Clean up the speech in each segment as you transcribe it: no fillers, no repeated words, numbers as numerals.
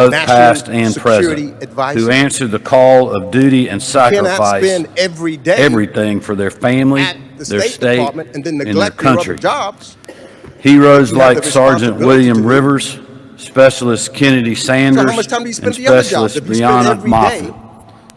both past and present, who answered the call of duty and sacrifice everything for their family, their state, and their country. Heroes like Sergeant William Rivers, Specialist Kennedy Sanders, and Specialist Brianna Moffett,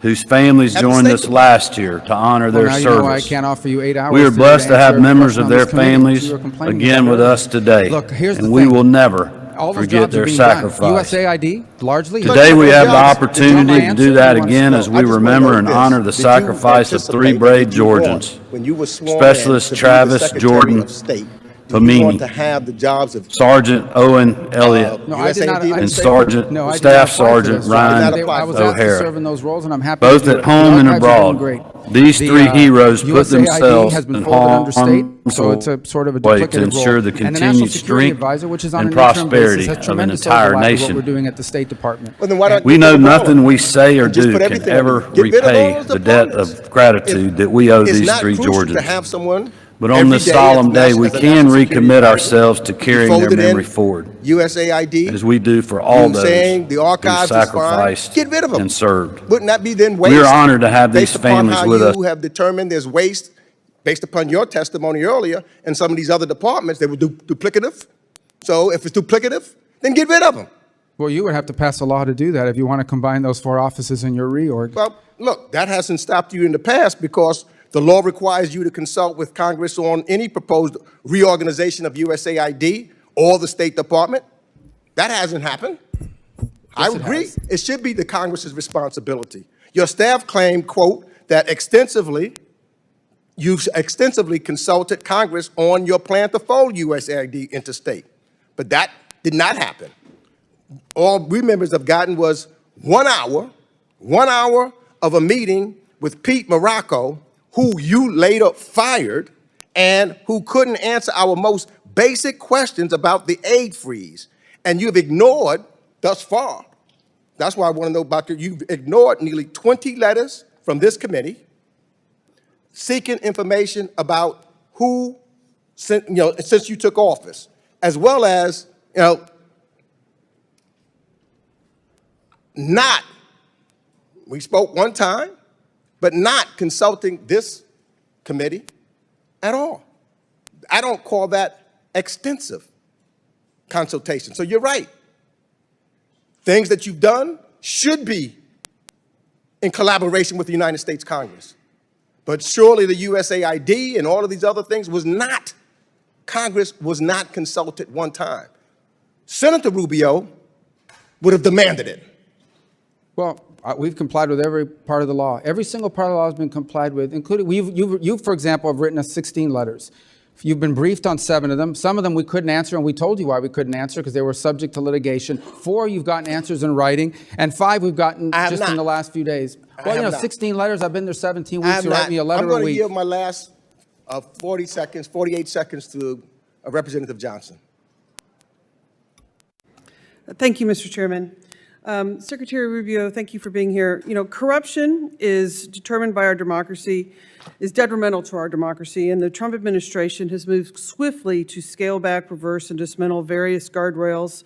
whose families joined us last year to honor their service. I can't offer you 8 hours. We are blessed to have members of their families again with us today, and we will never forget their sacrifice. USAID, largely. Today we have the opportunity to do that again as we remember and honor the sacrifice of 3 brave Georgians, Specialist Travis Jordan Pamini, Sergeant Owen Elliott, and Staff Sergeant Ryan O'Hara, both at home and abroad. These 3 heroes put themselves in harm's way to ensure the continued strength and prosperity of an entire nation. We know nothing we say or do can ever repay the debt of gratitude that we owe these 3 Georgians. But on this solemn day, we can recommit ourselves to carrying their memory forward, as we do for all those who sacrificed and served. Wouldn't that be then waste? We are honored to have these families with us. You have determined there's waste, based upon your testimony earlier, in some of these other departments. They were duplicative. So if it's duplicative, then get rid of them. Well, you would have to pass a law to do that if you want to combine those 4 offices in your reorg. Well, look, that hasn't stopped you in the past because the law requires you to consult with Congress on any proposed reorganization of USAID or the State Department. That hasn't happened. I agree. It should be the Congress's responsibility. Your staff claimed, quote, that you've extensively consulted Congress on your plan to fold USAID into state. But that did not happen. All we members have gotten was 1 hour of a meeting with Pete Morocco, who you later fired and who couldn't answer our most basic questions about the aid freeze. And you've ignored thus far. That's why I want to know about you. You've ignored nearly 20 letters from this committee seeking information about who sent, since you took office, as well as, we spoke one time, but not consulting this committee at all. I don't call that extensive consultation. So you're right. Things that you've done should be in collaboration with the United States Congress. But surely the USAID and all of these other things Congress was not consulted one time. Senator Rubio would have demanded it. Well, we've complied with every part of the law. Every single part of the law has been complied with, including you, for example, have written us 16 letters. You've been briefed on 7 of them. Some of them we couldn't answer, and we told you why we couldn't answer, because they were subject to litigation. 4, you've gotten answers in writing, and 5 we've gotten just in the last few days. Well, 16 letters. I've been there 17 weeks. You write me a letter a week. I'm going to yield my last 48 seconds to Representative Johnson. Thank you, Mr. Chairman. Secretary Rubio, thank you for being here. Corruption is determined by our democracy, is detrimental to our democracy, and the Trump administration has moved swiftly to scale back, reverse, and dismantle various guardrails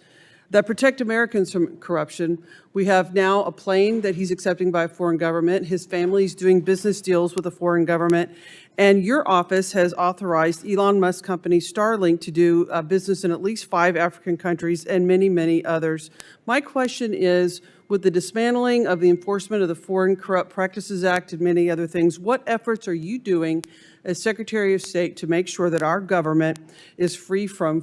that protect Americans from corruption. We have now a plane that he's accepting by a foreign government. His family's doing business deals with a foreign government. And your office has authorized Elon Musk company Starlink to do business in at least 5 African countries and many, many others. My question is, with the dismantling of the enforcement of the Foreign Corrupt Practices Act and many other things, what efforts are you doing as Secretary of State to make sure that our government is free from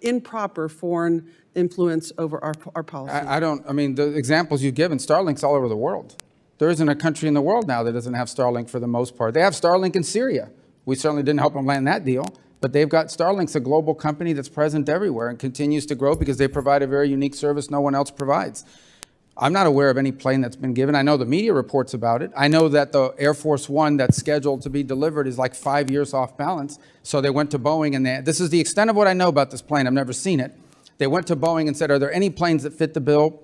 improper foreign influence over our policy? I mean, the examples you've given, Starlink's all over the world. There isn't a country in the world now that doesn't have Starlink for the most part. They have Starlink in Syria. We certainly didn't help them land that deal, but they've got Starlink's a global company that's present everywhere and continues to grow because they provide a very unique service no one else provides. I'm not aware of any plane that's been given. I know the media reports about it. I know that the Air Force One that's scheduled to be delivered is like 5 years off balance. So they went to Boeing, and this is the extent of what I know about this plane. I've never seen it. They went to Boeing and said, are there any planes that fit the bill?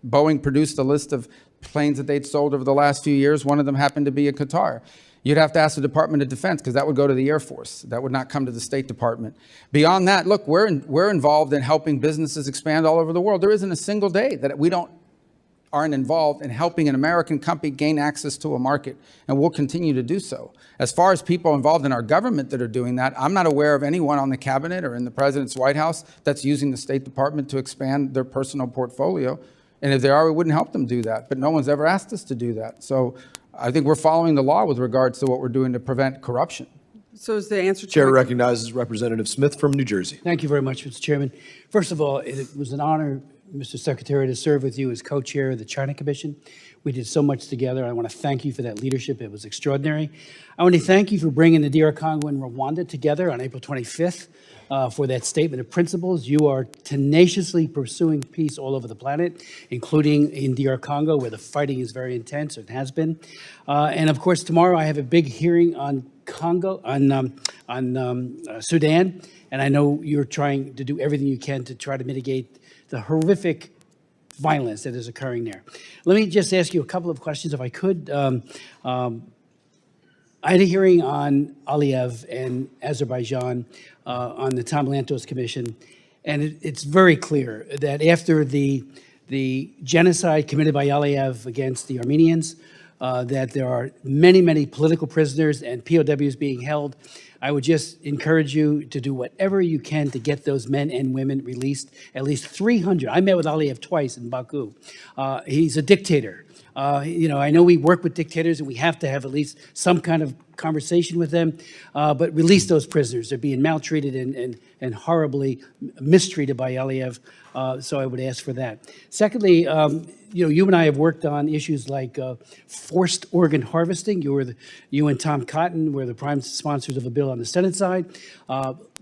Boeing produced a list of planes that they'd sold over the last few years. One of them happened to be in Qatar. You'd have to ask the Department of Defense, because that would go to the Air Force. That would not come to the State Department. Beyond that, look, we're involved in helping businesses expand all over the world. There isn't a single day that we aren't involved in helping an American company gain access to a market, and we'll continue to do so. As far as people involved in our government that are doing that, I'm not aware of anyone on the cabinet or in the president's White House that's using the State Department to expand their personal portfolio. And if they are, we wouldn't help them do that. But no one's ever asked us to do that. So I think we're following the law with regards to what we're doing to prevent corruption. So is the answer to Chair my- recognizes Representative Smith from New Jersey. Thank you very much, Mr. Chairman. First of all, it was an honor, Mr. Secretary, to serve with you as co-chair of the China Commission. We did so much together. I want to thank you for that leadership. It was extraordinary. I want to thank you for bringing the DR Congo and Rwanda together on April 25th for that statement of principles. You are tenaciously pursuing peace all over the planet, including in DR Congo, where the fighting is very intense, or it has been. And of course, tomorrow I have a big hearing on Congo, on Sudan, and I know you're trying to do everything you can to try to mitigate the horrific violence that is occurring there. Let me just ask you a couple of questions, if I could. I had a hearing on Aliyev and Azerbaijan on the Tom Lantos Commission, and it's very clear that after the genocide committed by Aliyev against the Armenians, that there are many, many political prisoners and POWs being held. I would just encourage you to do whatever you can to get those men and women released, at least 300. I met with Aliyev twice in Baku. He's a dictator. I know we work with dictators and we have to have at least some kind of conversation with them, but release those prisoners. They're being maltreated and horribly mistreated by Aliyev, so I would ask for that. Secondly, you and I have worked on issues like forced organ harvesting. You and Tom Cotton were the prime sponsors of a bill on the Senate side.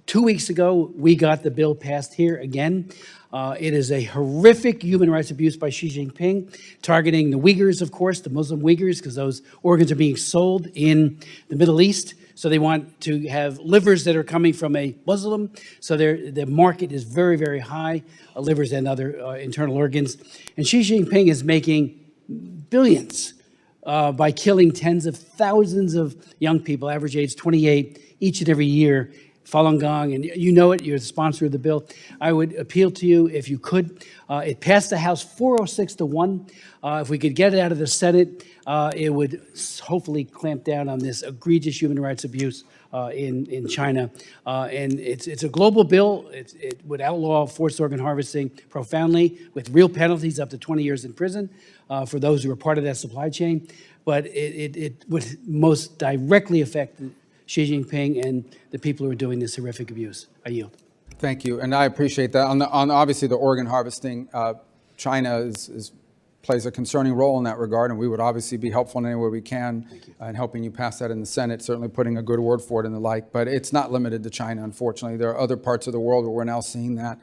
2 weeks ago, we got the bill passed here again. It is a horrific human rights abuse by Xi Jinping, targeting the Uyghurs, of course, the Muslim Uyghurs, because those organs are being sold in the Middle East. So they want to have livers that are coming from a Muslim. So the market is very, very high, livers and other internal organs. And Xi Jinping is making billions by killing tens of thousands of young people, average age 28, each and every year. Falun Gong, and you know it, you're the sponsor of the bill. I would appeal to you, if you could. It passed the House 406-1. If we could get it out of the Senate, it would hopefully clamp down on this egregious human rights abuse in China. And it's a global bill. It would outlaw forced organ harvesting profoundly, with real penalties up to 20 years in prison for those who are part of that supply chain. But it would most directly affect Xi Jinping and the people who are doing this horrific abuse. I yield. Thank you, and I appreciate that. On obviously the organ harvesting, China plays a concerning role in that regard, and we would obviously be helpful in any way we can in helping you pass that in the Senate, certainly putting a good word for it and the like. But it's not limited to China, unfortunately. There are other parts of the world where we're now seeing that,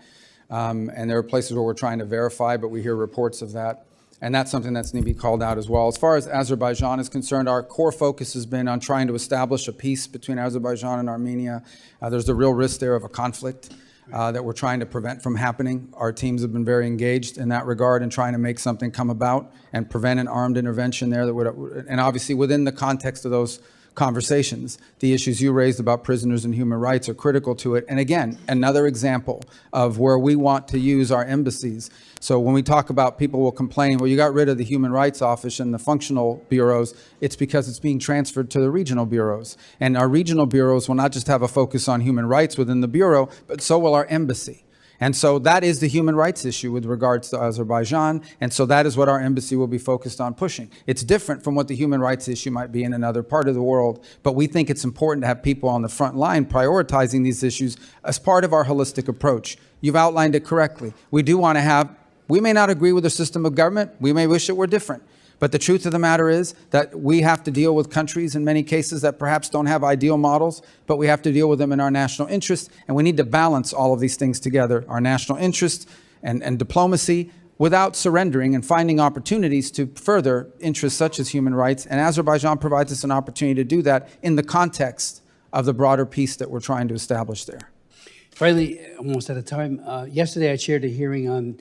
and there are places where we're trying to verify, but we hear reports of that. And that's something that's need to be called out as well. As far as Azerbaijan is concerned, our core focus has been on trying to establish a peace between Azerbaijan and Armenia. There's a real risk there of a conflict that we're trying to prevent from happening. Our teams have been very engaged in that regard and trying to make something come about and prevent an armed intervention there that would, and obviously within the context of those conversations, the issues you raised about prisoners and human rights are critical to it. And again, another example of where we want to use our embassies. So when we talk about people will complain, well, you got rid of the Human Rights Office and the functional bureaus, it's because it's being transferred to the regional bureaus. And our regional bureaus will not just have a focus on human rights within the bureau, but so will our embassy. And so that is the human rights issue with regards to Azerbaijan, and so that is what our embassy will be focused on pushing. It's different from what the human rights issue might be in another part of the world, but we think it's important to have people on the front line prioritizing these issues as part of our holistic approach. You've outlined it correctly. We do want to have, we may not agree with the system of government, we may wish it were different. But the truth of the matter is that we have to deal with countries in many cases that perhaps don't have ideal models, but we have to deal with them in our national interest, and we need to balance all of these things together, our national interest and diplomacy, without surrendering and finding opportunities to further interests such as human rights. And Azerbaijan provides us an opportunity to do that in the context of the broader peace that we're trying to establish there. Finally, almost out of time, yesterday I chaired a hearing on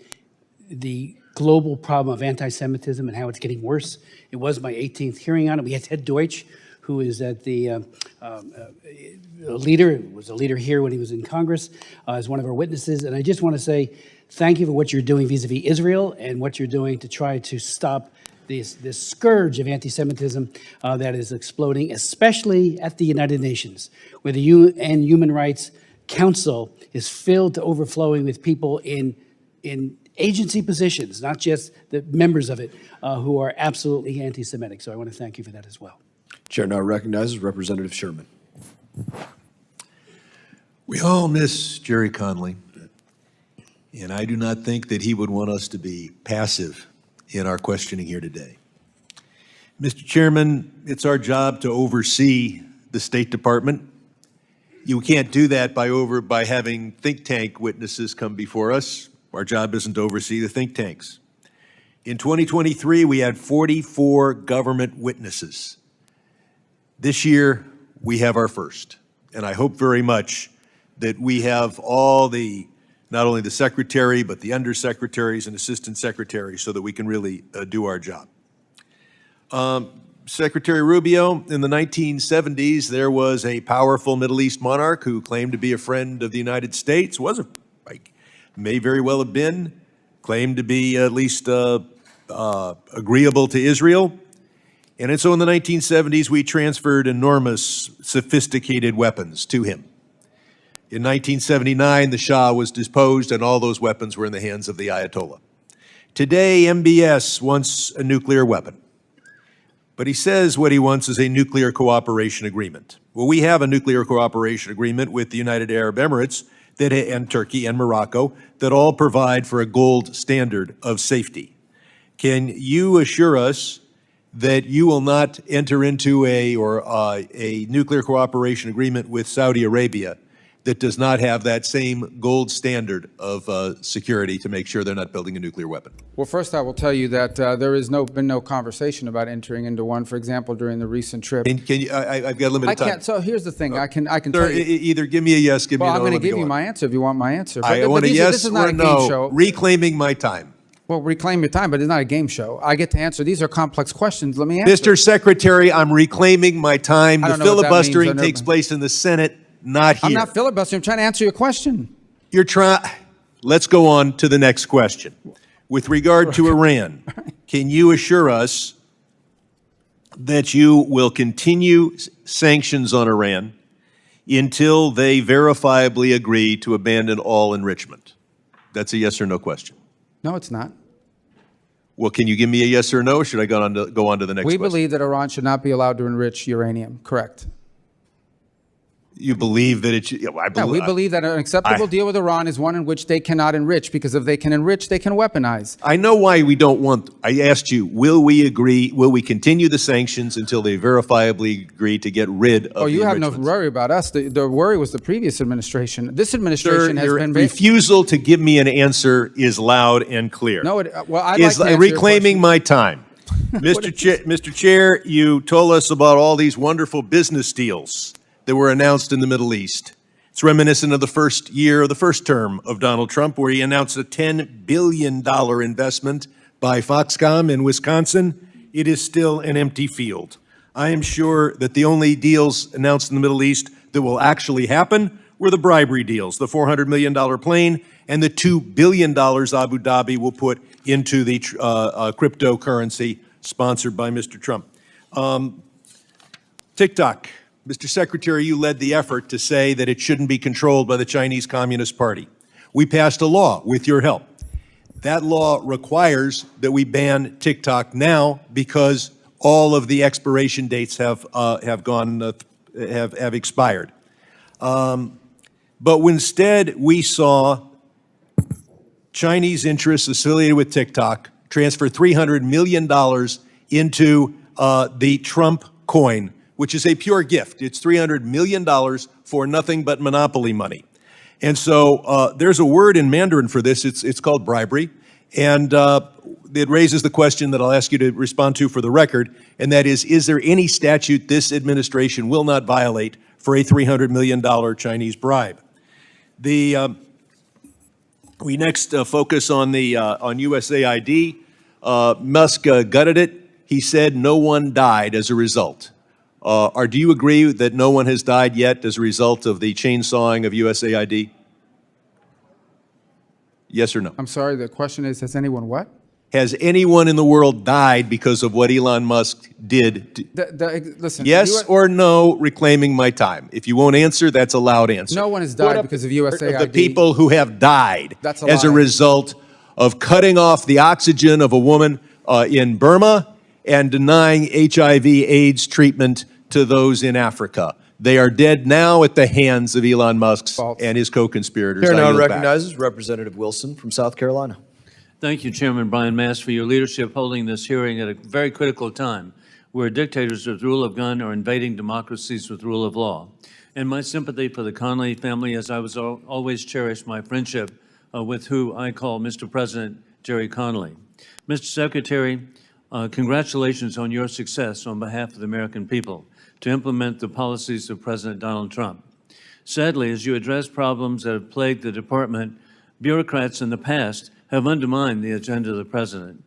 the global problem of anti-Semitism and how it's getting worse. It was my 18th hearing on it. We had Ted Deutsch, who is at the leader, was a leader here when he was in Congress, as one of our witnesses. And I just want to say thank you for what you're doing vis-a-vis Israel and what you're doing to try to stop this scourge of anti-Semitism that is exploding, especially at the United Nations, where the UN Human Rights Council is filled to overflowing with people in agency positions, not just the members of it, who are absolutely anti-Semitic. So I want to thank you for that as well. Chair now recognizes Representative Sherman. We all miss Jerry Conley, and I do not think that he would want us to be passive in our questioning here today. Mr. Chairman, it's our job to oversee the State Department. You can't do that by having think tank witnesses come before us. Our job isn't to oversee the think tanks. In 2023, we had 44 government witnesses. This year, we have our first. And I hope very much that we have all the, not only the secretary, but the undersecretaries and assistant secretaries so that we can really do our job. Secretary Rubio, in the 1970s, there was a powerful Middle East monarch who claimed to be a friend of the United States, may very well have been, claimed to be at least agreeable to Israel. And so in the 1970s, we transferred enormous, sophisticated weapons to him. In 1979, the Shah was deposed, and all those weapons were in the hands of the Ayatollah. Today, MBS wants a nuclear weapon. But he says what he wants is a nuclear cooperation agreement. Well, we have a nuclear cooperation agreement with the United Arab Emirates and Turkey and Morocco that all provide for a gold standard of safety. Can you assure us that you will not enter into a nuclear cooperation agreement with Saudi Arabia that does not have that same gold standard of security to make sure they're not building a nuclear weapon? Well, first I will tell you that there has been no conversation about entering into one. For example, during the recent trip. Can you, I've got limited time. So here's the thing. I can Sir, tell you. either give me a yes, give me a no. Well, I'm going to let me give go you on. my answer if you want my answer. I want a this yes is not or a game no. show. Reclaiming my time. Well, reclaim your time, but it's not a game show. I get to answer. These are complex questions. Let me answer. Mr. Secretary, I'm reclaiming my time. I The don't know what that means. filibustering I've never takes been- place in the Senate, not here. I'm not filibustering. I'm trying to answer your question. You're trying. Let's go on to the next question. With regard to Iran, can you assure us that you will continue sanctions on Iran until they verifiably agree to abandon all enrichment? That's a yes or no question. No, it's not. Well, can you give me a yes or no, or should I go on to the next We question? believe that Iran should not be allowed to enrich uranium. Correct. You believe that it should? Yeah, I Yeah, we believe that an acceptable I- deal with Iran is one in which they cannot enrich, because if they can enrich, they can weaponize. I know why we don't want. I asked you, will we agree? Will we continue the sanctions until they verifiably agree to get rid of? Oh, you the have no enrichments? worry about us. The worry was the previous administration. This Sir, administration has your been refusal to give me an answer is loud and clear. No, well, I'd Is like to answer your reclaiming question. my time. Mr. Chair, you told us about all these wonderful business deals that were announced in the Middle East. It's reminiscent of the first year of the first term of Donald Trump, where he announced a $10 billion investment by Foxconn in Wisconsin. It is still an empty field. I am sure that the only deals announced in the Middle East that will actually happen were the bribery deals, the $400 million plane and the $2 billion Abu Dhabi will put into the cryptocurrency sponsored by Mr. Trump. TikTok. Mr. Secretary, you led the effort to say that it shouldn't be controlled by the Chinese Communist Party. We passed a law with your help. That law requires that we ban TikTok now because all of the expiration dates have expired. But instead, we saw Chinese interests affiliated with TikTok transfer $300 million into the Trump coin, which is a pure gift. It's $300 million for nothing but monopoly money. And so there's a word in Mandarin for this. It's called bribery. And it raises the question that I'll ask you to respond to for the record, and that is there any statute this administration will not violate for a $300 million Chinese bribe? We next focus on USAID. Musk gutted it. He said no one died as a result. Do you agree that no one has died yet as a result of the chainsawing of USAID? Yes or no? I'm sorry, the question is, has anyone what? Has anyone in the world died because of what Elon Musk did? Listen. Yes or no, reclaiming my time. If you won't answer, that's a loud answer. No one has Put died up because of the USAID. of the people who have died That's a as a lie. result of cutting off the oxygen of a woman in Burma and denying HIV/AIDS treatment to those in Africa. They are dead now at the hands of Elon Musk False. and his co-conspirators. Chair I now yield back. recognizes Representative Wilson from South Carolina. Thank you, Chairman Brian Mast, for your leadership holding this hearing at a very critical time where dictators with rule of gun are invading democracies with rule of law. And my sympathy for the Connolly family, as I was always cherished my friendship with who I call Mr. President Jerry Connolly. Mr. Secretary, congratulations on your success on behalf of the American people to implement the policies of President Donald Trump. Sadly, as you address problems that have plagued the department, bureaucrats in the past have undermined the agenda of the president.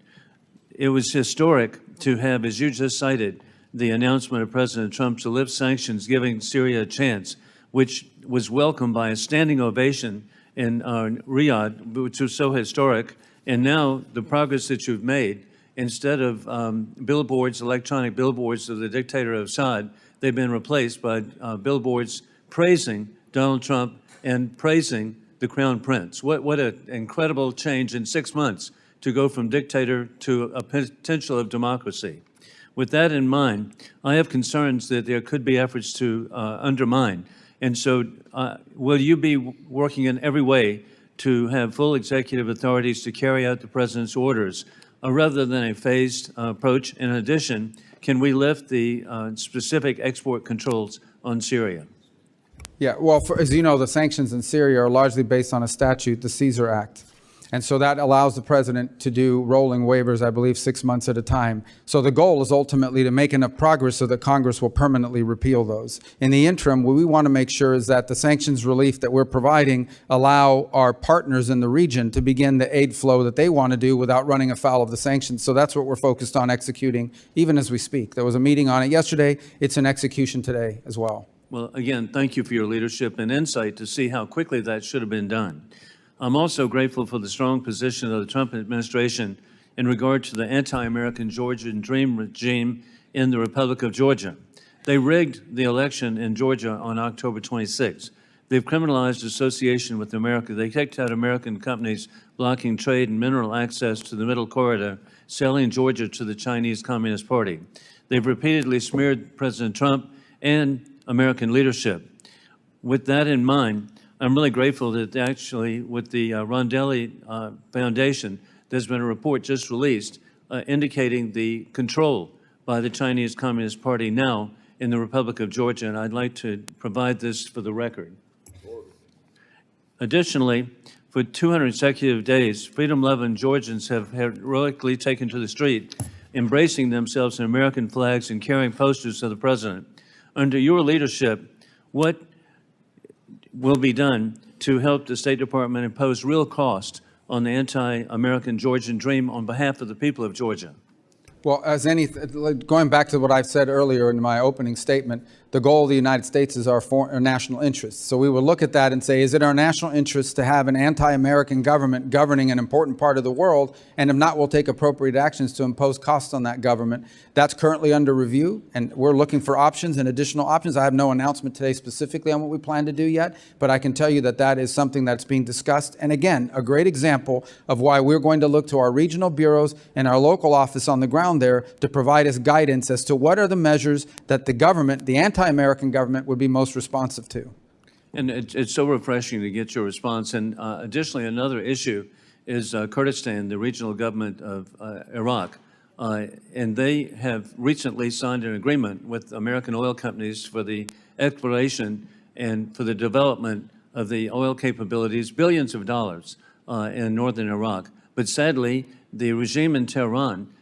It was historic to have, as you just cited, the announcement of President Trump to lift sanctions, giving Syria a chance, which was welcomed by a standing ovation in Riyadh, which was so historic. And now the progress that you've made, instead of billboards, electronic billboards of the dictator of Assad, they've been replaced by billboards praising Donald Trump and praising the Crown Prince. What an incredible change in 6 months to go from dictator to a potential of democracy. With that in mind, I have concerns that there could be efforts to undermine. And so will you be working in every way to have full executive authorities to carry out the president's orders rather than a phased approach? In addition, can we lift the specific export controls on Syria? Yeah, well, as you know, the sanctions in Syria are largely based on a statute, the Caesar Act. And so that allows the president to do rolling waivers, I believe, 6 months at a time. So the goal is ultimately to make enough progress so that Congress will permanently repeal those. In the interim, what we want to make sure is that the sanctions relief that we're providing allow our partners in the region to begin the aid flow that they want to do without running afoul of the sanctions. So that's what we're focused on executing, even as we speak. There was a meeting on it yesterday. It's in execution today as well. Well, again, thank you for your leadership and insight to see how quickly that should have been done. I'm also grateful for the strong position of the Trump administration in regard to the anti-American Georgian Dream regime in the Republic of Georgia. They rigged the election in Georgia on October 26. They've criminalized association with America. They kicked out American companies blocking trade and mineral access to the Middle Corridor, selling Georgia to the Chinese Communist Party. They've repeatedly smeared President Trump and American leadership. With that in mind, I'm really grateful that actually with the Rondelli Foundation, there's been a report just released indicating the control by the Chinese Communist Party now in the Republic of Georgia, and I'd like to provide this for the record. Additionally, for 200 consecutive days, freedom-loving Georgians have heroically taken to the street, embracing themselves in American flags and carrying posters of the president. Under your leadership, what will be done to help the State Department impose real cost on the anti-American Georgian dream on behalf of the people of Georgia? Well, going back to what I've said earlier in my opening statement, the goal of the United States is our national interest. So we will look at that and say, is it our national interest to have an anti-American government governing an important part of the world? And if not, we'll take appropriate actions to impose costs on that government. That's currently under review, and we're looking for options and additional options. I have no announcement today specifically on what we plan to do yet, but I can tell you that that is something that's being discussed. And again, a great example of why we're going to look to our regional bureaus and our local office on the ground there to provide us guidance as to what are the measures that the government, the anti-American government, would be most responsive to. And it's so refreshing to get your response. And additionally, another issue is Kurdistan, the regional government of Iraq. And they have recently signed an agreement with American oil companies for the exploration and for the development of the oil capabilities, billions of dollars in northern Iraq. But sadly, the regime in Tehran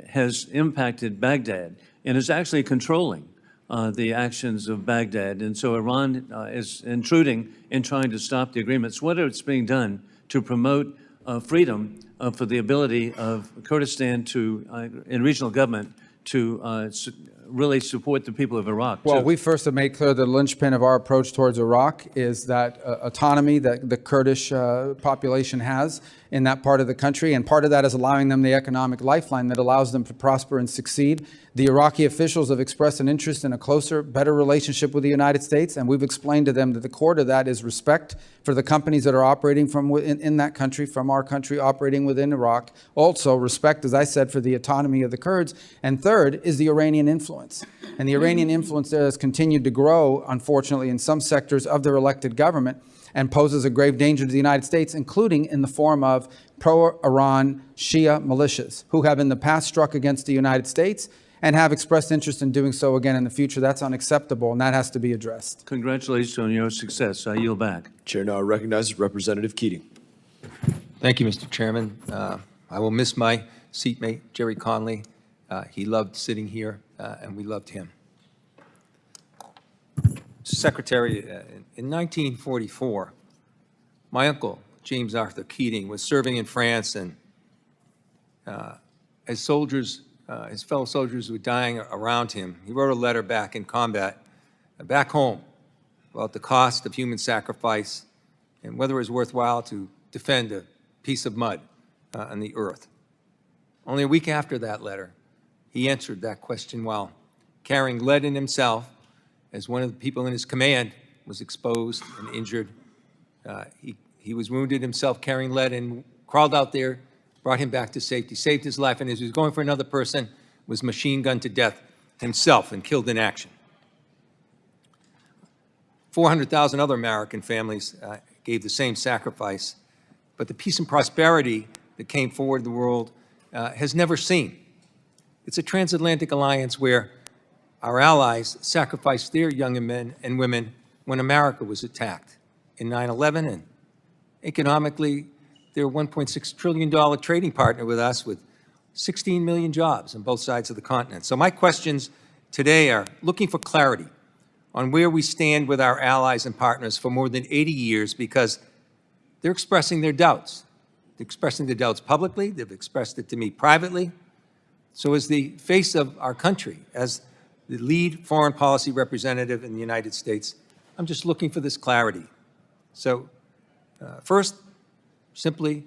has impacted Baghdad and is actually controlling the actions of Baghdad. And so Iran is intruding and trying to stop the agreements. What is being done to promote freedom for the ability of Kurdistan to, in regional government, to really support the people of Iraq, too. Well, we first have made clear the linchpin of our approach towards Iraq is that autonomy that the Kurdish population has in that part of the country, and part of that is allowing them the economic lifeline that allows them to prosper and succeed. The Iraqi officials have expressed an interest in a closer, better relationship with the United States, and we've explained to them that the core to that is respect for the companies that are operating from in that country, from our country operating within Iraq. Also, respect, as I said, for the autonomy of the Kurds. And third is the Iranian influence. And the Iranian influence there has continued to grow, unfortunately, in some sectors of their elected government, and poses a grave danger to the United States, including in the form of pro-Iran Shia militias, who have in the past struck against the United States and have expressed interest in doing so again in the future. That's unacceptable, and that has to be addressed. Congratulations on your success. I yield back. Chair now recognizes Representative Keating. Thank you, Mr. Chairman. I will miss my seatmate, Jerry Conley. He loved sitting here, and we loved him. Secretary, in 1944, my uncle, James Arthur Keating, was serving in France, and as soldiers, his fellow soldiers were dying around him, he wrote a letter back in combat, back home, about the cost of human sacrifice and whether it was worthwhile to defend a piece of mud on the earth. Only a week after that letter, he answered that question while carrying lead in himself, as one of the people in his command was exposed and injured. He was wounded himself carrying lead and crawled out there, brought him back to safety, saved his life, and as he was going for another person, was machine gunned to death himself and killed in action. 400,000 other American families gave the same sacrifice, but the peace and prosperity that came forward the world has never seen. It's a transatlantic alliance where our allies sacrificed their young men and women when America was attacked in 9/11, and economically, they're a $1.6 trillion trading partner with us with 16 million jobs on both sides of the continent. So my questions today are looking for clarity on where we stand with our allies and partners for more than 80 years, because they're expressing their doubts. They're expressing their doubts publicly. They've expressed it to me privately. So as the face of our country, as the lead foreign policy representative in the United States, I'm just looking for this clarity. So first, simply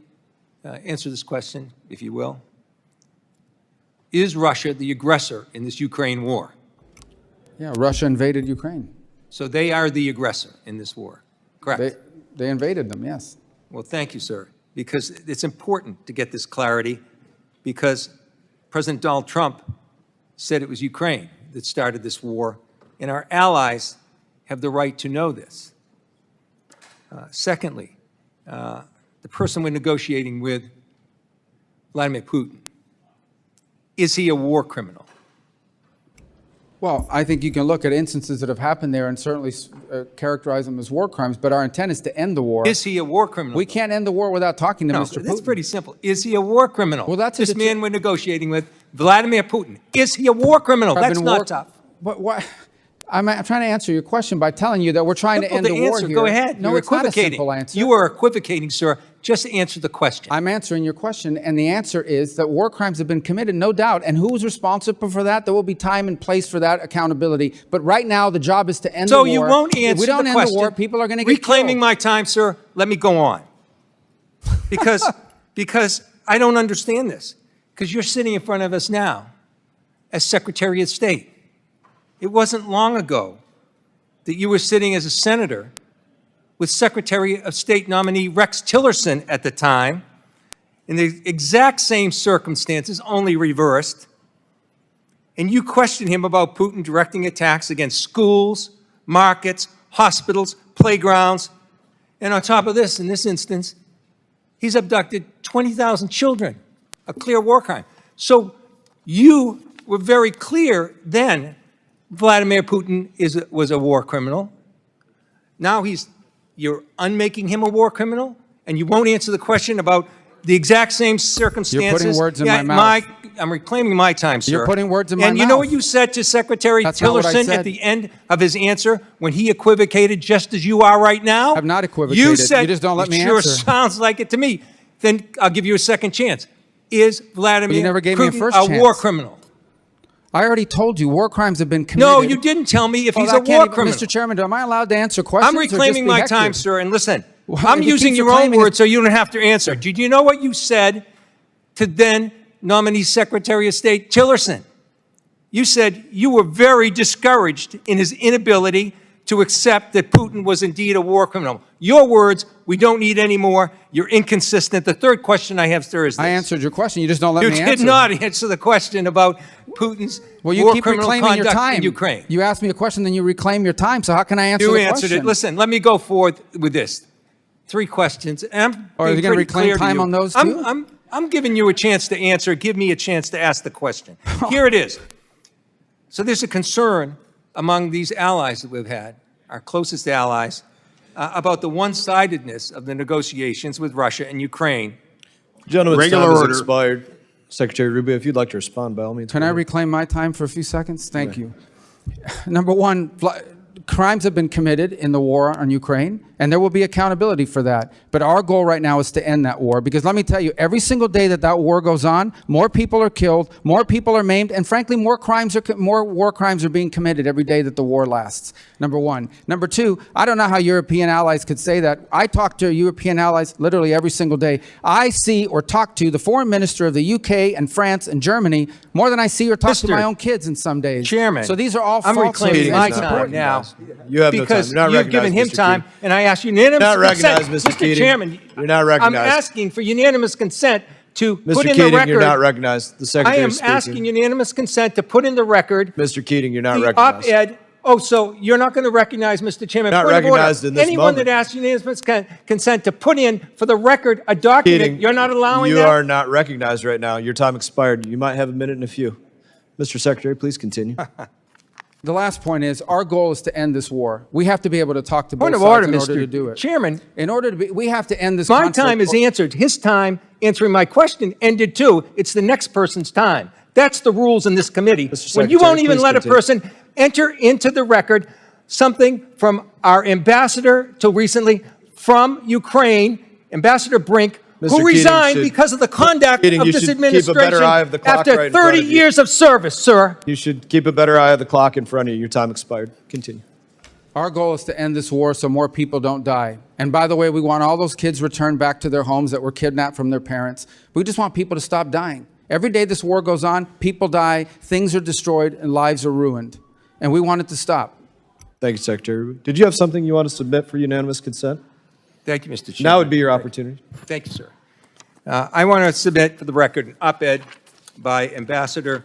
answer this question, if you will. Is Russia the aggressor in this Ukraine war? Yeah, Russia invaded Ukraine. So they are the aggressor in this war, correct? They invaded them, yes. Well, thank you, sir, because it's important to get this clarity, because President Donald Trump said it was Ukraine that started this war, and our allies have the right to know this. Secondly, the person we're negotiating with, Vladimir Putin, is he a war criminal? Well, I think you can look at instances that have happened there and certainly characterize them as war crimes, but our intent is to end the war. Is he a war criminal? We can't end the war without talking to No, Mr. Putin. that's pretty simple. Is he a war criminal? Well, that's this man we're negotiating with, Vladimir Putin. Is he a war criminal? That's not tough. But what? I'm trying to answer your question by telling you that we're trying to end the war here. Go ahead. No, You're it's not a equivocating. simple answer. You are equivocating, sir. Just answer the question. I'm answering your question, and the answer is that war crimes have been committed, no doubt. And who's responsible for that? There will be time and place for that accountability. But right now, the job is to end the war. So you won't answer If we don't the end question. the war, people are going to get Reclaiming killed. my time, sir. Let me go on. Because I don't understand this. Because you're sitting in front of us now as Secretary of State. It wasn't long ago that you were sitting as a senator with Secretary of State nominee Rex Tillerson at the time, in the exact same circumstances, only reversed. And you questioned him about Putin directing attacks against schools, markets, hospitals, playgrounds. And on top of this, in this instance, he's abducted 20,000 children, a clear war crime. So you were very clear then Vladimir Putin was a war criminal. Now you're unmaking him a war criminal, and you won't answer the question about the exact same circumstances. You're putting words in my mouth. I'm reclaiming my time, sir. You're putting words in my And you know mouth. what you said to Secretary That's not what I Tillerson said. at the end of his answer when he equivocated just as you are right now? I've not equivocated. You said, You just don't let me it sure answer. sounds like it to me. Then I'll give you a second chance. Is Vladimir never gave me a Putin first a war chance. criminal? I already told you, war crimes have been committed. No, you didn't tell me if Well, he's I a can't war even- criminal. Mr. Chairman, am I allowed to answer questions? I'm or just reclaiming be my hectored? time, sir, and listen, Well, I'm if he using keeps your own reclaiming words it- so you don't have to answer. Did you know what you said to then nominee Secretary of State Tillerson? You said you were very discouraged in his inability to accept that Putin was indeed a war criminal. Your words, we don't need any more. You're inconsistent. The third question I have, sir, is this. I answered your question. You just don't let You me did answer. not answer the question about Putin's Well, you war keep criminal reclaiming your conduct time. in Ukraine. You asked me a question, then you reclaim your time. So how can I answer You the answered question? it. Listen, let me go forward with this. 3 questions. And I'm Or are being you gonna pretty reclaim clear to time you. on those two? I'm giving you a chance to answer. Give me a chance to ask the question. Here it is. So there's a concern among these allies that we've had, our closest allies, about the one-sidedness of the negotiations with Russia and Ukraine. Gentleman's Regular time has order. expired. Secretary Rubio, if you'd like to respond, by all means. Can go I ahead. reclaim my time for a few seconds? Thank you. Number one, crimes have been committed in the war on Ukraine, and there will be accountability for that. But our goal right now is to end that war, because let me tell you, every single day that that war goes on, more people are killed, more people are maimed, and frankly, more war crimes are being committed every day that the war lasts. Number one. Number two, I don't know how European allies could say that. I talk to European allies literally every single day. I see or talk to the foreign minister of the UK and France and Germany more than I see or talk to Mr. my own kids in some days. Chairman, So these are all I'm false reclaiming my allegations. time now. You have no time. Because You're not you've given him recognized, Mr. time, Keating. and I ask unanimous Not consent. recognized, Mr. Keating. Chairman, You're not I'm recognized. asking for unanimous consent to Mr. put in the Keating, record. you're not recognized. The I Secretary am is speaking. asking unanimous consent to put in the record Mr. Keating, you're not the recognized. op-ed. Oh, so you're not going to recognize, Mr. Chairman? Not Point of order. recognized in this Anyone moment. that asks unanimous consent to put in for the record a document, Keating, you're not allowing you that? are not recognized right now. Your time expired. You might have a minute and a few. Mr. Secretary, please continue. The last point is, our goal is to end this war. We have to be able to talk to both Point of sides order, in order Mr. to do it. Chairman. In order to be, we have to end this My conflict. time is answered. His time answering my question ended too. It's the next person's time. That's the rules in this committee. Mr. When you Secretary, won't even please let continue. a person enter into the record something from our ambassador till recently from Ukraine, Ambassador Brink, Mr. who Keating resigned should- because of the conduct Keating, of you this should keep a better administration eye of the clock after right in front 30 of you. years of service, sir. You should keep a better eye of the clock in front of you. Your time expired. Continue. Our goal is to end this war so more people don't die. And by the way, we want all those kids returned back to their homes that were kidnapped from their parents. We just want people to stop dying. Every day this war goes on, people die, things are destroyed, and lives are ruined. And we want it to stop. Thank you, Secretary Rubio. Did you have something you want to submit for unanimous consent? Thank you, Mr. Chairman. Now would be your opportunity. Thank you, sir. I want to submit for the record an op-ed by Ambassador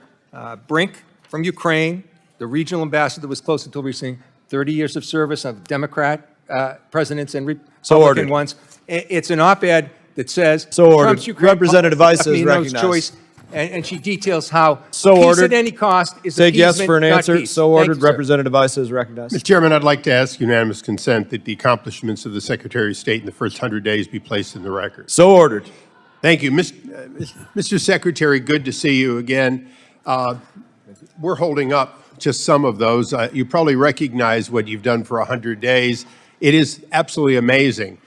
Brink from Ukraine, the regional ambassador that was close until recently, 30 years of service of Democrat presidents and So Republican ordered. ones. It's an op-ed that says So ordered. Trump's Ukraine Representative policy Issa is left me no recognized. choice, and she details how So peace ordered. at any cost is Take yes appeasement, for an not answer. peace. So Thank ordered. you, sir. Representative Issa is recognized. Mr. Chairman, I'd like to ask unanimous consent that the accomplishments of the Secretary of State in the first 100 days be placed in the record. So ordered. Thank you. Mr. Secretary, good to see you again. We're holding up just some of those. You probably recognize what you've done for 100 days. It is absolutely amazing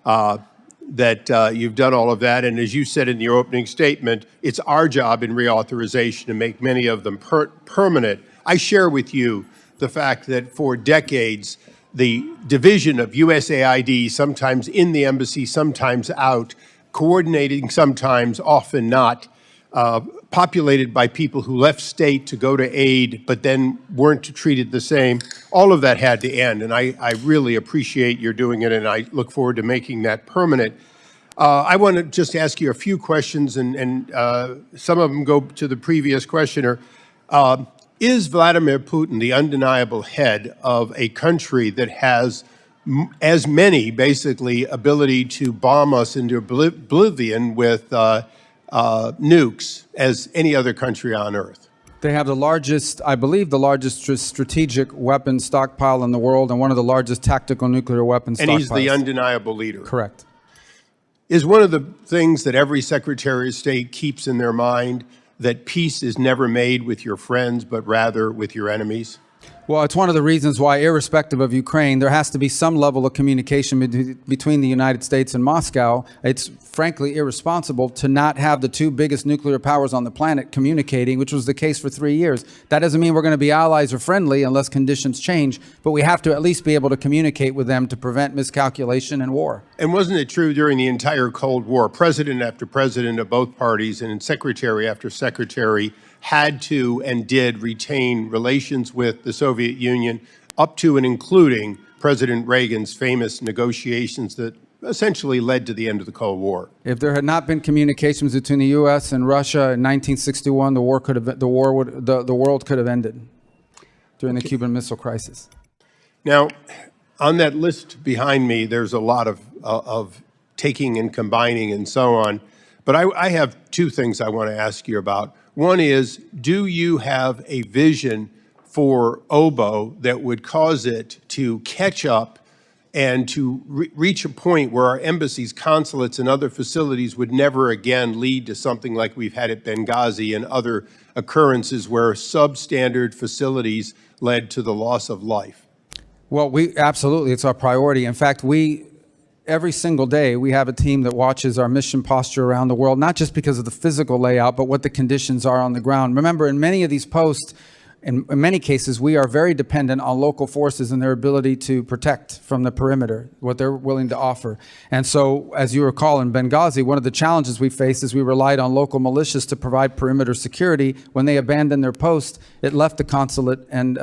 that you've done all of that. And as you said in your opening statement, it's our job in reauthorization to make many of them permanent. I share with you the fact that for decades, the division of USAID, sometimes in the embassy, sometimes out, coordinating sometimes, often not, populated by people who left state to go to aid, but then weren't treated the same. All of that had to end, and I really appreciate your doing it, and I look forward to making that permanent. I want to just ask you a few questions, and some of them go to the previous questioner. Is Vladimir Putin the undeniable head of a country that has as many, basically, ability to bomb us into oblivion with nukes as any other country on Earth? They have the largest, I believe, the largest strategic weapon stockpile in the world and one of the largest tactical nuclear weapons stockpiles. And he's the undeniable leader. Correct. Is one of the things that every Secretary of State keeps in their mind that peace is never made with your friends, but rather with your enemies? Well, it's one of the reasons why, irrespective of Ukraine, there has to be some level of communication between the United States and Moscow. It's frankly irresponsible to not have the two biggest nuclear powers on the planet communicating, which was the case for 3 years. That doesn't mean we're going to be allies or friendly unless conditions change, but we have to at least be able to communicate with them to prevent miscalculation and war. And wasn't it true during the entire Cold War, president after president of both parties and secretary after secretary had to and did retain relations with the Soviet Union, up to and including President Reagan's famous negotiations that essentially led to the end of the Cold War? If there had not been communications between the U.S. and Russia in 1961, the world could have ended during the Cuban Missile Crisis. Now, on that list behind me, there's a lot of taking and combining and so on. But I have two things I want to ask you about. One is, do you have a vision for OBO that would cause it to catch up and to reach a point where our embassies, consulates, and other facilities would never again lead to something like we've had at Benghazi and other occurrences where substandard facilities led to the loss of life? Well, absolutely, it's our priority. In fact, every single day, we have a team that watches our mission posture around the world, not just because of the physical layout, but what the conditions are on the ground. Remember, in many of these posts, in many cases, we are very dependent on local forces and their ability to protect from the perimeter, what they're willing to offer. And so, as you recall, in Benghazi, one of the challenges we faced is we relied on local militias to provide perimeter security. When they abandoned their post, it left the consulate and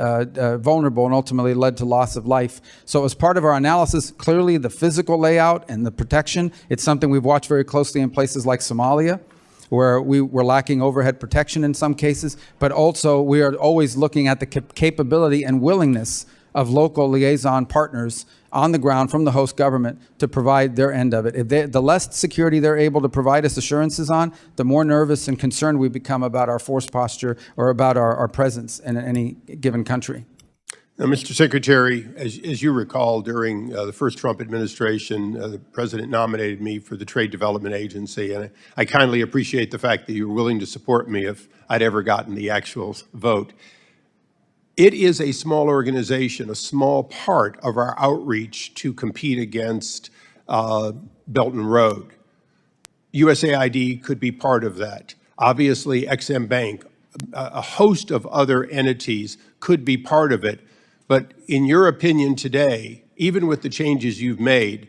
vulnerable and ultimately led to loss of life. So as part of our analysis, clearly the physical layout and the protection, it's something we've watched very closely in places like Somalia, where we were lacking overhead protection in some cases, but also we are always looking at the capability and willingness of local liaison partners on the ground from the host government to provide their end of it. The less security they're able to provide us assurances on, the more nervous and concerned we become about our force posture or about our presence in any given country. Now, Mr. Secretary, as you recall, during the first Trump administration, the president nominated me for the Trade Development Agency, and I kindly appreciate the fact that you were willing to support me if I'd ever gotten the actual vote. It is a small organization, a small part of our outreach to compete against Belt and Road. USAID could be part of that. Obviously, EXIM Bank, a host of other entities could be part of it. But in your opinion today, even with the changes you've made,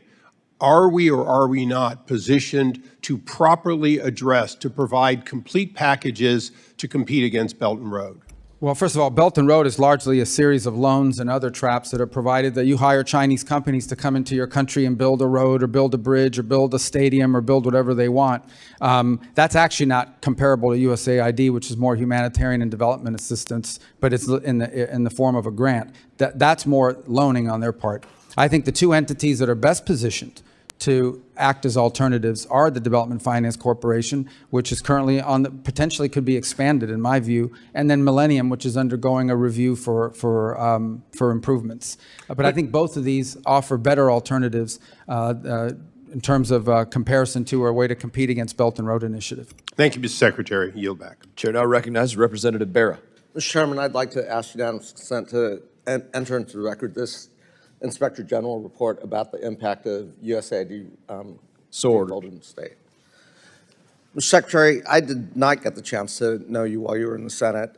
are we or are we not positioned to properly address, to provide complete packages to compete against Belt and Road? Well, first of all, Belt and Road is largely a series of loans and other traps that are provided that you hire Chinese companies to come into your country and build a road or build a bridge or build a stadium or build whatever they want. That's actually not comparable to USAID, which is more humanitarian and development assistance, but it's in the form of a grant. That's more loaning on their part. I think the two entities that are best positioned to act as alternatives are the Development Finance Corporation, which is currently potentially could be expanded in my view, and then Millennium, which is undergoing a review for improvements. But I think both of these offer better alternatives in terms of comparison to or a way to compete against Belt and Road Initiative. Thank you, Mr. Secretary. Yield back. Chair now recognizes Representative Barra. Mr. Chairman, I'd like to ask unanimous consent to enter into the record this Inspector General report about the impact of USAID Golden State. Mr. Secretary, I did not get the chance to know you while you were in the Senate,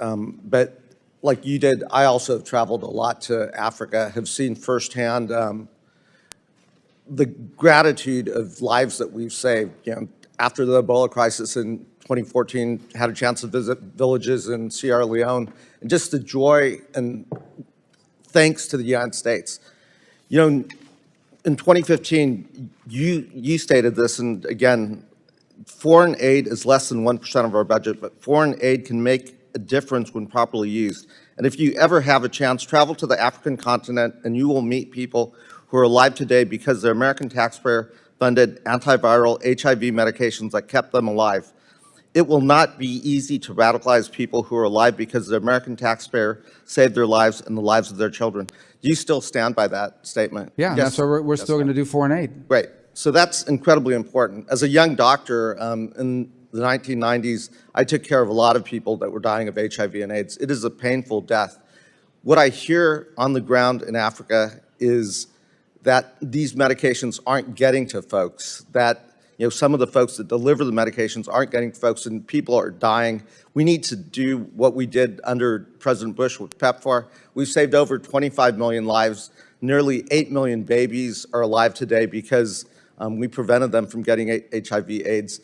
but like you did, I also have traveled a lot to Africa, have seen firsthand the gratitude of lives that we've saved. You know, after the Ebola crisis in 2014, had a chance to visit villages in Sierra Leone, and just the joy and thanks to the United States. You know, in 2015, you stated this, and again, foreign aid is less than 1% of our budget, but foreign aid can make a difference when properly used. And if you ever have a chance, travel to the African continent, and you will meet people who are alive today because the American taxpayer-funded antiviral HIV medications that kept them alive. It will not be easy to radicalize people who are alive because the American taxpayer saved their lives and the lives of their children. Do you still stand by that statement? Yeah, yes. That's why we're still going to do foreign aid. Right. So that's incredibly important. As a young doctor in the 1990s, I took care of a lot of people that were dying of HIV and AIDS. It is a painful death. What I hear on the ground in Africa is that these medications aren't getting to folks, that some of the folks that deliver the medications aren't getting to folks, and people are dying. We need to do what we did under President Bush with PEPFAR. We've saved over 25 million lives. Nearly 8 million babies are alive today because we prevented them from getting HIV/AIDS.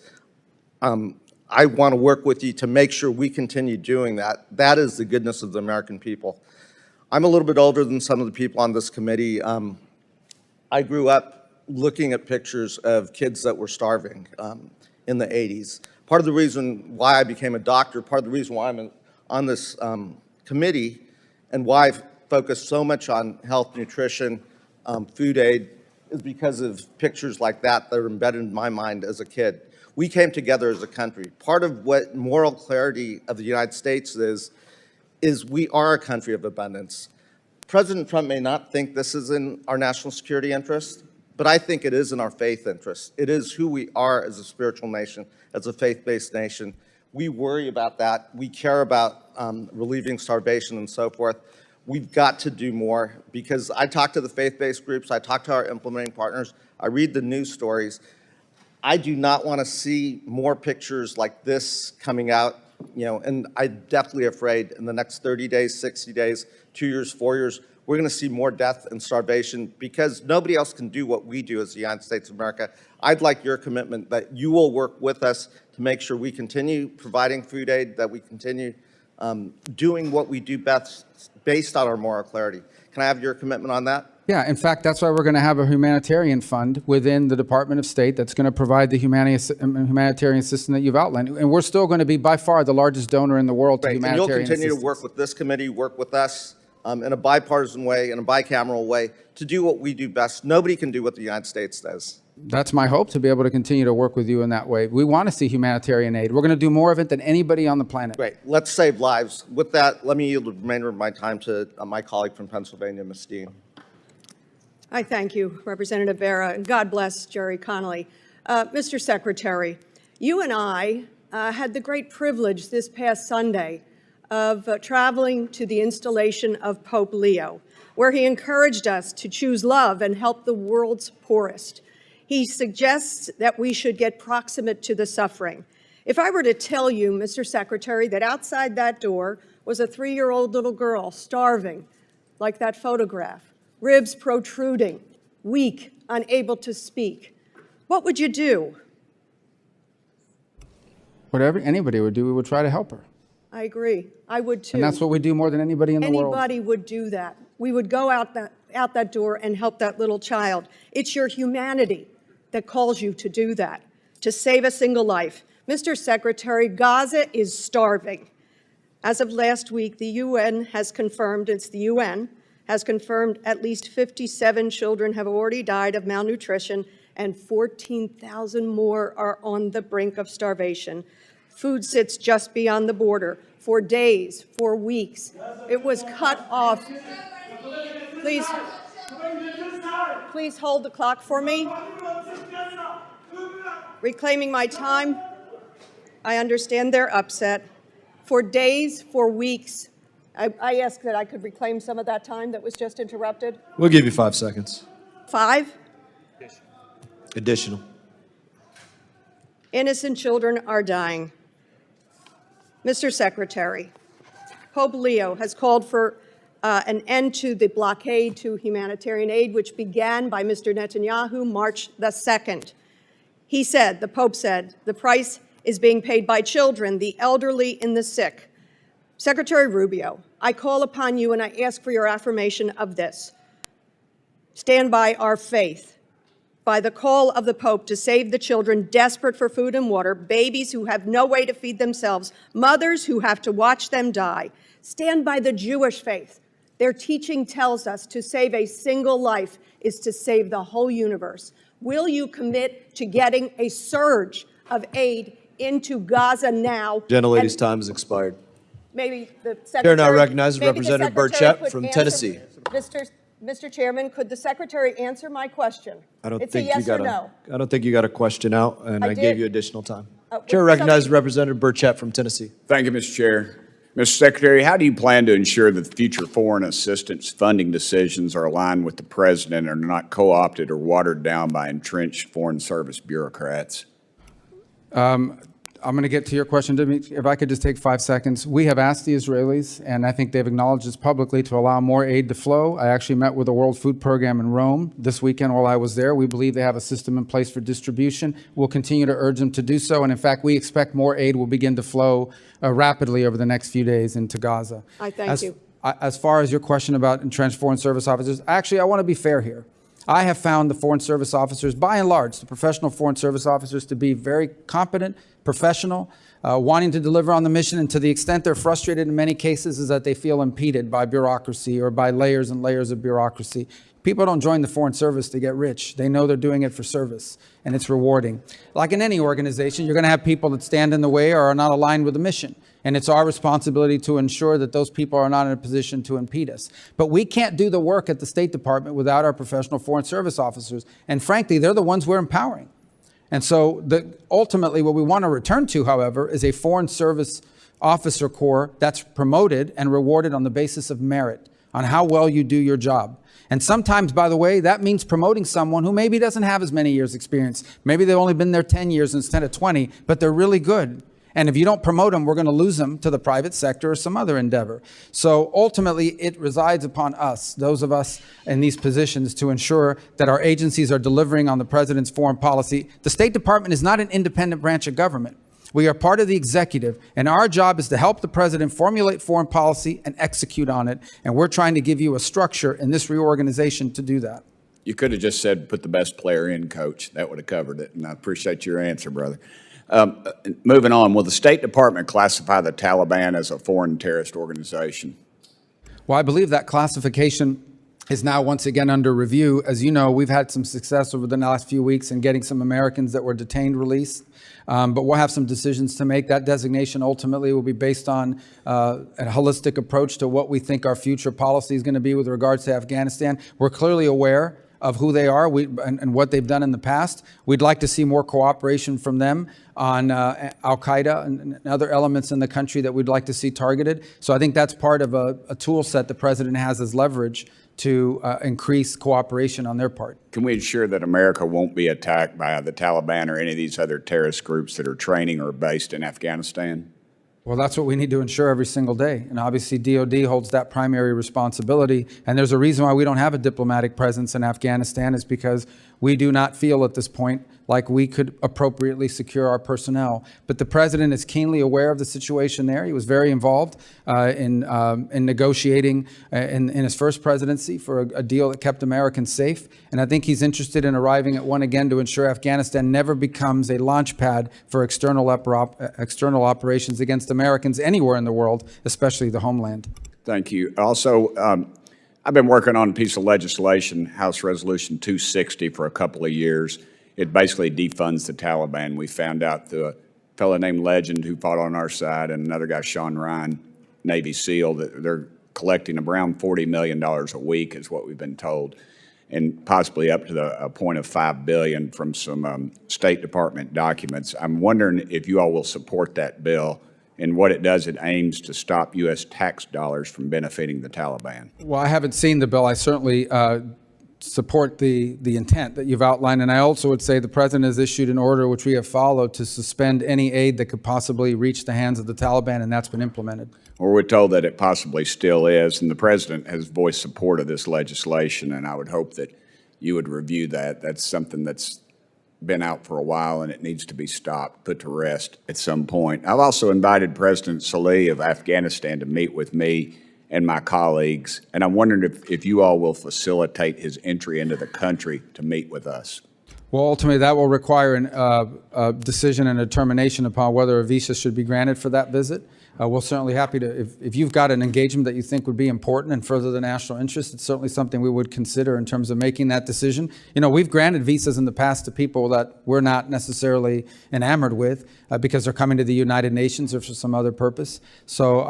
I want to work with you to make sure we continue doing that. That is the goodness of the American people. I'm a little bit older than some of the people on this committee. I grew up looking at pictures of kids that were starving in the 80s. Part of the reason why I became a doctor, part of the reason why I'm on this committee, and why I focus so much on health, nutrition, food aid, is because of pictures like that that are embedded in my mind as a kid. We came together as a country. Part of what moral clarity of the United States is we are a country of abundance. President Trump may not think this is in our national security interest, but I think it is in our faith interest. It is who we are as a spiritual nation, as a faith-based nation. We worry about that. We care about relieving starvation and so forth. We've got to do more, because I talk to the faith-based groups, I talk to our implementing partners, I read the news stories. I do not want to see more pictures like this coming out, and I'm definitely afraid in the next 30 days, 60 days, 2 years, 4 years, we're going to see more death and starvation because nobody else can do what we do as the United States of America. I'd like your commitment that you will work with us to make sure we continue providing food aid, that we continue doing what we do best based on our moral clarity. Can I have your commitment on that? Yeah, in fact, that's why we're going to have a humanitarian fund within the Department of State that's going to provide the humanitarian assistance that you've outlined. And we're still going to be by far the largest donor in the world to Great. And humanitarian you'll continue assistance. to work with this committee, work with us in a bipartisan way, in a bicameral way, to do what we do best. Nobody can do what the United States does. That's my hope, to be able to continue to work with you in that way. We want to see humanitarian aid. We're going to do more of it than anybody on the planet. Great. Let's save lives. With that, let me yield the remainder of my time to my colleague from Pennsylvania, Ms. Dean. I thank you, Representative Vera, and God bless Jerry Connolly. Mr. Secretary, you and I had the great privilege this past Sunday of traveling to the installation of Pope Leo, where he encouraged us to choose love and help the world's poorest. He suggests that we should get proximate to the suffering. If I were to tell you, Mr. Secretary, that outside that door was a 3-year-old little girl starving, like that photograph, ribs protruding, weak, unable to speak, what would you do? Whatever anybody would do, we would try to help her. I agree. I would too. And that's what we do more than anybody in the world. Anybody would do that. We would go out that door and help that little child. It's your humanity that calls you to do that, to save a single life. Mr. Secretary, Gaza is starving. As of last week, the UN has confirmed, it's the UN, has confirmed at least 57 children have already died of malnutrition and 14,000 more are on the brink of starvation. Food sits just beyond the border for days, for weeks. It was cut off. Please hold the clock for me. Reclaiming my time. I understand they're upset. For days, for weeks, I asked that I could reclaim some of that time that was just interrupted. We'll give you 5 seconds. 5? Additional. Innocent children are dying. Mr. Secretary, Pope Leo has called for an end to the blockade to humanitarian aid, which began by Mr. Netanyahu March the 2nd. He said, the Pope said, the price is being paid by children, the elderly, and the sick. Secretary Rubio, I call upon you and I ask for your affirmation of this. Stand by our faith, by the call of the Pope to save the children desperate for food and water, babies who have no way to feed themselves, mothers who have to watch them die. Stand by the Jewish faith. Their teaching tells us to save a single life is to save the whole universe. Will you commit to getting a surge of aid into Gaza now? Gentlelady's time has expired. Maybe the Chair Secretary... now recognizes maybe the Representative Secretary Burchett could from answer- Tennessee. Mr. Chairman, could the Secretary answer my question? It's a yes or no. I don't think you got a question out, and I I gave did. you additional time. Would Chair recognizes somebody- Representative Burchett from Tennessee. Thank you, Mr. Chair. Mr. Secretary, how do you plan to ensure that future foreign assistance funding decisions are aligned with the president and are not co-opted or watered down by entrenched Foreign Service bureaucrats? I'm going to get to your question, Dimitri. If I could just take 5 seconds. We have asked the Israelis, and I think they've acknowledged this publicly, to allow more aid to flow. I actually met with the World Food Program in Rome this weekend while I was there. We believe they have a system in place for distribution. We'll continue to urge them to do so. And in fact, we expect more aid will begin to flow rapidly over the next few days into Gaza. I thank you. As far as your question about entrenched Foreign Service officers, actually, I want to be fair here. I have found the Foreign Service officers, by and large, the professional Foreign Service officers, to be very competent, professional, wanting to deliver on the mission, and to the extent they're frustrated in many cases is that they feel impeded by bureaucracy or by layers and layers of bureaucracy. People don't join the Foreign Service to get rich. They know they're doing it for service, and it's rewarding. Like in any organization, you're going to have people that stand in the way or are not aligned with the mission. And it's our responsibility to ensure that those people are not in a position to impede us. But we can't do the work at the State Department without our professional Foreign Service officers. And frankly, they're the ones we're empowering. And so ultimately what we want to return to, however, is a Foreign Service officer corps that's promoted and rewarded on the basis of merit, on how well you do your job. And sometimes, by the way, that means promoting someone who maybe doesn't have as many years experience. Maybe they've only been there 10 years instead of 20, but they're really good. And if you don't promote them, we're going to lose them to the private sector or some other endeavor. So ultimately, it resides upon us, those of us in these positions, to ensure that our agencies are delivering on the president's foreign policy. The State Department is not an independent branch of government. We are part of the executive, and our job is to help the president formulate foreign policy and execute on it. And we're trying to give you a structure in this reorganization to do that. You could have just said, put the best player in, Coach. That would have covered it, and I appreciate your answer, brother. Moving on, will the State Department classify the Taliban as a foreign terrorist organization? Well, I believe that classification is now once again under review. As you know, we've had some success over the last few weeks in getting some Americans that were detained released. But we'll have some decisions to make. That designation ultimately will be based on a holistic approach to what we think our future policy is going to be with regards to Afghanistan. We're clearly aware of who they are and what they've done in the past. We'd like to see more cooperation from them on al-Qaeda and other elements in the country that we'd like to see targeted. So I think that's part of a tool set the president has as leverage to increase cooperation on their part. Can we ensure that America won't be attacked by the Taliban or any of these other terrorist groups that are training or based in Afghanistan? Well, that's what we need to ensure every single day. And obviously, DOD holds that primary responsibility. And there's a reason why we don't have a diplomatic presence in Afghanistan, is because we do not feel at this point like we could appropriately secure our personnel. But the president is keenly aware of the situation there. He was very involved in negotiating in his first presidency for a deal that kept Americans safe. And I think he's interested in arriving at one again to ensure Afghanistan never becomes a launch pad for external operations against Americans anywhere in the world, especially the homeland. Thank you. Also, I've been working on a piece of legislation, House Resolution 260, for a couple of years. It basically defunds the Taliban. We found out through a fellow named Legend who fought on our side and another guy, Sean Ryan, Navy SEAL, that they're collecting around $40 million a week is what we've been told, and possibly up to a point of $5 billion from some State Department documents. I'm wondering if you all will support that bill and what it does. It aims to stop U.S. tax dollars from benefiting the Taliban. Well, I haven't seen the bill. I certainly support the intent that you've outlined. And I also would say the president has issued an order, which we have followed, to suspend any aid that could possibly reach the hands of the Taliban, and that's been implemented. Well, we're told that it possibly still is, and the president has voiced support of this legislation, and I would hope that you would review that. That's something that's been out for a while, and it needs to be stopped, put to rest at some point. I've also invited President Salih of Afghanistan to meet with me and my colleagues, and I'm wondering if you all will facilitate his entry into the country to meet with us. Well, ultimately, that will require a decision and a determination upon whether a visa should be granted for that visit. We're certainly happy to, if you've got an engagement that you think would be important and further the national interest, it's certainly something we would consider in terms of making that decision. You know, we've granted visas in the past to people that we're not necessarily enamored with because they're coming to the United Nations or for some other purpose. So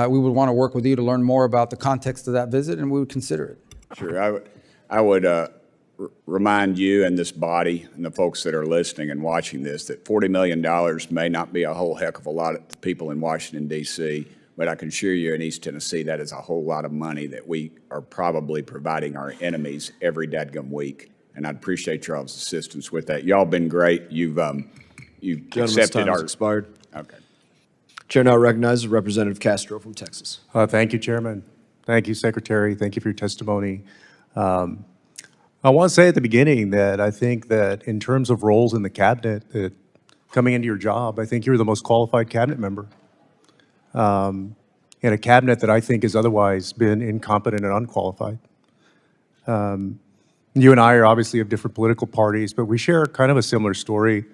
we would want to work with you to learn more about the context of that visit, and we would consider it. Sure. I would remind you and this body and the folks that are listening and watching this that $40 million may not be a whole heck of a lot to people in Washington, D.C., but I can assure you in East Tennessee, that is a whole lot of money that we are probably providing our enemies every dadgum week. And I'd appreciate y'all's assistance with that. Y'all been great. You've Gentleman's accepted time has our. expired. Okay. Chair now recognizes Representative Castro from Texas. Thank you, Chairman. Thank you, Secretary. Thank you for your testimony. I want to say at the beginning that I think that in terms of roles in the cabinet, that coming into your job, I think you're the most qualified cabinet member. In a cabinet that I think has otherwise been incompetent and unqualified. You and I are obviously of different political parties, but we share kind of a similar story.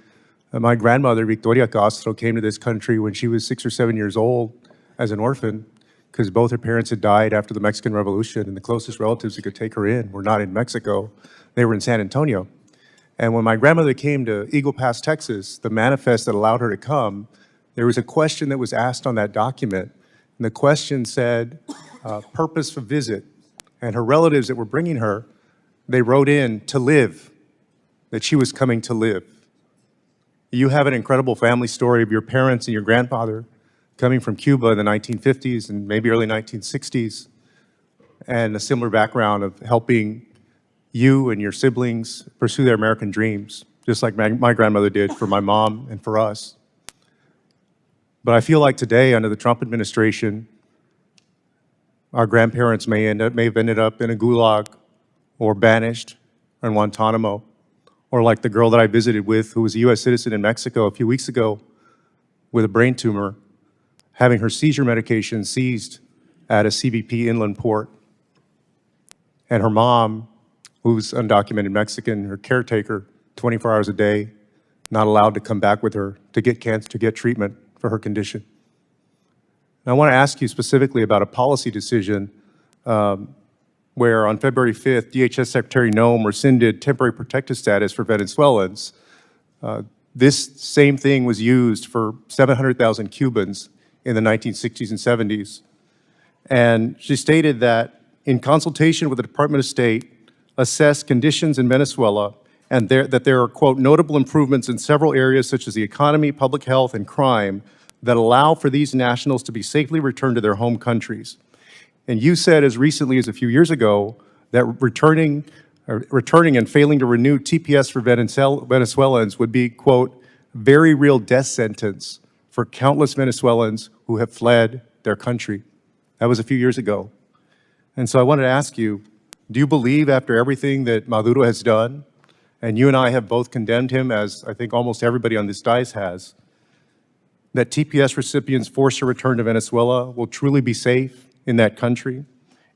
My grandmother, Victoria Castro, came to this country when she was 6 or 7 years old as an orphan because both her parents had died after the Mexican Revolution, and the closest relatives who could take her in were not in Mexico. They were in San Antonio. And when my grandmother came to Eagle Pass, Texas, the manifest that allowed her to come, there was a question that was asked on that document. And the question said, purpose for visit. And her relatives that were bringing her, they wrote in to live, that she was coming to live. You have an incredible family story of your parents and your grandfather coming from Cuba in the 1950s and maybe early 1960s, and a similar background of helping you and your siblings pursue their American dreams, just like my grandmother did for my mom and for us. But I feel like today, under the Trump administration, our grandparents may have ended up in a gulag or banished in Guantanamo, or like the girl that I visited with who was a U.S. citizen in Mexico a few weeks ago with a brain tumor, having her seizure medication seized at a CBP inland port. And her mom, who's undocumented Mexican, her caretaker, 24 hours a day, not allowed to come back with her to get treatment for her condition. And I want to ask you specifically about a policy decision where on February 5th, DHS Secretary Noem rescinded temporary protected status for Venezuelans. This same thing was used for 700,000 Cubans in the 1960s and 70s. And she stated that in consultation with the Department of State, assessed conditions in Venezuela and that there are, quote, notable improvements in several areas such as the economy, public health, and crime that allow for these nationals to be safely returned to their home countries. And you said as recently as a few years ago that returning and failing to renew TPS for Venezuelans would be, quote, very real death sentence for countless Venezuelans who have fled their country. That was a few years ago. And so I wanted to ask you, do you believe after everything that Maduro has done, and you and I have both condemned him, as I think almost everybody on this dais has, that TPS recipients forced to return to Venezuela will truly be safe in that country?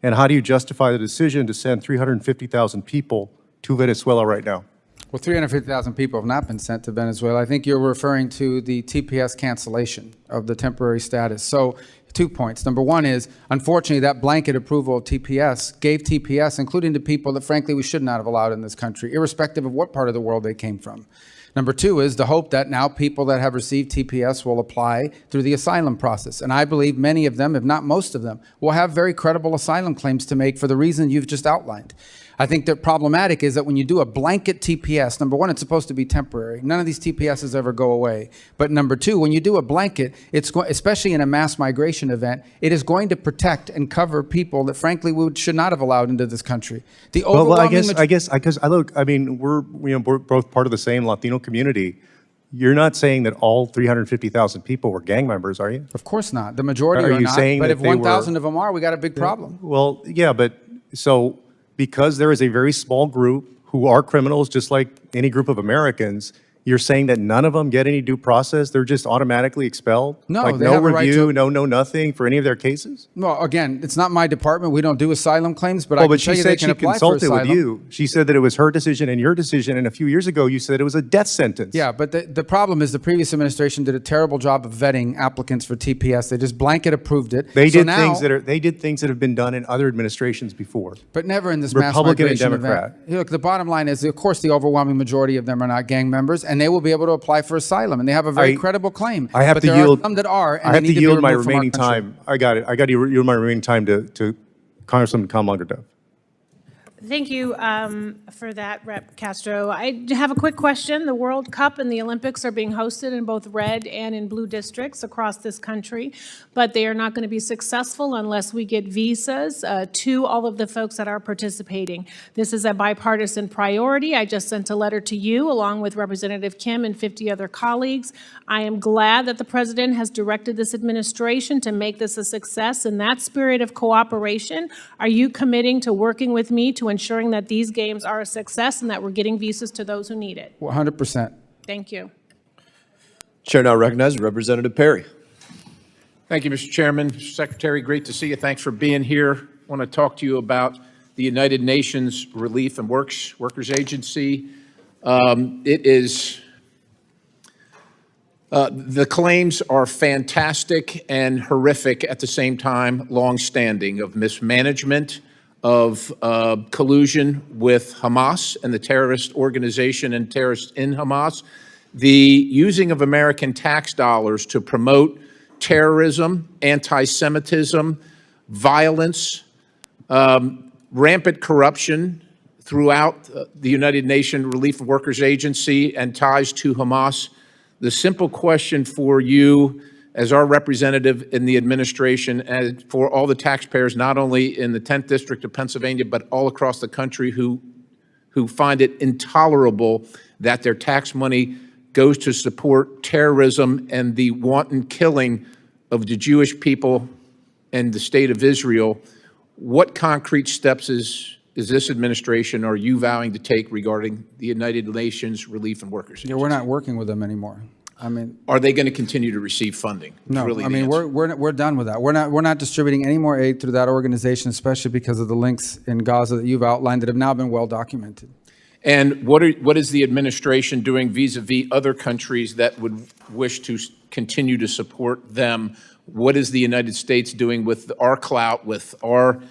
And how do you justify the decision to send 350,000 people to Venezuela right now? Well, 350,000 people have not been sent to Venezuela. I think you're referring to the TPS cancellation of the temporary status. So 2 points. Number one is, unfortunately, that blanket approval of TPS gave TPS, including to people that, frankly, we should not have allowed in this country, irrespective of what part of the world they came from. Number two is the hope that now people that have received TPS will apply through the asylum process. And I believe many of them, if not most of them, will have very credible asylum claims to make for the reason you've just outlined. I think that problematic is that when you do a blanket TPS, number one, it's supposed to be temporary. None of these TPSs ever go away. But number two, when you do a blanket, especially in a mass migration event, it is going to protect and cover people that, frankly, we should not have allowed into this country. The overwhelming we're both part of the same Latino community. You're not saying that all 350,000 people were gang members, are you? Of course not. The majority are you not. saying But that if they 1,000 were- of them are, we got a big problem. Well, yeah, but so because there is a very small group who are criminals, just like any group of Americans, you're saying that none of them get any due process? They're just automatically expelled? No, like they no have a right review, to- no nothing for any of their cases? Well, again, it's not my department. We don't do asylum claims, but I Well, can but tell she you they said can she apply for consulted with asylum. you. She said that it was her decision and your decision, and a few years ago you said it was a death sentence. Yeah, but the problem is the previous administration did a terrible job of vetting applicants for TPS. They just blanket approved it. They So did now- things that have been done in other administrations before. But never in this mass Republican and migration Democrat. event. Look, the bottom line is, of course, the overwhelming majority of them are not gang members, and they will be able to apply for asylum, and they have a very credible claim. I have but to there yield. are some that are, and I they have need to be yield my removed from our remaining country. time. I got it. I got to yield my remaining time to Congresswoman Kamlager-Dove. Thank you for that, Rep. Castro. I have a quick question. The World Cup and the Olympics are being hosted in both red and in blue districts across this country, but they are not going to be successful unless we get visas to all of the folks that are participating. This is a bipartisan priority. I just sent a letter to you along with Representative Kim and 50 other colleagues. I am glad that the President has directed this administration to make this a success. In that spirit of cooperation, are you committing to working with me to ensuring that these games are a success and that we're getting visas to those who need it? 100%. Thank you. Chair now recognizes Representative Perry. Thank you, Mr. Chairman. Mr. Secretary, great to see you. Thanks for being here. I want to talk to you about the United Nations Relief and Workers Agency. The claims are fantastic and horrific at the same time, longstanding, of mismanagement, of collusion with Hamas and the terrorist organization and terrorists in Hamas, the using of American tax dollars to promote terrorism, anti-Semitism, violence, rampant corruption throughout the United Nations Relief Workers Agency and ties to Hamas. The simple question for you as our representative in the administration and for all the taxpayers, not only in the 10th District of Pennsylvania, but all across the country who find it intolerable that their tax money goes to support terrorism and the wanton killing of the Jewish people and the state of Israel. What concrete steps is this administration, are you vowing to take regarding the United Nations Relief and Workers Agency? Yeah, we're not working with them anymore. I mean, are they going to continue to receive funding? no, Really I mean, we're done with that. We're not distributing any more aid through that organization, especially because of the links in Gaza that you've outlined that have now been well documented. And what is the administration doing vis-a-vis other countries that would wish to continue to support them? What is the United States doing with our clout, with our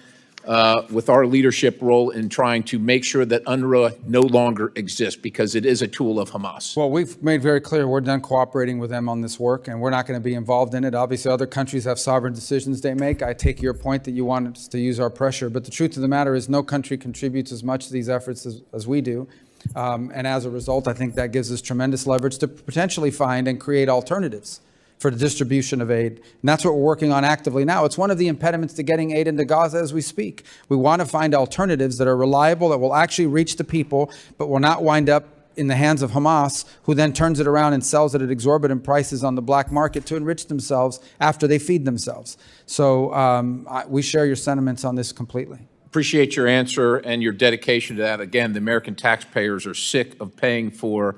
leadership role in trying to make sure that UNRWA no longer exists, because it is a tool of Hamas? Well, we've made very clear we're done cooperating with them on this work, and we're not going to be involved in it. Obviously, other countries have sovereign decisions they make. I take your point that you want us to use our pressure, but the truth of the matter is no country contributes as much to these efforts as we do. And as a result, I think that gives us tremendous leverage to potentially find and create alternatives for the distribution of aid. And that's what we're working on actively now. It's one of the impediments to getting aid into Gaza as we speak. We want to find alternatives that are reliable, that will actually reach the people, but will not wind up in the hands of Hamas, who then turns it around and sells it at exorbitant prices on the black market to enrich themselves after they feed themselves. So we share your sentiments on this completely. Appreciate your answer and your dedication to that. Again, the American taxpayers are sick of paying for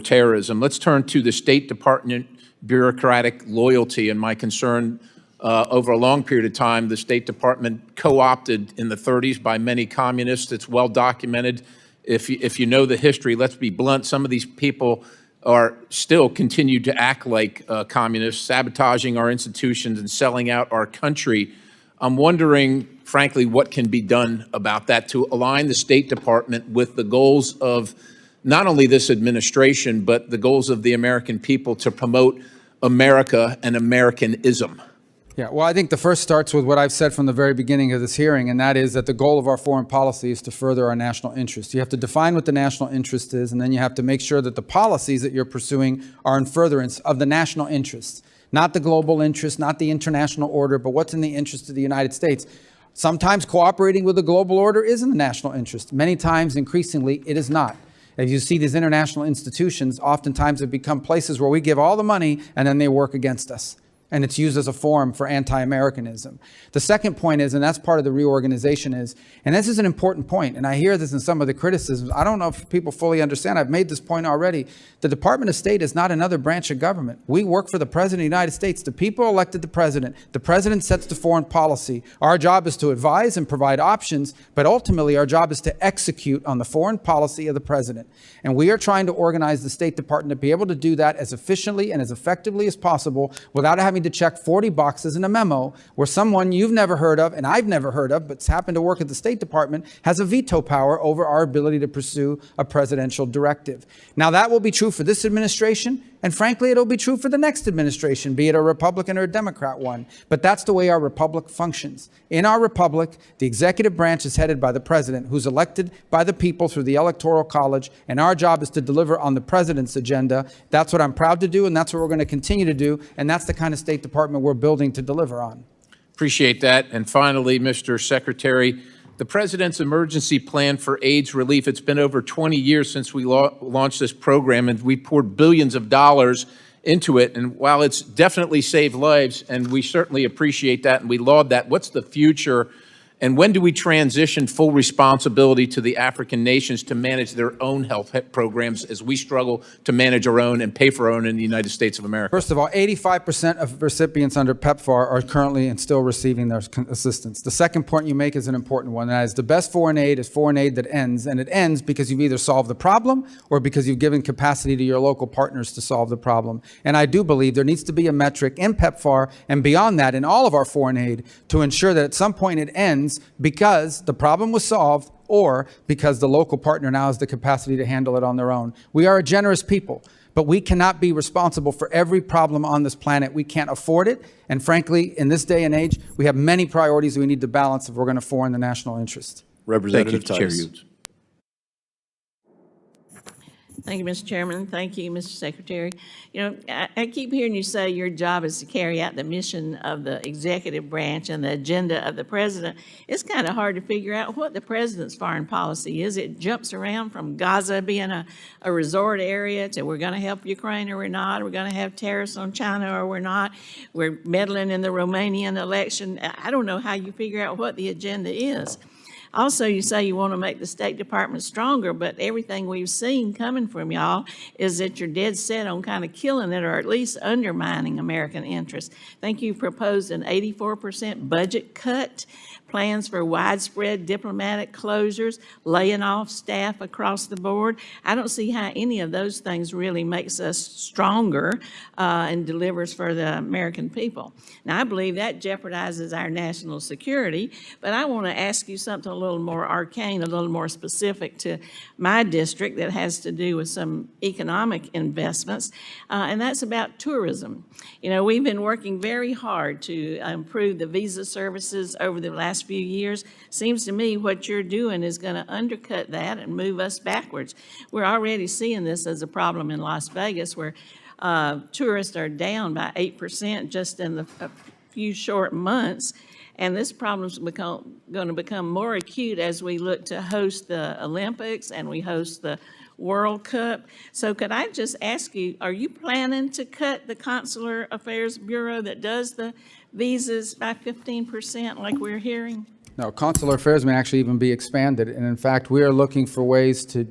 terrorism. Let's turn to the State Department bureaucratic loyalty and my concern. Over a long period of time, the State Department co-opted in the 30s by many communists. It's well documented. If you know the history, let's be blunt, some of these people are still continue to act like communists, sabotaging our institutions and selling out our country. I'm wondering, frankly, what can be done about that to align the State Department with the goals of not only this administration, but the goals of the American people to promote America and Americanism. Yeah, well, I think the first starts with what I've said from the very beginning of this hearing, and that is that the goal of our foreign policy is to further our national interest. You have to define what the national interest is, and then you have to make sure that the policies that you're pursuing are in furtherance of the national interest, not the global interest, not the international order, but what's in the interest of the United States. Sometimes cooperating with the global order is in the national interest. Many times, increasingly, it is not. As you see, these international institutions oftentimes have become places where we give all the money and then they work against us. And it's used as a forum for anti-Americanism. The second point is, and that's part of the reorganization is, and this is an important point, and I hear this in some of the criticisms, I don't know if people fully understand, I've made this point already, the Department of State is not another branch of government. We work for the President of the United States. The people elected the President. The President sets the foreign policy. Our job is to advise and provide options, but ultimately our job is to execute on the foreign policy of the President. And we are trying to organize the State Department to be able to do that as efficiently and as effectively as possible without having to check 40 boxes in a memo where someone you've never heard of and I've never heard of but's happened to work at the State Department has a veto power over our ability to pursue a presidential directive. Now that will be true for this administration. And frankly, it'll be true for the next administration, be it a Republican or a Democrat one. But that's the way our republic functions. In our republic, the executive branch is headed by the president, who's elected by the people through the Electoral College, and our job is to deliver on the president's agenda. That's what I'm proud to do, and that's what we're going to continue to do, and that's the kind of State Department we're building to deliver on. Appreciate that. And finally, Mr. Secretary, the President's emergency plan for AIDS relief, it's been over 20 years since we launched this program, and we poured billions of dollars into it. And while it's definitely saved lives, and we certainly appreciate that and we laud that, what's the future? And when do we transition full responsibility to the African nations to manage their own health programs as we struggle to manage our own and pay for our own in the United States of America? First of all, 85% of recipients under PEPFAR are currently and still receiving their assistance. The second point you make is an important one. That is, the best foreign aid is foreign aid that ends, and it ends because you've either solved the problem or because you've given capacity to your local partners to solve the problem. And I do believe there needs to be a metric in PEPFAR and beyond that in all of our foreign aid to ensure that at some point it ends because the problem was solved or because the local partner now has the capacity to handle it on their own. We are a generous people, but we cannot be responsible for every problem on this planet. We can't afford it. And frankly, in this day and age, we have many priorities we need to balance if we're going to form the national interest. Representative Thank you, Tice. Chair Hughes. Thank you, Mr. Chairman. Thank you, Mr. Secretary. You know, I keep hearing you say your job is to carry out the mission of the executive branch and the agenda of the president. It's kind of hard to figure out what the president's foreign policy is. It jumps around from Gaza being a resort area to we're going to help Ukraine or we're not. We're going to have tariffs on China or we're not. We're meddling in the Romanian election. I don't know how you figure out what the agenda is. Also, you say you want to make the State Department stronger, but everything we've seen coming from y'all is that you're dead set on kind of killing it or at least undermining American interests. I think you proposed an 84% budget cut, plans for widespread diplomatic closures, laying off staff across the board. I don't see how any of those things really makes us stronger and delivers for the American people. Now, I believe that jeopardizes our national security, but I want to ask you something a little more arcane, a little more specific to my district that has to do with some economic investments, and that's about tourism. You know, we've been working very hard to improve the visa services over the last few years. Seems to me what you're doing is going to undercut that and move us backwards. We're already seeing this as a problem in Las Vegas where tourists are down by 8% just in a few short months. And this problem's going to become more acute as we look to host the Olympics and we host the World Cup. So could I just ask you, are you planning to cut the Consular Affairs Bureau that does the visas by 15% like we're hearing? No, consular affairs may actually even be expanded. And in fact, we are looking for ways to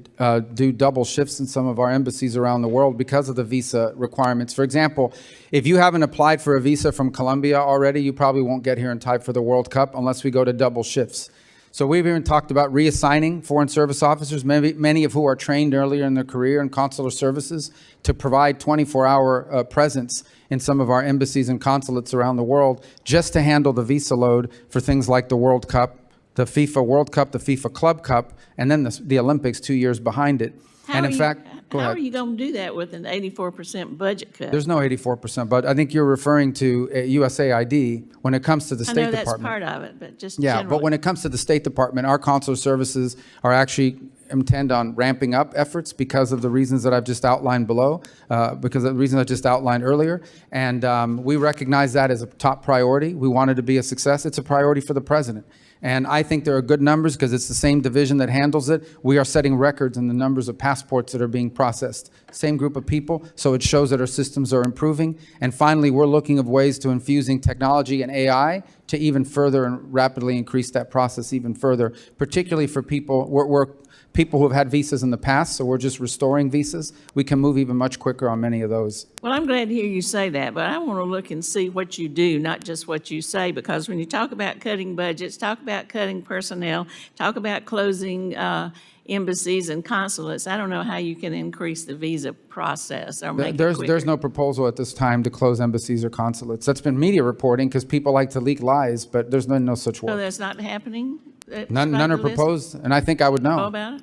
do double shifts in some of our embassies around the world because of the visa requirements. For example, if you haven't applied for a visa from Colombia already, you probably won't get here in time for the World Cup unless we go to double shifts. So we've even talked about reassigning Foreign Service officers, many of who are trained earlier in their career in consular services, to provide 24-hour presence in some of our embassies and consulates around the world just to handle the visa load for things like the World Cup, the FIFA World Cup, the FIFA Club Cup, and then the Olympics 2 years behind it. And in fact, go ahead. How are you going to do that with an 84% budget cut? There's no 84%, but I think you're referring to USAID when it comes to the State Department. I know that's part of it, but just Yeah, generally. but when it comes to the State Department, our consular services are actually intend on ramping up efforts because of the reasons that I've just outlined below, because of the reasons I just outlined earlier. And we recognize that as a top priority. We want it to be a success. It's a priority for the president. And I think there are good numbers because it's the same division that handles it. We are setting records in the numbers of passports that are being processed. Same group of people, so it shows that our systems are improving. And finally, we're looking of ways to infusing technology and AI to even further and rapidly increase that process even further, particularly for people, we're people who have had visas in the past, so we're just restoring visas. We can move even much quicker on many of those. Well, I'm glad to hear you say that, but I want to look and see what you do, not just what you say, because when you talk about cutting budgets, talk about cutting personnel, talk about closing embassies and consulates, I don't know how you can increase the visa process or make it quicker. There's no proposal at this time to close embassies or consulates. That's been media reporting because people like to leak lies, but there's no such work. So that's not happening? None are proposed, and I think I would know. Know about it?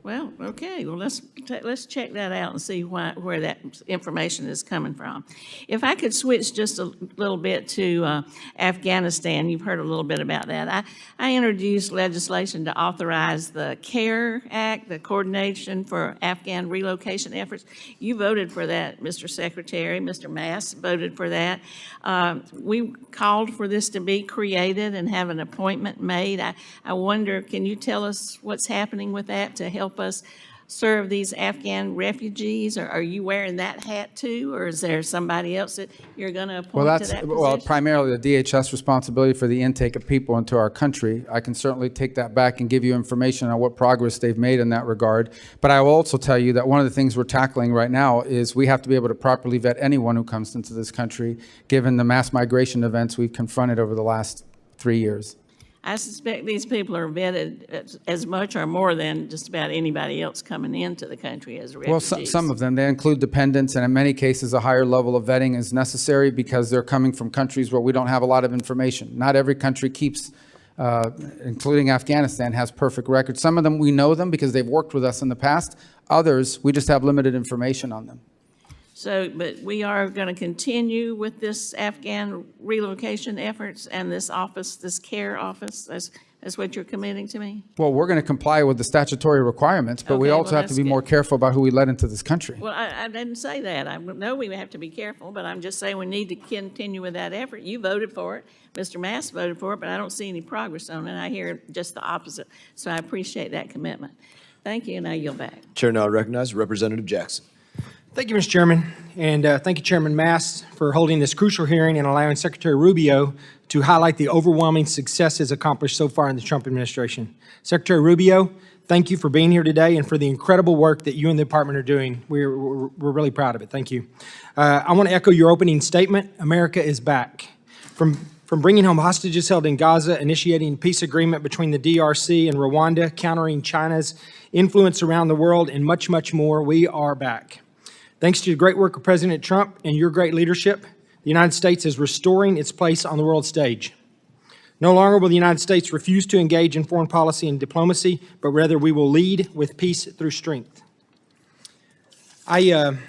Well, okay, well, let's check that out and see where that information is coming from. If I could switch just a little bit to Afghanistan, you've heard a little bit about that. I introduced legislation to authorize the CARE Act, the Coordination for Afghan Relocation Efforts. You voted for that, Mr. Secretary. Mr. Mass voted for that. We called for this to be created and have an appointment made. I wonder, can you tell us what's happening with that to help us serve these Afghan refugees? Or are you wearing that hat too, or is there somebody else that you're going to appoint to that position? Primarily the DHS responsibility for the intake of people into our country. I can certainly take that back and give you information on what progress they've made in that regard. But I will also tell you that one of the things we're tackling right now is we have to be able to properly vet anyone who comes into this country, given the mass migration events we've confronted over the last 3 years. I suspect these people are vetted as much or more than just about anybody else coming into the country as refugees. Well, some of them, they include dependents, and in many cases, a higher level of vetting is necessary because they're coming from countries where we don't have a lot of information. Not every country keeps, including Afghanistan, has perfect records. Some of them, we know them because they've worked with us in the past. Others, we just have limited information on them. So, but we are going to continue with this Afghan relocation efforts and this office, this CARE office. That's what you're committing to me? Well, we're going to comply with the statutory requirements, but we Okay, also well, have to be that's more good. careful about who we let into this country. Well, I didn't say that. I know we have to be careful, but I'm just saying we need to continue with that effort. You voted for it. Mr. Mass voted for it, but I don't see any progress on it. I hear just the opposite. So I appreciate that commitment. Thank you, and I yield back. Chair now recognizes Representative Jackson. Thank you, Mr. Chairman, and thank you, Chairman Mast, for holding this crucial hearing and allowing Secretary Rubio to highlight the overwhelming successes accomplished so far in the Trump administration. Secretary Rubio, thank you for being here today and for the incredible work that you and the department are doing. We're really proud of it. Thank you. I want to echo your opening statement. America is back. From bringing home hostages held in Gaza, initiating peace agreement between the DRC and Rwanda, countering China's influence around the world, and much, much more, we are back. Thanks to the great work of President Trump and your great leadership, the United States is restoring its place on the world stage. No longer will the United States refuse to engage in foreign policy and diplomacy, but rather we will lead with peace through strength. I've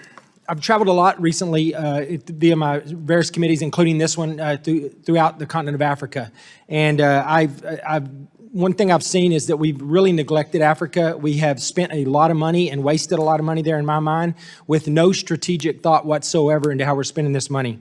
traveled a lot recently via my various committees, including this one, throughout the continent of Africa. And one thing I've seen is that we've really neglected Africa. We have spent a lot of money and wasted a lot of money there, in my mind, with no strategic thought whatsoever into how we're spending this money.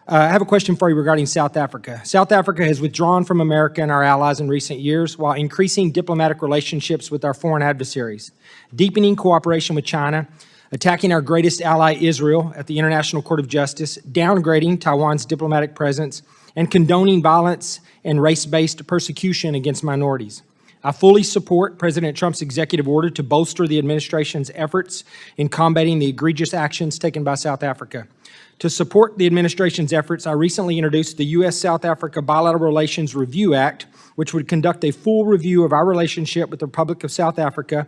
I have a question for you regarding South Africa. South Africa has withdrawn from America and our allies in recent years while increasing diplomatic relationships with our foreign adversaries, deepening cooperation with China, attacking our greatest ally, Israel, at the International Court of Justice, downgrading Taiwan's diplomatic presence, and condoning violence and race-based persecution against minorities. I fully support President Trump's executive order to bolster the administration's efforts in combating the egregious actions taken by South Africa. To support the administration's efforts, I recently introduced the U.S.-South Africa Bilateral Relations Review Act, which would conduct a full review of our relationship with the Republic of South Africa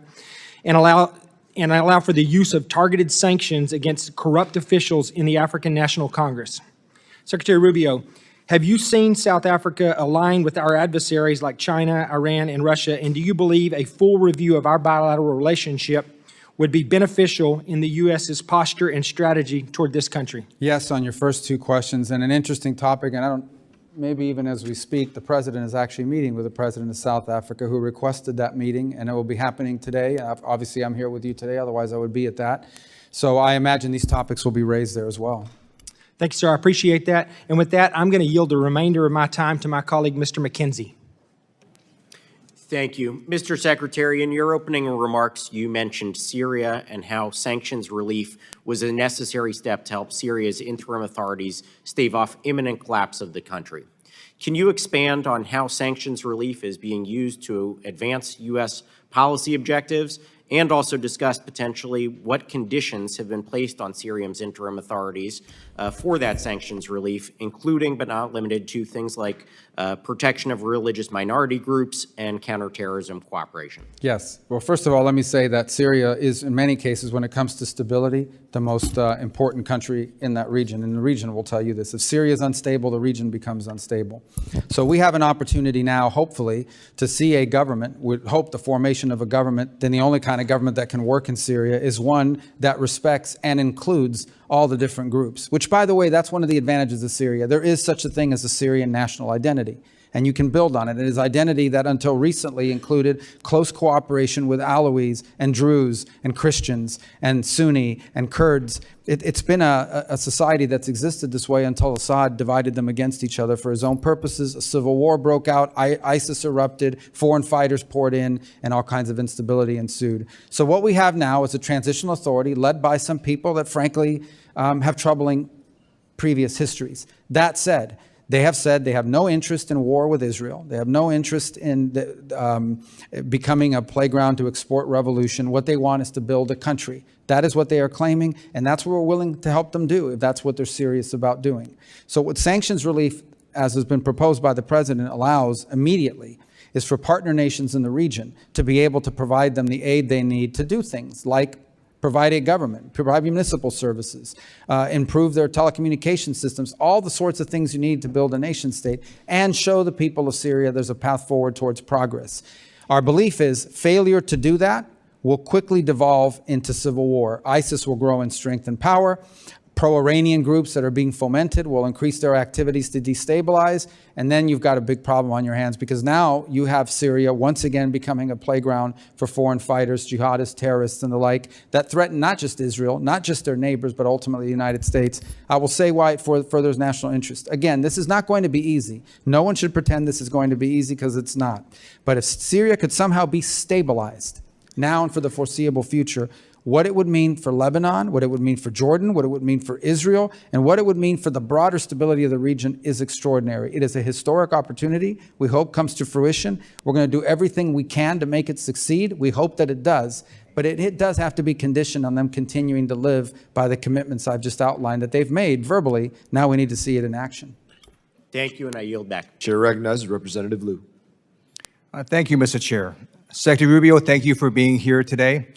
and allow for the use of targeted sanctions against corrupt officials in the African National Congress. Secretary Rubio, have you seen South Africa align with our adversaries like China, Iran, and Russia, and do you believe a full review of our bilateral relationship would be beneficial in the U.S.'s posture and strategy toward this country? Yes, on your first two questions, and an interesting topic, and maybe even as we speak, the president is actually meeting with the president of South Africa who requested that meeting, and it will be happening today. Obviously, I'm here with you today, otherwise I would be at that. So I imagine these topics will be raised there as well. Thank you, sir. I appreciate that. And with that, I'm going to yield the remainder of my time to my colleague, Mr. McKenzie. Thank you. Mr. Secretary, in your opening remarks, you mentioned Syria and how sanctions relief was a necessary step to help Syria's interim authorities stave off imminent collapse of the country. Can you expand on how sanctions relief is being used to advance U.S. policy objectives, and also discuss potentially what conditions have been placed on Syria's interim authorities for that sanctions relief, including but not limited to things like protection of religious minority groups and counterterrorism cooperation? Yes. Well, first of all, let me say that Syria is, in many cases, when it comes to stability, the most important country in that region. And the region will tell you this. If Syria is unstable, the region becomes unstable. So we have an opportunity now, hopefully, to see a government, would hope the formation of a government, then the only kind of government that can work in Syria is one that respects and includes all the different groups, which, by the way, that's one of the advantages of Syria. There is such a thing as a Syrian national identity, and you can build on it. It is identity that until recently included close cooperation with Alawis and Druze and Christians and Sunni and Kurds. It's been a society that's existed this way until Assad divided them against each other for his own purposes. A civil war broke out, ISIS erupted, foreign fighters poured in, and all kinds of instability ensued. So what we have now is a transitional authority led by some people that frankly have troubling previous histories. That said, they have said they have no interest in war with Israel. They have no interest in becoming a playground to export revolution. What they want is to build a country. That is what they are claiming, and that's what we're willing to help them do if that's what they're serious about doing. So what sanctions relief, as has been proposed by the president, allows immediately is for partner nations in the region to be able to provide them the aid they need to do things like provide a government, provide municipal services, improve their telecommunication systems, all the sorts of things you need to build a nation state, and show the people of Syria there's a path forward towards progress. Our belief is failure to do that will quickly devolve into civil war. ISIS will grow in strength and power. Pro-Iranian groups that are being fomented will increase their activities to destabilize, and then you've got a big problem on your hands because now you have Syria once again becoming a playground for foreign fighters, jihadists, terrorists, and the like that threaten not just Israel, not just their neighbors, but ultimately the United States. I will say why it furthers national interest. Again, this is not going to be easy. No one should pretend this is going to be easy because it's not. But if Syria could somehow be stabilized now and for the foreseeable future, what it would mean for Lebanon, what it would mean for Jordan, what it would mean for Israel, and what it would mean for the broader stability of the region is extraordinary. It is a historic opportunity we hope comes to fruition. We're going to do everything we can to make it succeed. We hope that it does. But it does have to be conditioned on them continuing to live by the commitments I've just outlined that they've made verbally. Now we need to see it in action. Thank you, and I yield back. Chair recognizes Representative Liu. Thank you, Mr. Chair. Secretary Rubio, thank you for being here today.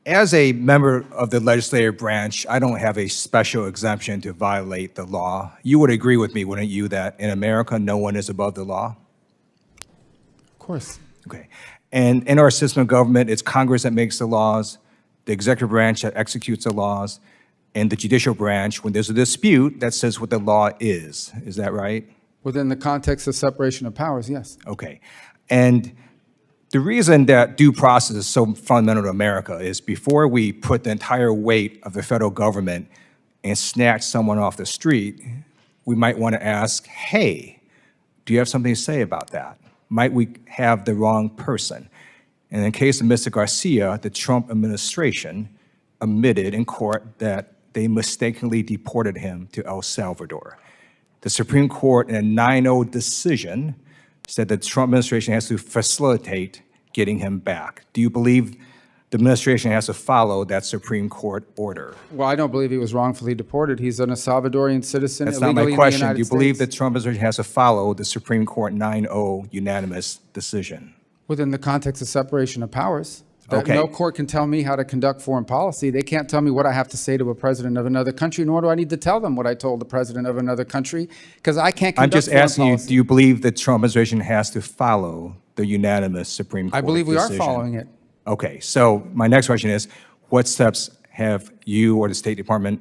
As a member of the legislative branch, I don't have a special exemption to violate the law. You would agree with me, wouldn't you, that in America, no one is above the law? Of course. Okay. And in our system of government, it's Congress that makes the laws, the executive branch that executes the laws, and the judicial branch, when there's a dispute, that says what the law is. Is that right? Within the context of separation of powers, yes. Okay. And the reason that due process is so fundamental to America is before we put the entire weight of the federal government and snatch someone off the street, we might want to ask, hey, do you have something to say about that? Might we have the wrong person? And in the case of Mr. Garcia, the Trump administration admitted in court that they mistakenly deported him to El Salvador. The Supreme Court, in a 9-0 decision, said the Trump administration has to facilitate getting him back. Do you believe the administration has to follow that Supreme Court order? Well, I don't believe he was wrongfully deported. He's an Salvadorian citizen That's not illegally my question. in the United Do you believe States. the Trump administration has to follow the Supreme Court 9-0 unanimous decision? Within the context of separation of powers. That Okay. no court can tell me how to conduct foreign policy. They can't tell me what I have to say to a president of another country, nor do I need to tell them what I told the president of another country, because I can't I'm conduct just foreign asking you, policy. do you believe the Trump administration has to follow the unanimous Supreme Court I believe we decision? are following it. Okay, so my next question is, what steps have you or the State Department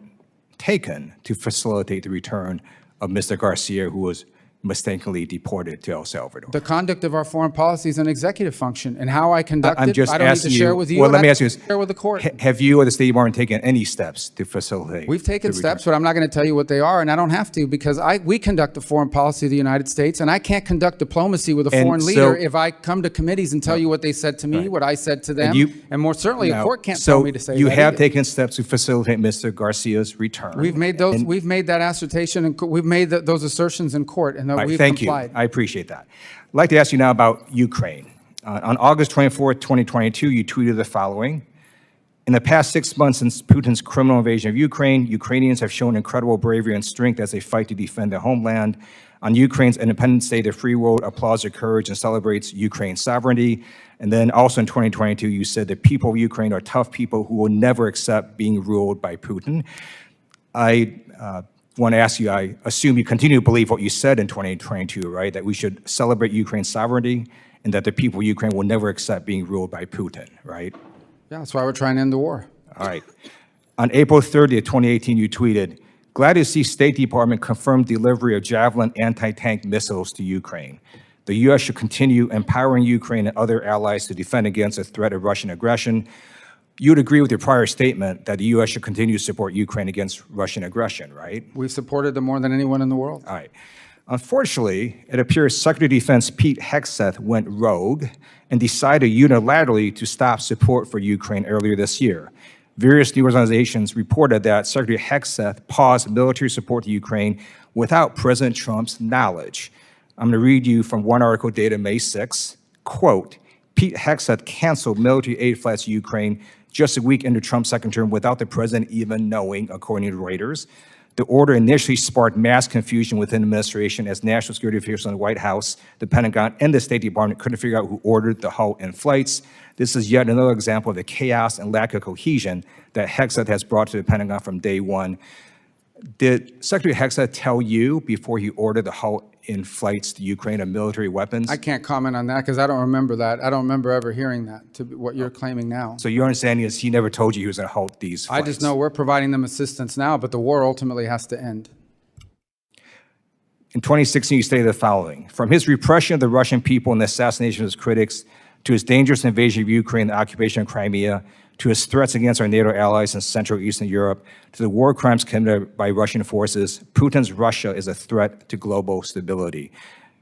taken to facilitate the return of Mr. Garcia, who was mistakenly deported to El Salvador? The conduct of our foreign policy is an executive function, and how I conduct I'm it, just I don't need to asking share you. with you. Well, and let me I ask you don't this. share with the court. Have you or the State Department taken any steps to facilitate? We've taken the steps, return? but I'm not going to tell you what they are, and I don't have to, because we conduct the foreign policy of the United States, and I can't conduct diplomacy with a And foreign so- leader if I come to committees and tell you what they said to me, what I said to them, and more certainly a Now, court can't so tell me to say you that have either. taken steps to facilitate Mr. Garcia's return. We've made those. And- We've made that assertion, and we've made those assertions in court, and All right, we've thank complied. you. I appreciate that. I'd like to ask you now about Ukraine. On August 24th, 2022, you tweeted the following: In the past 6 months since Putin's criminal invasion of Ukraine, Ukrainians have shown incredible bravery and strength as they fight to defend their homeland. On Ukraine's Independence Day, the free world applauds their courage and celebrates Ukraine's sovereignty. And then also in 2022, you said the people of Ukraine are tough people who will never accept being ruled by Putin. I want to ask you, I assume you continue to believe what you said in 2022, right? That we should celebrate Ukraine's sovereignty and that the people of Ukraine will never accept being ruled by Putin, right? Yeah, that's why we're trying to end the war. All right. On April 30th, 2018, you tweeted, "Glad to see State Department confirm delivery of Javelin anti-tank missiles to Ukraine. The U.S. should continue empowering Ukraine and other allies to defend against the threat of Russian aggression." You would agree with your prior statement that the U.S. should continue to support Ukraine against Russian aggression, right? We've supported them more than anyone in the world. All right. Unfortunately, it appears Secretary of Defense Pete Hegseth went rogue and decided unilaterally to stop support for Ukraine earlier this year. Various news organizations reported that Secretary Hegseth paused military support to Ukraine without President Trump's knowledge. I'm going to read you from one article dated May 6. Quote, "Pete Hegseth canceled military aid flights to Ukraine just a week into Trump's second term without the president even knowing," according to Reuters. The order initially sparked mass confusion within the administration as national security officials in the White House, the Pentagon, and the State Department couldn't figure out who ordered the halt in flights. This is yet another example of the chaos and lack of cohesion that Hegseth has brought to the Pentagon from day one. Did Secretary Hegseth tell you before he ordered the halt in flights to Ukraine of military weapons? I can't comment on that because I don't remember that. I don't remember ever hearing that, to what you're claiming now. So your understanding is he never told you he was going to halt these flights? I just know we're providing them assistance now, but the war ultimately has to end. In 2016, you stated the following: "From his repression of the Russian people and the assassination of his critics, to his dangerous invasion of Ukraine and the occupation of Crimea, to his threats against our NATO allies in Central and Eastern Europe, to the war crimes committed by Russian forces, Putin's Russia is a threat to global stability."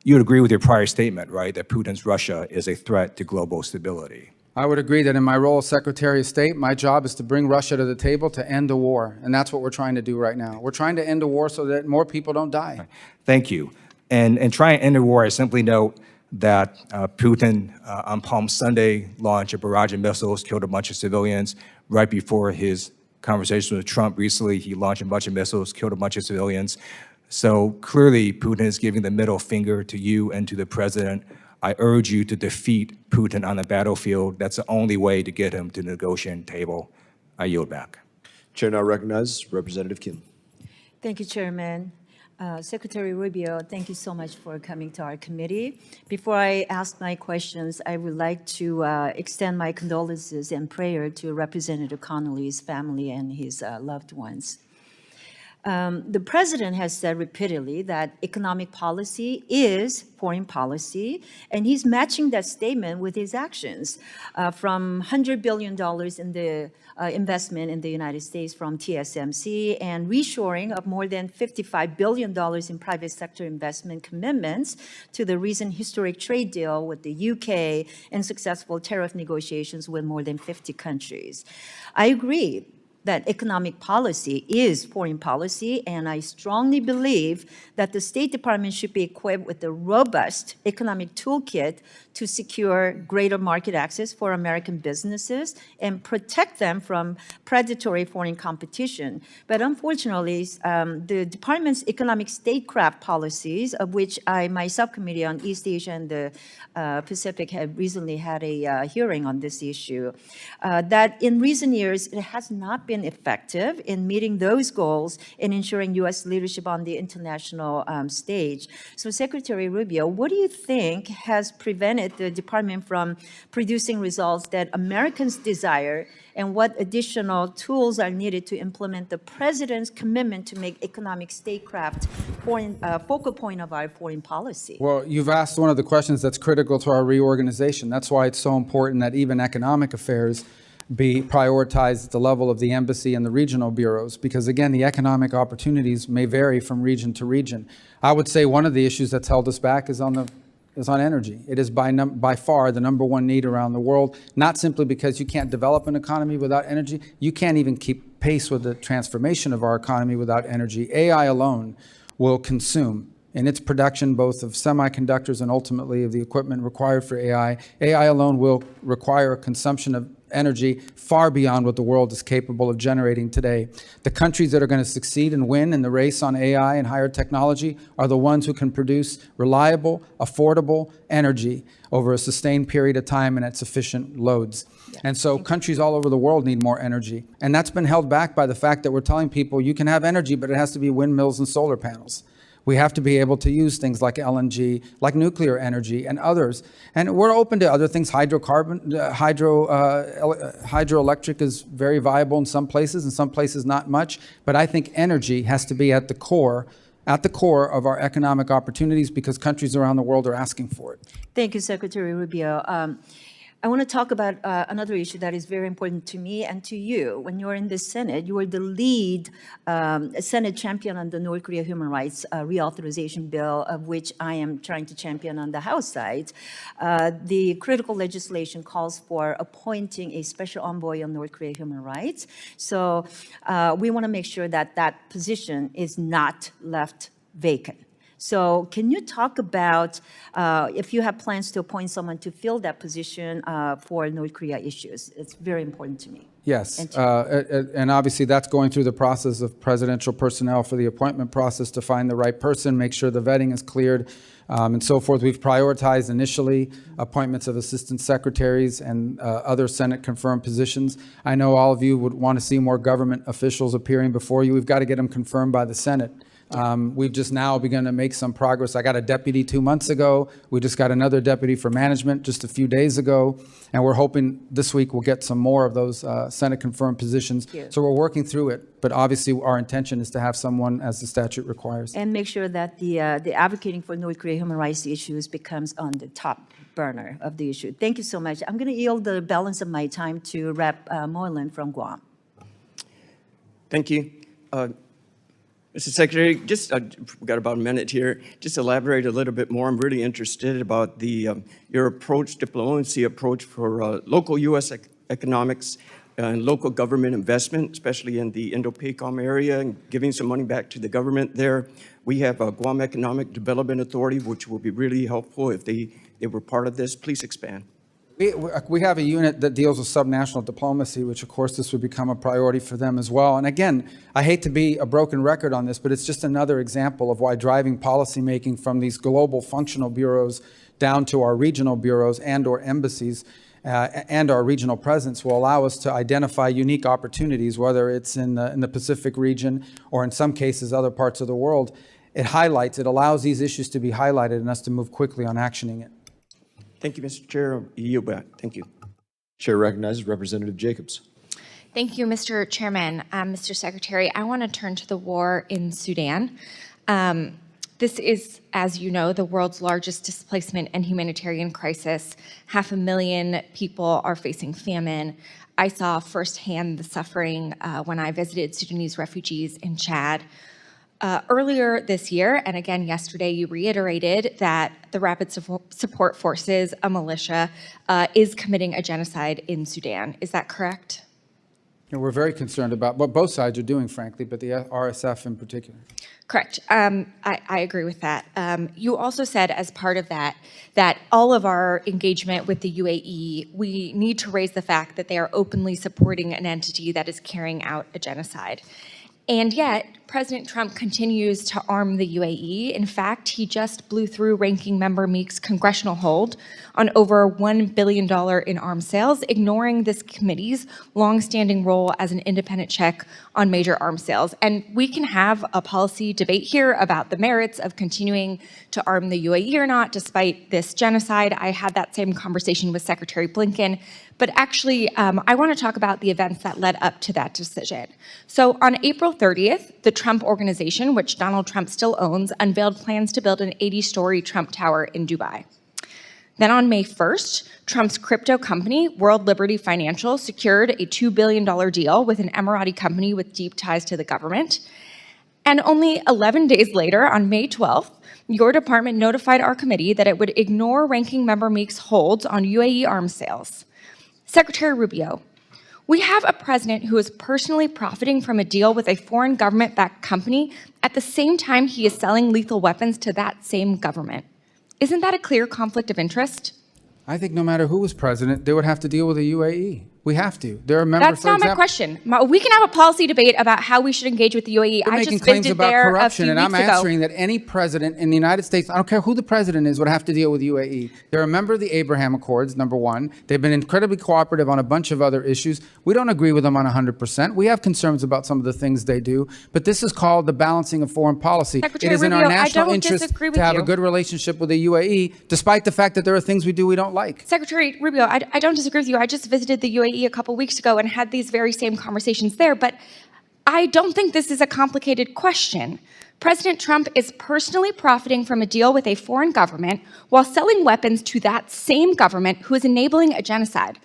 You would agree with your prior statement, right, that Putin's Russia is a threat to global stability? I would agree that in my role as Secretary of State, my job is to bring Russia to the table to end a war, and that's what we're trying to do right now. We're trying to end a war so that more people don't die. Thank you. And trying to end the war, I simply note that Putin on Palm Sunday launched a barrage of missiles, killed a bunch of civilians. Right before his conversation with Trump recently, he launched a bunch of missiles, killed a bunch of civilians. So clearly, Putin is giving the middle finger to you and to the president. I urge you to defeat Putin on the battlefield. That's the only way to get him to the negotiating table. I yield back. Chair now recognizes Representative Kim. Thank you, Chairman. Secretary Rubio, thank you so much for coming to our committee. Before I ask my questions, I would like to extend my condolences and prayer to Representative Connolly's family and his loved ones. The president has said repeatedly that economic policy is foreign policy, and he's matching that statement with his actions. From $100 billion in the investment in the United States from TSMC and reshoring of more than $55 billion in private sector investment commitments to the recent historic trade deal with the UK and successful tariff negotiations with more than 50 countries. I agree that economic policy is foreign policy, and I strongly believe that the State Department should be equipped with a robust economic toolkit to secure greater market access for American businesses and protect them from predatory foreign competition. But unfortunately, the department's economic statecraft policies, of which my subcommittee on East Asia and the Pacific have recently had a hearing on this issue, that in recent years, it has not been effective in meeting those goals and ensuring U.S. leadership on the international stage. So Secretary Rubio, what do you think has prevented the department from producing results that Americans desire, and what additional tools are needed to implement the president's commitment to make economic statecraft focal point of our foreign policy? Well, you've asked one of the questions that's critical to our reorganization. That's why it's so important that even economic affairs be prioritized at the level of the embassy and the regional bureaus, because again, the economic opportunities may vary from region to region. I would say one of the issues that's held us back is on energy. It is by far the #1 need around the world, not simply because you can't develop an economy without energy. You can't even keep pace with the transformation of our economy without energy. AI alone will consume in its production both of semiconductors and ultimately of the equipment required for AI. AI alone will require a consumption of energy far beyond what the world is capable of generating today. The countries that are going to succeed and win in the race on AI and higher technology are the ones who can produce reliable, affordable energy over a sustained period of time and at sufficient loads. And so countries all over the world need more energy. And that's been held back by the fact that we're telling people you can have energy, but it has to be windmills and solar panels. We have to be able to use things like LNG, like nuclear energy and others. And we're open to other things. Hydroelectric is very viable in some places not much. But I think energy has to be at the core of our economic opportunities because countries around the world are asking for it. Thank you, Secretary Rubio. I want to talk about another issue that is very important to me and to you. When you're in the Senate, you are the lead Senate champion on the North Korea human rights reauthorization bill, of which I am trying to champion on the House side. The critical legislation calls for appointing a special envoy on North Korea human rights. So we want to make sure that that position is not left vacant. So can you talk about if you have plans to appoint someone to fill that position for North Korea issues? It's very important to me. Yes, and obviously that's going through the process of presidential personnel for the appointment process to find the right person, make sure the vetting is cleared, and so forth. We've prioritized initially appointments of assistant secretaries and other Senate-confirmed positions. I know all of you would want to see more government officials appearing before you. We've got to get them confirmed by the Senate. We've just now begun to make some progress. I got a deputy 2 months ago. We just got another deputy for management just a few days ago. And we're hoping this week we'll get some more of those Senate-confirmed positions. So we're working through it. But obviously our intention is to have someone as the statute requires. And make sure that the advocating for North Korea human rights issues becomes on the top burner of the issue. Thank you so much. I'm going to yield the balance of my time to Rep. Moylan from Guam. Thank you. Mr. Secretary, just we've got about a minute here. Just elaborate a little bit more. I'm really interested about your approach, diplomacy approach for local U.S. economics and local government investment, especially in the Indo-PACOM area, and giving some money back to the government there. We have a Guam Economic Development Authority, which will be really helpful if they were part of this. Please expand. We have a unit that deals with subnational diplomacy, which of course this would become a priority for them as well. And again, I hate to be a broken record on this, but it's just another example of why driving policymaking from these global functional bureaus down to our regional bureaus and or embassies and our regional presence will allow us to identify unique opportunities, whether it's in the Pacific region or in some cases other parts of the world. It allows these issues to be highlighted and us to move quickly on actioning it. Thank you, Mr. Chair. You bet. Thank you. Chair recognizes Representative Jacobs. Thank you, Mr. Chairman. Mr. Secretary, I want to turn to the war in Sudan. This is, as you know, the world's largest displacement and humanitarian crisis. 500,000 people are facing famine. I saw firsthand the suffering when I visited Sudanese refugees in Chad. Earlier this year, and again yesterday, you reiterated that the Rapid Support Forces, a militia, is committing a genocide in Sudan. Is that correct? We're very concerned about what both sides are doing, frankly, but the RSF in particular. Correct. I agree with that. You also said as part of that, that all of our engagement with the UAE, we need to raise the fact that they are openly supporting an entity that is carrying out a genocide. And yet, President Trump continues to arm the UAE. In fact, he just blew through Ranking Member Meek's congressional hold on over $1 billion in arms sales, ignoring this committee's longstanding role as an independent check on major arms sales. And we can have a policy debate here about the merits of continuing to arm the UAE or not, despite this genocide. I had that same conversation with Secretary Blinken. But actually, I want to talk about the events that led up to that decision. So on April 30th, the Trump Organization, which Donald Trump still owns, unveiled plans to build an 80-story Trump Tower in Dubai. Then on May 1st, Trump's crypto company, World Liberty Financial, secured a $2 billion deal with an Emirati company with deep ties to the government. And only 11 days later, on May 12th, your department notified our committee that it would ignore Ranking Member Meek's holds on UAE arms sales. Secretary Rubio, we have a president who is personally profiting from a deal with a foreign government-backed company at the same time he is selling lethal weapons to that same government. Isn't that a clear conflict of interest? I think no matter who was president, they would have to deal with the UAE. We have to. They're a member, That's for not my example. question. We can have a policy debate about how we should engage with the UAE. You're I making just claims visited about there a corruption, few and I'm weeks ago. answering that any president in the United States, I don't care who the president is, would have to deal with UAE. They're a member of the Abraham Accords, number one. They've been incredibly cooperative on a bunch of other issues. We don't agree with them on 100%. We have concerns about some of the things they do, but this is called the balancing of foreign policy. Secretary It is in our Rubio, I national don't interest disagree with to have you. a good relationship with the UAE, despite the fact that there are things we do we don't like. Secretary Rubio, I don't disagree with you. I just visited the UAE a couple weeks ago and had these very same conversations there, but I don't think this is a complicated question. President Trump is personally profiting from a deal with a foreign government while selling weapons to that same government who is enabling a genocide.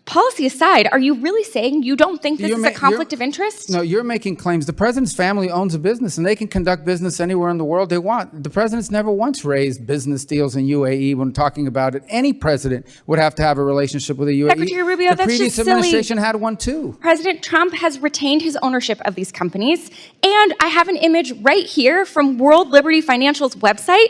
Policy aside, are you really saying you don't think this is a conflict of interest? No, you're making claims. The president's family owns a business, and they can conduct business anywhere in the world they want. The president's never once raised business deals in UAE when talking about it. Any president would have to have a relationship with the UAE. Secretary Rubio, the that's previous just silly. administration had one too. President Trump has retained his ownership of these companies, and I have an image right here from World Liberty Financial's website.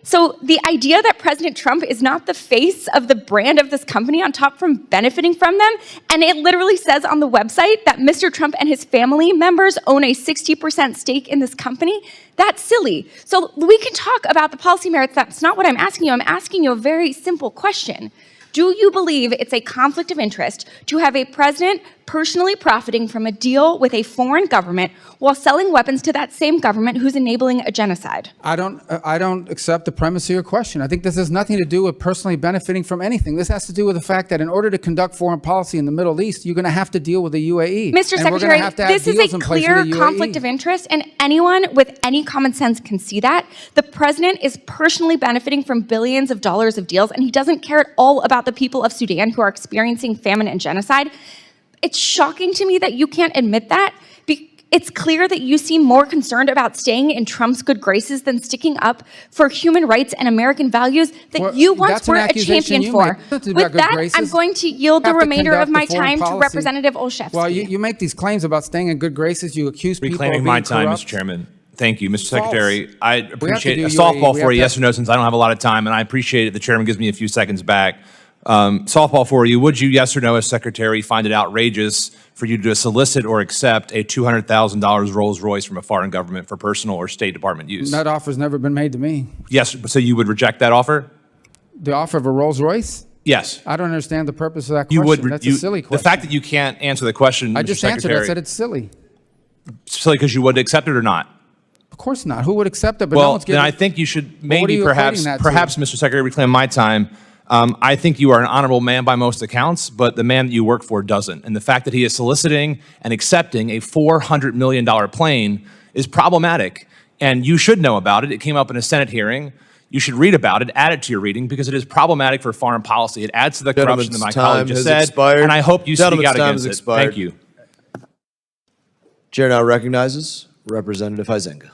So the idea that President Trump is not the face of the brand of this company on top from benefiting from them, and it literally says on the website that Mr. Trump and his family members own a 60% stake in this company, that's silly. So we can talk about the policy merits. That's not what I'm asking you. I'm asking you a very simple question. Do you believe it's a conflict of interest to have a president personally profiting from a deal with a foreign government while selling weapons to that same government who's enabling a genocide? I don't accept the premise of your question. I think this has nothing to do with personally benefiting from anything. This has to do with the fact that in order to conduct foreign policy in the Middle East, you're going to have to deal with the UAE. Mr. And we're gonna Secretary, have to have this is deals a in place with clear the UAE. conflict of interest, and anyone with any common sense can see that. The president is personally benefiting from billions of dollars of deals, and he doesn't care at all about the people of Sudan who are experiencing famine and genocide. It's shocking to me that you can't admit that. It's clear that you seem more concerned about staying in Trump's good graces than sticking up for human rights and American values that you once that's an were a accusation champion you for. make. That's about With good that, graces. I'm going to yield the Have to remainder of conduct my the foreign time to policy. Representative Olszewski. Well, you make these claims about staying in good graces. You accuse people of being Reclaiming my time, corrupt. Mr. Chairman. Thank you, Mr. False. Secretary. I do appreciate a UAE. softball We for have you, to yes or no, since I don't have a lot of time, and I appreciate it. The chairman gives me a few seconds back. Softball for you. Would you, yes or no, as Secretary, find it outrageous for you to solicit or accept a $200,000 Rolls Royce from a foreign government for personal or State Department use? That offer's never been made to me. Yes, so you would reject that offer? The offer of a Rolls Royce? Yes. I don't understand the purpose of that You question. would. That's a silly question. The fact that you can't answer the question, I Mr. just answered it. I Secretary, said it's silly. silly because you would accept it or not? Of course not. Who would accept it? But no Well, one's then giving. I think you should Well, what are maybe you perhaps, equating that to? Mr. Secretary, reclaim my time. I think you are an honorable man by most accounts, but the man that you work for doesn't. And the fact that he is soliciting and accepting a $400 million plane is problematic. And you should know about it. It came up in a Senate hearing. You should read about it, add it to your reading, because it is problematic for foreign policy. It adds to the corruption that my colleague just said. And I hope you speak out against it. Thank you. Chair now recognizes Representative Huizenga.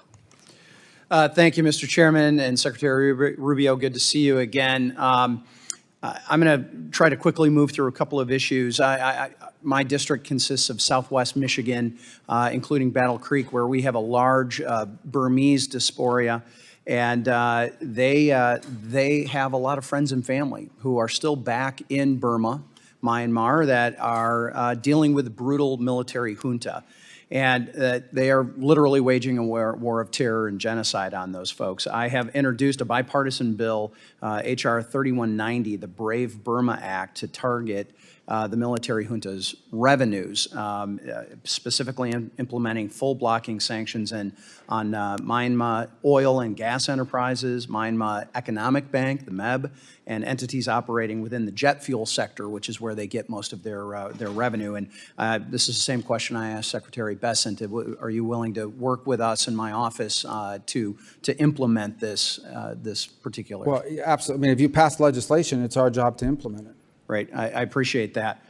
Thank you, Mr. Chairman, and Secretary Rubio, good to see you again. I'm going to try to quickly move through a couple of issues. My district consists of Southwest Michigan, including Battle Creek, where we have a large Burmese diaspora, and they have a lot of friends and family who are still back in Burma, Myanmar, that are dealing with the brutal military junta. And they are literally waging a war of terror and genocide on those folks. I have introduced a bipartisan bill, H.R. 3190, the Brave Burma Act, to target the military junta's revenues, specifically implementing full blocking sanctions on Myanmar oil and gas enterprises, Myanmar Economic Bank, the MEB, and entities operating within the jet fuel sector, which is where they get most of their revenue. And this is the same question I asked Secretary Bessent. Are you willing to work with us in my office to implement this particular? Well, absolutely. I mean, if you pass legislation, it's our job to implement it. Right. I appreciate that.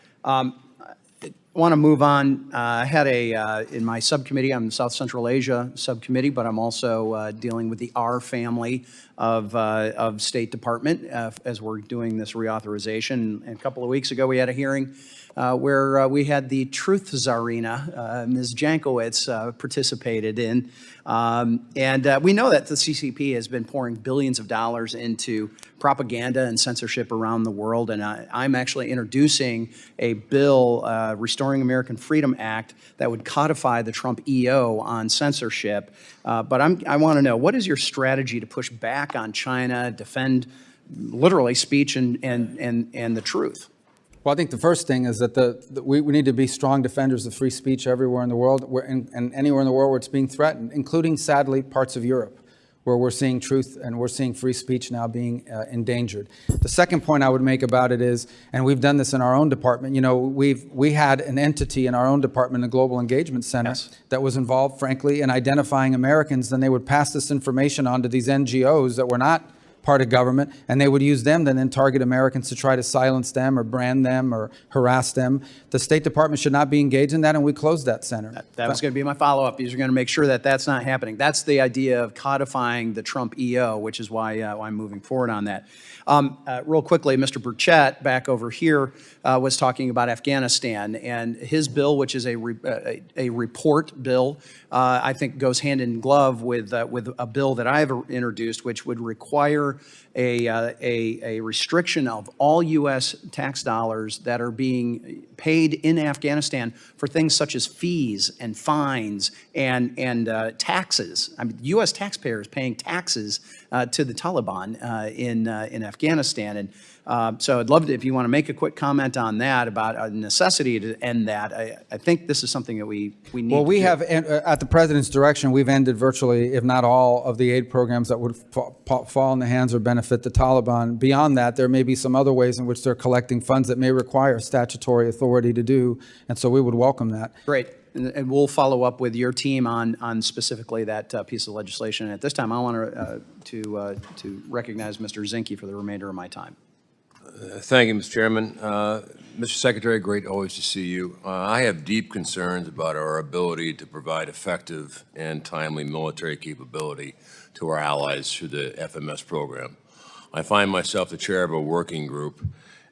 want to move on. I had in my subcommittee, I'm the South Central Asia subcommittee, but I'm also dealing with the R family of State Department as we're doing this reauthorization. And a couple of weeks ago, we had a hearing where we had the truth czarina, Ms. Jankowicz, participated in. And we know that the CCP has been pouring billions of dollars into propaganda and censorship around the world. And I'm actually introducing a bill, Restoring American Freedom Act, that would codify the Trump EO on censorship. But I want to know, what is your strategy to push back on China, defend literally speech and the truth? Well, I think the first thing is that we need to be strong defenders of free speech everywhere in the world, and anywhere in the world where it's being threatened, including, sadly, parts of Europe, where we're seeing truth and we're seeing free speech now being endangered. The second point I would make about it is, and we've done this in our own department, you know, we had an entity in our own department, the Global Engagement Center, that was involved, frankly, in identifying Americans. Then they would pass this information on to these NGOs that were not part of government, and they would use them to then target Americans to try to silence them or brand them or harass them. The State Department should not be engaged in that, and we closed that center. That was going to be my follow-up. You're going to make sure that that's not happening. That's the idea of codifying the Trump EO, which is why I'm moving forward on that. Real quickly, Mr. Burchett, back over here, was talking about Afghanistan, and his bill, which is a report bill, I think goes hand in glove with a bill that I've introduced, which would require a restriction of all U.S. tax dollars that are being paid in Afghanistan for things such as fees and fines and taxes. I mean, U.S. taxpayers paying taxes to the Taliban in Afghanistan. And so I'd love to, if you want to make a quick comment on that, about a necessity to end that. I think this is something that we need Well, to we do. have, at the President's direction, we've ended virtually, if not all, of the aid programs that would fall in the hands or benefit the Taliban. Beyond that, there may be some other ways in which they're collecting funds that may require statutory authority to do, and so we would welcome that. Great. And we'll follow up with your team on specifically that piece of legislation. And at this time, I want to recognize Mr. Zinke for the remainder of my time. Thank you, Mr. Chairman. Mr. Secretary, great always to see you. I have deep concerns about our ability to provide effective and timely military capability to our allies through the FMS program. I find myself the chair of a working group,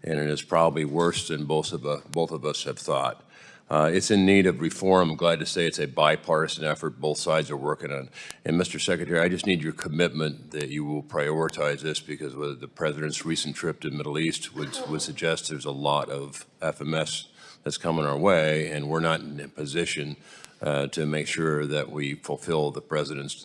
and it is probably worse than both of us have thought. It's in need of reform. I'm glad to say it's a bipartisan effort both sides are working on. And Mr. Secretary, I just need your commitment that you will prioritize this, because the President's recent trip to the Middle East would suggest there's a lot of FMS that's coming our way, and we're not in a position to make sure that we fulfill the President's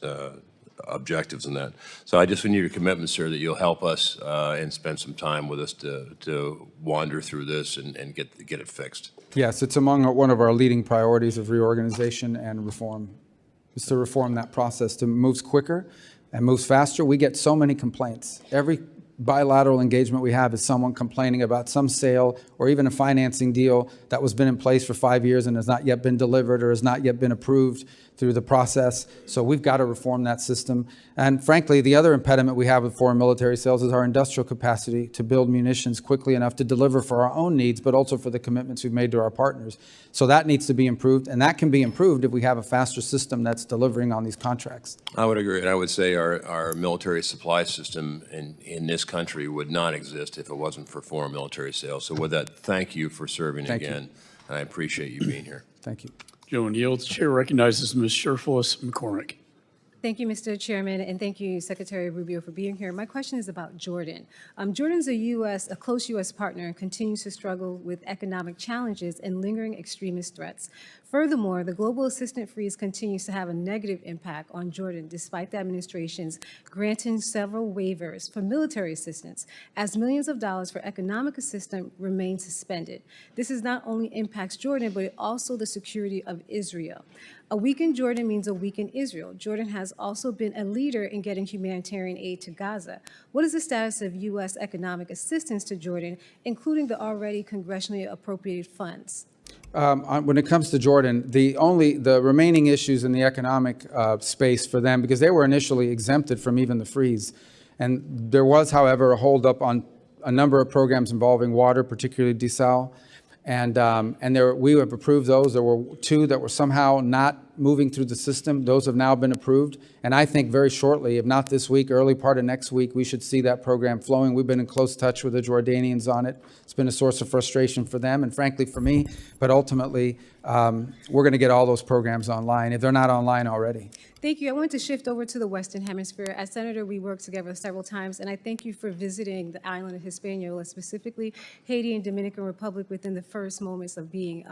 objectives in that. So I just need your commitment, sir, that you'll help us and spend some time with us to wander through this and get it fixed. Yes, it's among one of our leading priorities of reorganization and reform, is to reform that process to moves quicker and moves faster. We get so many complaints. Every bilateral engagement we have is someone complaining about some sale or even a financing deal that was been in place for 5 years and has not yet been delivered or has not yet been approved through the process. So we've got to reform that system. And frankly, the other impediment we have with foreign military sales is our industrial capacity to build munitions quickly enough to deliver for our own needs, but also for the commitments we've made to our partners. So that needs to be improved, and that can be improved if we have a faster system that's delivering on these contracts. I would agree, and I would say our military supply system in this country would not exist if it wasn't for foreign military sales. So with that, thank you for serving again, and I appreciate you being here. Thank you. Joan yields. Chair recognizes Ms. Sherfus McCormick. Thank you, Mr. Chairman, and thank you, Secretary Rubio, for being here. My question is about Jordan. Jordan's a close U.S. partner and continues to struggle with economic challenges and lingering extremist threats. Furthermore, the global assistance freeze continues to have a negative impact on Jordan, despite the administration's granting several waivers for military assistance, as millions of dollars for economic assistance remain suspended. This is not only impacts Jordan, but it also the security of Israel. A weakened Jordan means a weakened Israel. Jordan has also been a leader in getting humanitarian aid to Gaza. What is the status of U.S. economic assistance to Jordan, including the already congressionally appropriated funds? When it comes to Jordan, the remaining issues in the economic space for them, because they were initially exempted from even the freeze, and there was, however, a holdup on a number of programs involving water, particularly desal. And we have approved those. There were 2 that were somehow not moving through the system. Those have now been approved. And I think very shortly, if not this week, early part of next week, we should see that program flowing. We've been in close touch with the Jordanians on it. It's been a source of frustration for them and frankly for me. But ultimately, we're going to get all those programs online if they're not online already. Thank you. I want to shift over to the Western Hemisphere. As Senator, we worked together several times, and I thank you for visiting the island of Hispaniola, specifically Haiti and Dominican Republic, within the first moments of being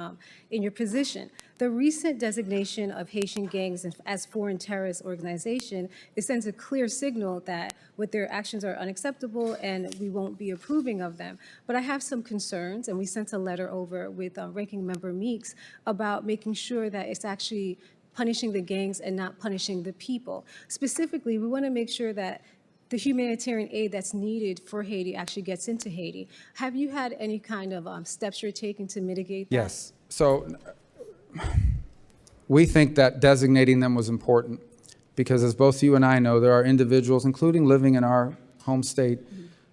in your position. The recent designation of Haitian gangs as foreign terrorist organization, it sends a clear signal that what their actions are unacceptable and we won't be approving of them. But I have some concerns, and we sent a letter over with Ranking Member Meeks about making sure that it's actually punishing the gangs and not punishing the people. Specifically, we want to make sure that the humanitarian aid that's needed for Haiti actually gets into Haiti. Have you had any kind of steps you're taking to mitigate that? Yes. So we think that designating them was important because, as both you and I know, there are individuals, including living in our home state,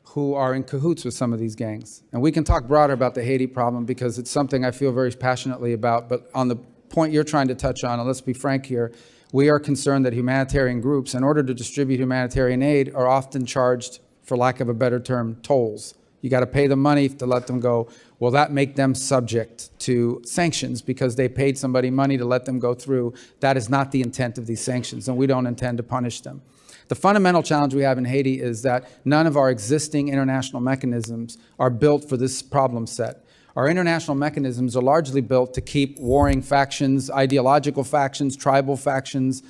who are in cahoots with some of these gangs. And we can talk broader about the Haiti problem because it's something I feel very passionately about. But on the point you're trying to touch on, and let's be frank here, we are concerned that humanitarian groups, in order to distribute humanitarian aid, are often charged, for lack of a better term, tolls. You got to pay the money to let them go. Will that make them subject to sanctions because they paid somebody money to let them go through? That is not the intent of these sanctions, and we don't intend to punish them. The fundamental challenge we have in Haiti is that none of our existing international mechanisms are built for this problem set. Our international mechanisms are largely built to keep warring factions, ideological factions, tribal factions,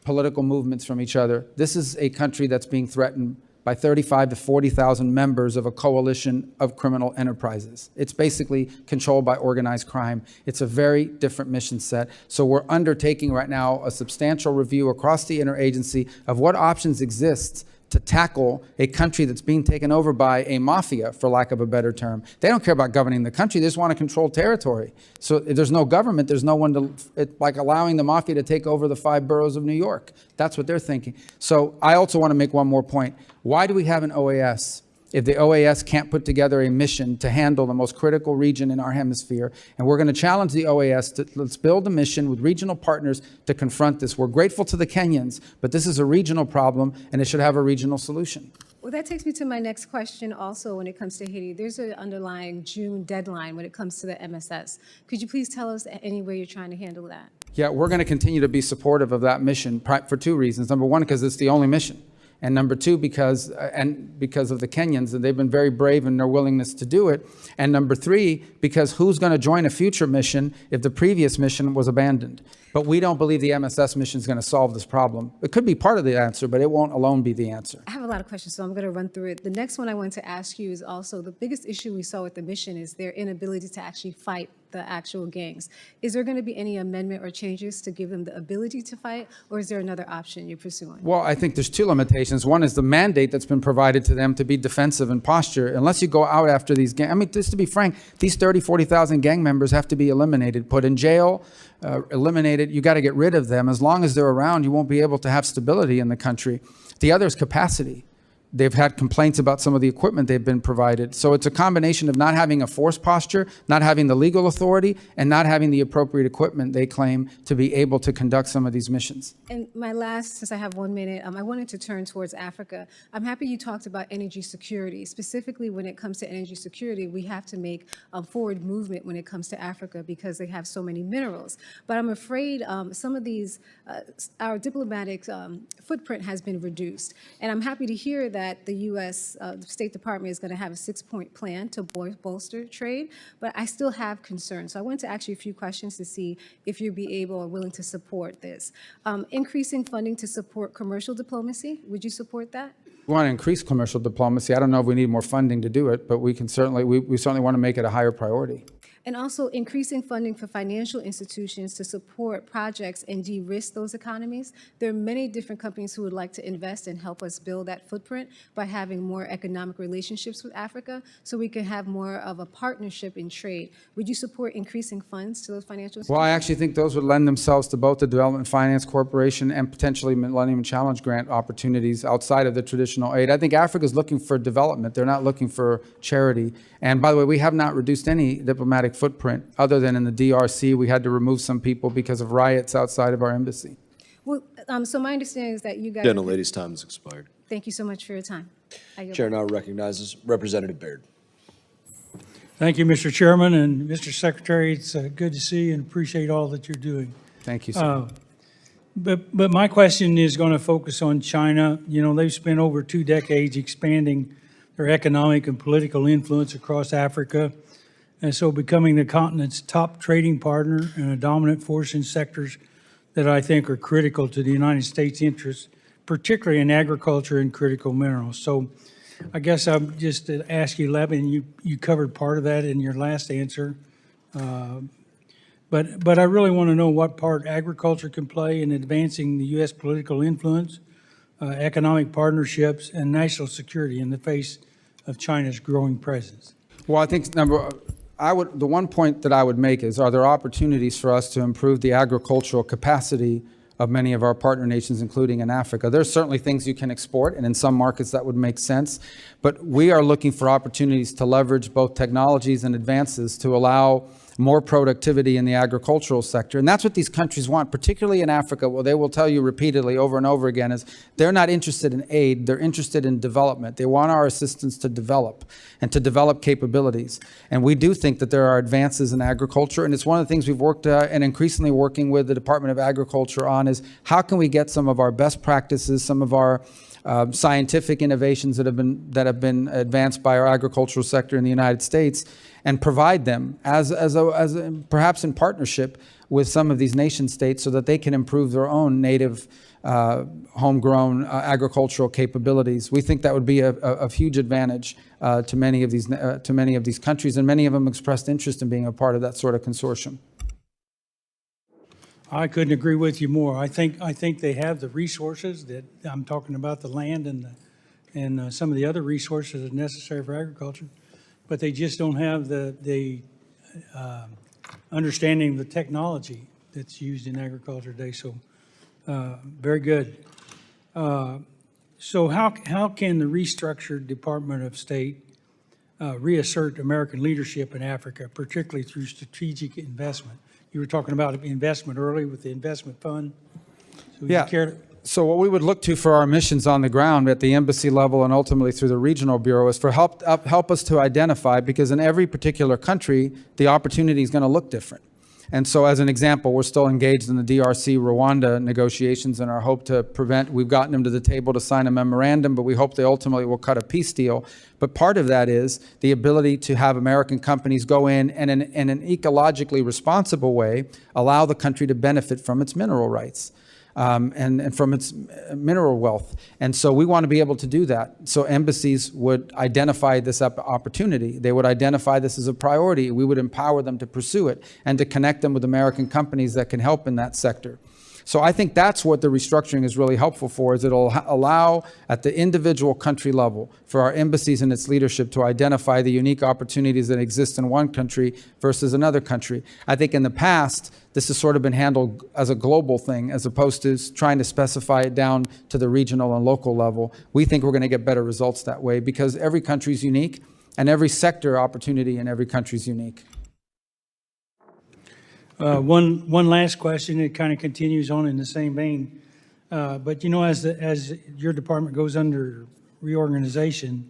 political movements from each other. This is a country that's being threatened by 35 to 40,000 members of a coalition of criminal enterprises. It's basically controlled by organized crime. It's a very different mission set. So we're undertaking right now a substantial review across the interagency of what options exist to tackle a country that's being taken over by a mafia, for lack of a better term. They don't care about governing the country, they just want to control territory. So if there's no government, there's no one to, it's like allowing the mafia to take over the 5 boroughs of New York. That's what they're thinking. So I also want to make one more point. Why do we have an OAS if the OAS can't put together a mission to handle the most critical region in our hemisphere? And we're going to challenge the OAS to let's build a mission with regional partners to confront this. We're grateful to the Kenyans, but this is a regional problem and it should have a regional solution. Well, that takes me to my next question also when it comes to Haiti. There's an underlying June deadline when it comes to the MSS. Could you please tell us any way you're trying to handle that? Yeah, we're going to continue to be supportive of that mission for 2 reasons. Number one, because it's the only mission. And number two, because of the Kenyans, and they've been very brave in their willingness to do it. And number three, because who's going to join a future mission if the previous mission was abandoned? But we don't believe the MSS mission is going to solve this problem. It could be part of the answer, but it won't alone be the answer. I have a lot of questions, so I'm going to run through it. The next one I want to ask you is also the biggest issue we saw with the mission is their inability to actually fight the actual gangs. Is there going to be any amendment or changes to give them the ability to fight, or is there another option you're pursuing? Well, I think there's 2 limitations. One is the mandate that's been provided to them to be defensive in posture. Unless you go out after these gangs, I mean, just to be frank, these 30, 40,000 gang members have to be eliminated, put in jail, eliminated. You got to get rid of them. As long as they're around, you won't be able to have stability in the country. The other is capacity. They've had complaints about some of the equipment they've been provided. So it's a combination of not having a force posture, not having the legal authority, and not having the appropriate equipment, they claim, to be able to conduct some of these missions. And my last, since I have 1 minute, I wanted to turn towards Africa. I'm happy you talked about energy security. Specifically, when it comes to energy security, we have to make a forward movement when it comes to Africa because they have so many minerals. But I'm afraid some of these, our diplomatic footprint has been reduced. And I'm happy to hear that the U.S. State Department is going to have a 6-point plan to bolster trade, but I still have concerns. So I wanted to ask you a few questions to see if you'd be able or willing to support this. Increasing funding to support commercial diplomacy, would you support that? We want to increase commercial diplomacy. I don't know if we need more funding to do it, but we can certainly, we certainly want to make it a higher priority. And also increasing funding for financial institutions to support projects and de-risk those economies. There are many different companies who would like to invest and help us build that footprint by having more economic relationships with Africa, so we can have more of a partnership in trade. Would you support increasing funds to those financial institutions? Well, I actually think those would lend themselves to both the Development Finance Corporation and potentially Millennium Challenge Grant opportunities outside of the traditional aid. I think Africa's looking for development. They're not looking for charity. And by the way, we have not reduced any diplomatic footprint other than in the DRC. We had to remove some people because of riots outside of our embassy. Well, so my understanding is that you guys. Gentlelady's time has expired. Thank you so much for your time. I yield Chair back. now recognizes Representative Baird. Thank you, Mr. Chairman, and Mr. Secretary. It's good to see you and appreciate all that you're doing. Thank you, sir. But my question is going to focus on China. You know, they've spent over 2 decades expanding their economic and political influence across Africa, and so becoming the continent's top trading partner and a dominant force in sectors that I think are critical to the United States' interests, particularly in agriculture and critical minerals. So I guess I'm just to ask you, Levin, you covered part of that in your last answer. But I really want to know what part agriculture can play in advancing the U.S. political influence, economic partnerships, and national security in the face of China's growing presence. Well, I think the one point that I would make is, are there opportunities for us to improve the agricultural capacity of many of our partner nations, including in Africa? There's certainly things you can export, and in some markets that would make sense. But we are looking for opportunities to leverage both technologies and advances to allow more productivity in the agricultural sector. And that's what these countries want, particularly in Africa. Well, they will tell you repeatedly over and over again is they're not interested in aid, they're interested in development. They want our assistance to develop and to develop capabilities. And we do think that there are advances in agriculture. And it's one of the things we've worked and increasingly working with the Department of Agriculture on is how can we get some of our best practices, some of our scientific innovations that have been advanced by our agricultural sector in the United States, and provide them as perhaps in partnership with some of these nation states so that they can improve their own native homegrown agricultural capabilities. We think that would be a huge advantage to many of these countries, and many of them expressed interest in being a part of that sort of consortium. I couldn't agree with you more. I think they have the resources that I'm talking about, the land and some of the other resources that are necessary for agriculture, but they just don't have the understanding of the technology that's used in agriculture today. So very good. So how can the restructured Department of State reassert American leadership in Africa, particularly through strategic investment? You were talking about investment early with the investment fund. So Yeah. So what we would look to for our missions on the ground at the embassy level and ultimately through the regional bureau is for help us to identify, because in every particular country, the opportunity is going to look different. And so as an example, we're still engaged in the DRC Rwanda negotiations, and our hope to we've gotten them to the table to sign a memorandum, but we hope they ultimately will cut a peace deal. But part of that is the ability to have American companies go in and in an ecologically responsible way, allow the country to benefit from its mineral rights. And from its mineral wealth. And so we want to be able to do that. So embassies would identify this opportunity. They would identify this as a priority. We would empower them to pursue it and to connect them with American companies that can help in that sector. So I think that's what the restructuring is really helpful for, is it'll allow at the individual country level for our embassies and its leadership to identify the unique opportunities that exist in one country versus another country. I think in the past, this has sort of been handled as a global thing as opposed to trying to specify it down to the regional and local level. We think we're going to get better results that way because every country is unique and every sector opportunity in every country is unique. One last question. It kind of continues on in the same vein. But you know, as your department goes under reorganization,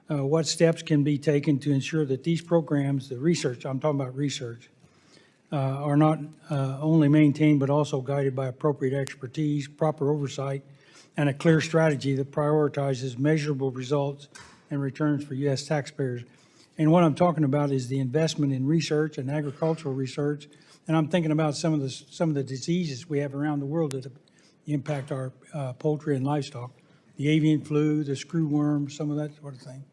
what steps can be taken to ensure that these programs, the research, I'm talking about research, are not only maintained but also guided by appropriate expertise, proper oversight, and a clear strategy that prioritizes measurable results and returns for U.S. taxpayers. And what I'm talking about is the investment in research and agricultural research. And I'm thinking about some of the diseases we have around the world that impact our poultry and livestock, the avian flu, the screwworm, some of that sort of thing.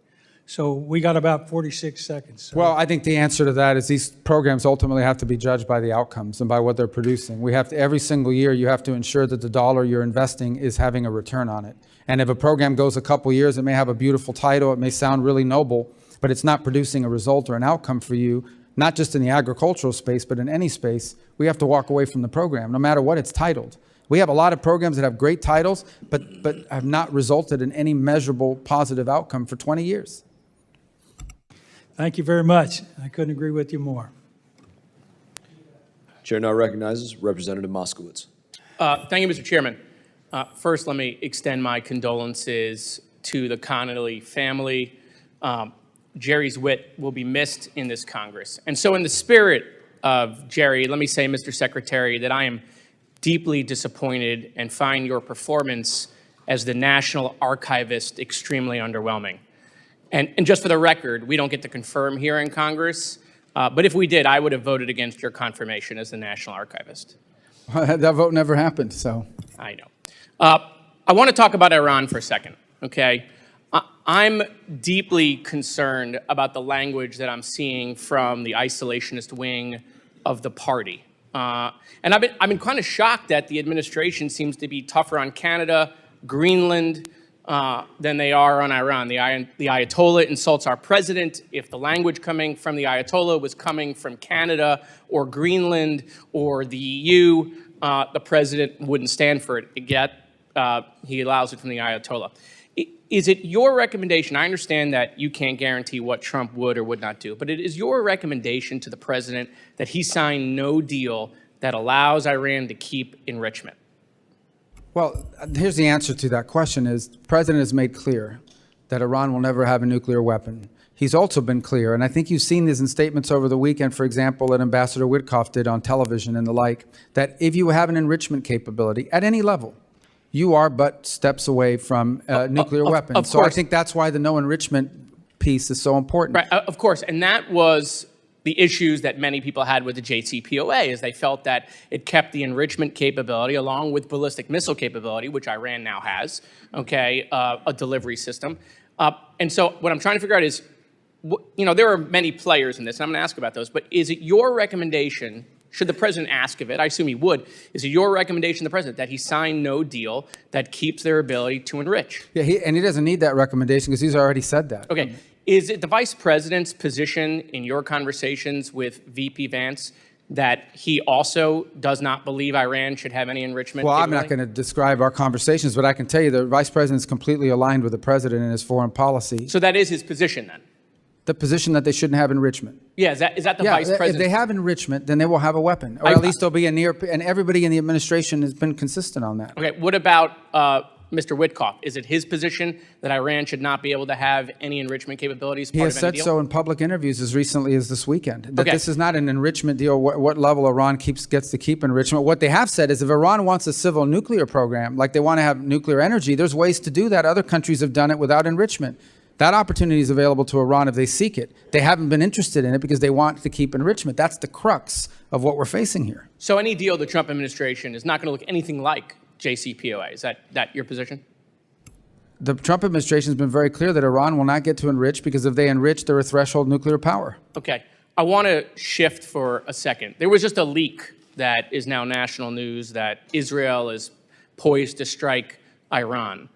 So we got about 46 seconds. So- Well, I think the answer to that is these programs ultimately have to be judged by the outcomes and by what they're producing. We have to, every single year, you have to ensure that the dollar you're investing is having a return on it. And if a program goes a couple years, it may have a beautiful title, it may sound really noble, but it's not producing a result or an outcome for you, not just in the agricultural space, but in any space, we have to walk away from the program, no matter what it's titled. We have a lot of programs that have great titles, but have not resulted in any measurable positive outcome for 20 years. Thank you very much. I couldn't agree with you more. Chair now recognizes Representative Moskowitz. Thank you, Mr. Chairman. First, let me extend my condolences to the Connolly family. Jerry's wit will be missed in this Congress. And so in the spirit of Jerry, let me say, Mr. Secretary, that I am deeply disappointed and find your performance as the National Archivist extremely underwhelming. And just for the record, we don't get to confirm here in Congress, but if we did, I would have voted against your confirmation as the National Archivist. That vote never happened, so. I know. I want to talk about Iran for a second, okay? I'm deeply concerned about the language that I'm seeing from the isolationist wing of the party. And I've been kind of shocked that the administration seems to be tougher on Canada, Greenland, than they are on Iran. The Ayatollah insults our president. If the language coming from the Ayatollah was coming from Canada or Greenland or the EU, the president wouldn't stand for it. Yet he allows it from the Ayatollah. Is it your recommendation? I understand that you can't guarantee what Trump would or would not do, but it is your recommendation to the president that he sign no deal that allows Iran to keep enrichment? Well, here's the answer to that question is the president has made clear that Iran will never have a nuclear weapon. He's also been clear, and I think you've seen this in statements over the weekend, for example, that Ambassador Witkoff did on television and the like, that if you have an enrichment capability at any level, you are but steps away from nuclear weapons. Of so I course. think that's why the no enrichment piece is so important. Right, of course, and that was the issues that many people had with the JCPOA, is they felt that it kept the enrichment capability along with ballistic missile capability, which Iran now has, okay, a delivery system. And so what I'm trying to figure out is, you know, there are many players in this, and I'm going to ask about those, but is it your recommendation, should the president ask of it, I assume he would, is it your recommendation to the president that he sign no deal that keeps their ability to enrich? Yeah, and he doesn't need that recommendation because he's already said that. Okay. Is it the vice president's position in your conversations with VP Vance that he also does not believe Iran should have any enrichment? Well, I'm not capability? going to describe our conversations, but I can tell you the vice president is completely aligned with the president in his foreign policy. So that is his position then? The position that they shouldn't have enrichment. Yeah, is that the vice president? If they have enrichment, then they will have a weapon, or at least there'll be a near, and everybody in the administration has been consistent on that. Okay, what about Mr. Witkoff? Is it his position that Iran should not be able to have any enrichment capabilities? He has said so in public interviews as recently as this weekend, that this is not an enrichment deal, what level Iran gets to keep enrichment. What they have said is if Iran wants a civil nuclear program, like they want to have nuclear energy, there's ways to do that. Other countries have done it without enrichment. That opportunity is available to Iran if they seek it. They haven't been interested in it because they want to keep enrichment. That's the crux of what we're facing here. So any deal the Trump administration is not going to look anything like JCPOA. Is that your position? The Trump administration has been very clear that Iran will not get to enrich because if they enrich, they're a threshold nuclear power. Okay. I want to shift for a second. There was just a leak that is now national news that Israel is poised to strike Iran.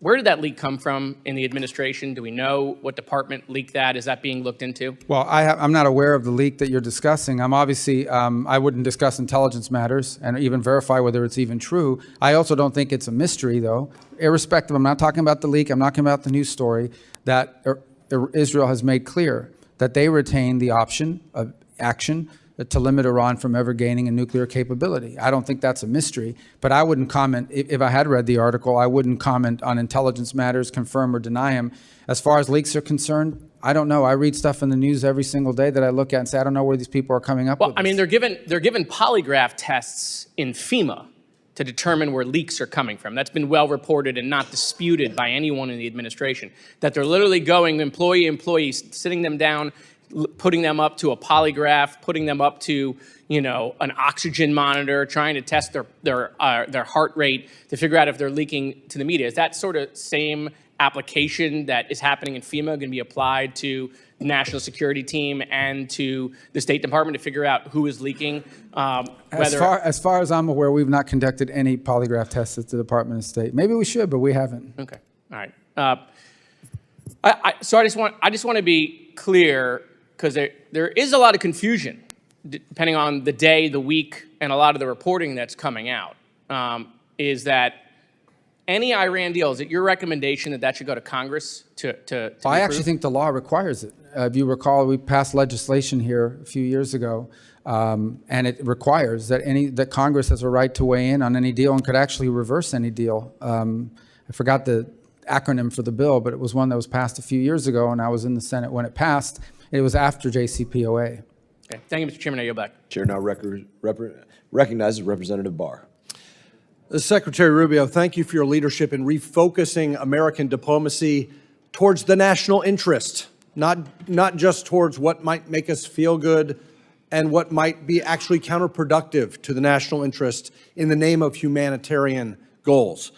Where did that leak come from in the administration? Do we know what department leaked that? Is that being looked into? Well, I'm not aware of the leak that you're discussing. I'm obviously, I wouldn't discuss intelligence matters and even verify whether it's even true. I also don't think it's a mystery, though. Irrespective, I'm not talking about the leak, I'm not talking about the news story, that Israel has made clear that they retain the option of action to limit Iran from ever gaining a nuclear capability. I don't think that's a mystery, but I wouldn't comment, if I had read the article, I wouldn't comment on intelligence matters, confirm or deny them. As far as leaks are concerned, I don't know. I read stuff in the news every single day that I look at and say, I don't know where these people are coming up with. Well, I mean, they're given polygraph tests in FEMA to determine where leaks are coming from. That's been well reported and not disputed by anyone in the administration, that they're literally going employee, sitting them down, putting them up to a polygraph, putting them up to, you know, an oxygen monitor, trying to test their heart rate to figure out if they're leaking to the media. Is that sort of same application that is happening in FEMA going to be applied to the National Security Team and to the State Department to figure out who is leaking? As far as I'm aware, we've not conducted any polygraph tests at the Department of State. Maybe we should, but we haven't. Okay, all right. So I just want to be clear, because there is a lot of confusion depending on the day, the week, and a lot of the reporting that's coming out. Is that any Iran deal, is it your recommendation that that should go to Congress to I actually think the law requires it. If you recall, we passed legislation here a few years ago, and it requires that Congress has a right to weigh in on any deal and could actually reverse any deal. I forgot the acronym for the bill, but it was one that was passed a few years ago, and I was in the Senate when it passed. It was after JCPOA. Okay, thank you, Mr. Chairman. I yield back. Chair now recognizes Representative Barr. Secretary Rubio, thank you for your leadership in refocusing American diplomacy towards the national interest, not just towards what might make us feel good and what might be actually counterproductive to the national interest in the name of humanitarian goals.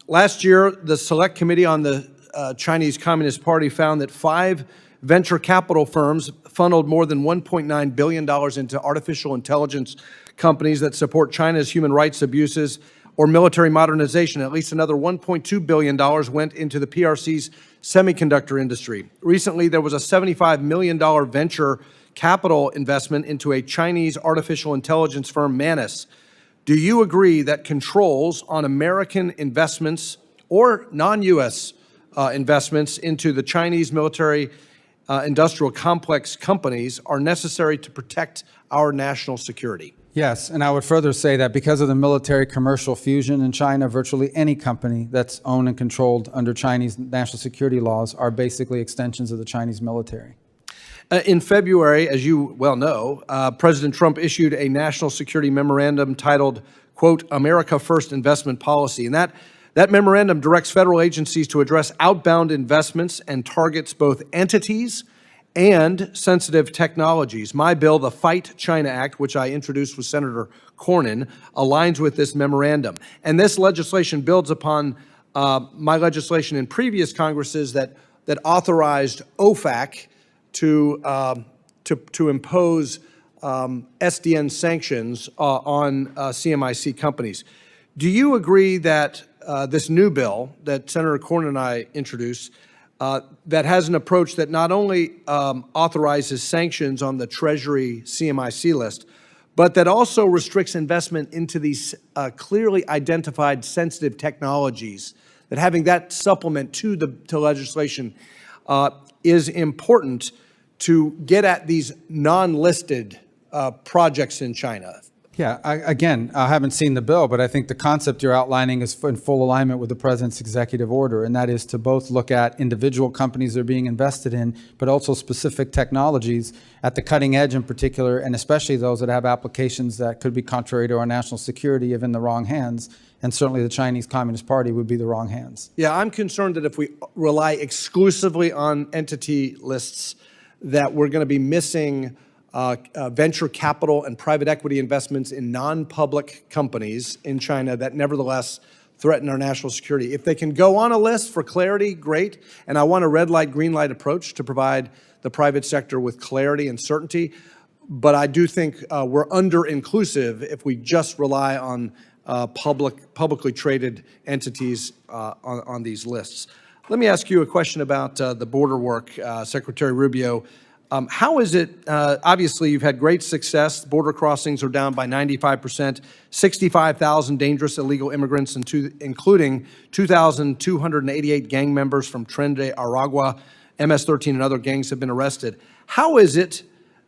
Last year, the Select Committee on the Chinese Communist Party found that 5 venture capital firms funneled more than $1.9 billion into artificial intelligence companies that support China's human rights abuses or military modernization. At least another $1.2 billion went into the PRC's semiconductor industry. Recently, there was a $75 million venture capital investment into a Chinese artificial intelligence firm, Manus. Do you agree that controls on American investments or non-U.S. Investments into the Chinese military industrial complex companies are necessary to protect our national security? Yes, and I would further say that because of the military-commercial fusion in China, virtually any company that's owned and controlled under Chinese national security laws are basically extensions of the Chinese military. In February, as you well know, President Trump issued a national security memorandum titled, quote, America First Investment Policy. And that memorandum directs federal agencies to address outbound investments and targets both entities and sensitive technologies. My bill, the Fight China Act, which I introduced with Senator Cornyn, aligns with this memorandum. And this legislation builds upon my legislation in previous Congresses that authorized OFAC to impose SDN sanctions on CMIC companies. Do you agree that this new bill that Senator Cornyn and I introduced that has an approach that not only authorizes sanctions on the Treasury CMIC list, but that also restricts investment into these clearly identified sensitive technologies, that having that supplement to legislation is important to get at these non-listed projects in China? Yeah, I haven't seen the bill, but I think the concept you're outlining is in full alignment with the President's executive order, and that is to both look at individual companies they're being invested in, but also specific technologies at the cutting edge in particular, and especially those that have applications that could be contrary to our national security if in the wrong hands, and certainly the Chinese Communist Party would be the wrong hands. Yeah, I'm concerned that if we rely exclusively on entity lists, that we're going to be missing venture capital and private equity investments in non-public companies in China that nevertheless threaten our national security. If they can go on a list for clarity, great. And I want a red light, green light approach to provide the private sector with clarity and certainty. But I do think we're under-inclusive if we just rely on publicly traded entities on these lists. Let me ask you a question about the border work, Secretary Rubio. How is it, obviously you've had great success, border crossings are down by 95%, 65,000 dangerous illegal immigrants, including 2,288 gang members from Tren de Aragua, MS-13 and other gangs have been arrested. How is it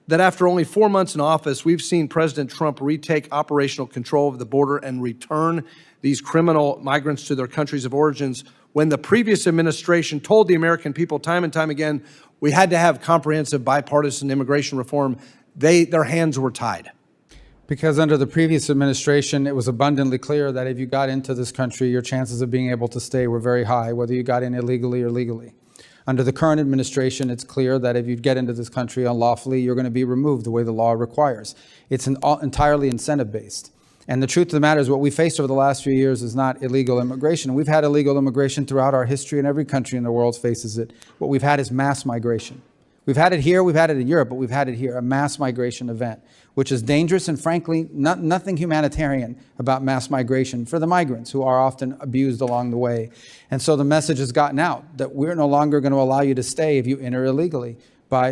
that after only 4 months in office, we've seen President Trump retake operational control of the border and return these criminal migrants to their countries of origins when the previous administration told the American people time and time again, we had to have comprehensive bipartisan immigration reform? Their hands were tied. Because under the previous administration, it was abundantly clear that if you got into this country, your chances of being able to stay were very high, whether you got in illegally or legally. Under the current administration, it's clear that if you get into this country unlawfully, you're going to be removed the way the law requires. It's entirely incentive-based. And the truth of the matter is what we faced over the last few years is not illegal immigration. We've had illegal immigration throughout our history, and every country in the world faces it. What we've had is mass migration. We've had it here, we've had it in Europe, but we've had it here, a mass migration event, which is dangerous and frankly, nothing humanitarian about mass migration for the migrants who are often abused along the way. And so the message has gotten out that we're no longer going to allow you to stay if you enter illegally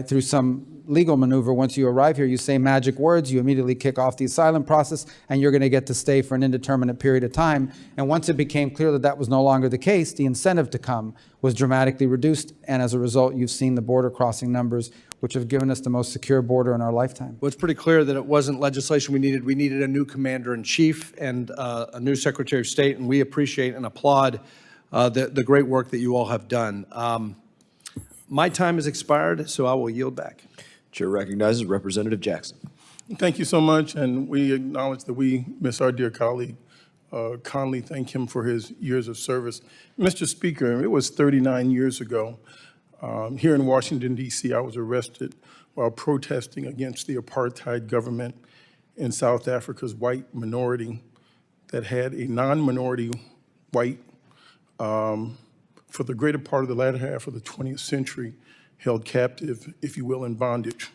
through some legal maneuver. Once you arrive here, you say magic words, you immediately kick off the asylum process, and you're going to get to stay for an indeterminate period of time. And once it became clear that that was no longer the case, the incentive to come was dramatically reduced. And as a result, you've seen the border crossing numbers, which have given us the most secure border in our lifetime. Well, it's pretty clear that it wasn't legislation we needed. We needed a new commander-in-chief and a new Secretary of State, and we appreciate and applaud the great work that you all have done. My time has expired, so I will yield back. Chair recognizes Representative Jackson. Thank you so much, and we acknowledge that we miss our dear colleague, Conley. Thank him for his years of service. Mr. Speaker, it was 39 years ago. Here in Washington, D.C., I was arrested while protesting against the apartheid government in South Africa's white minority that had a non-minority white for the greater part of the latter half of the 20th century, held captive, if you will, in bondage,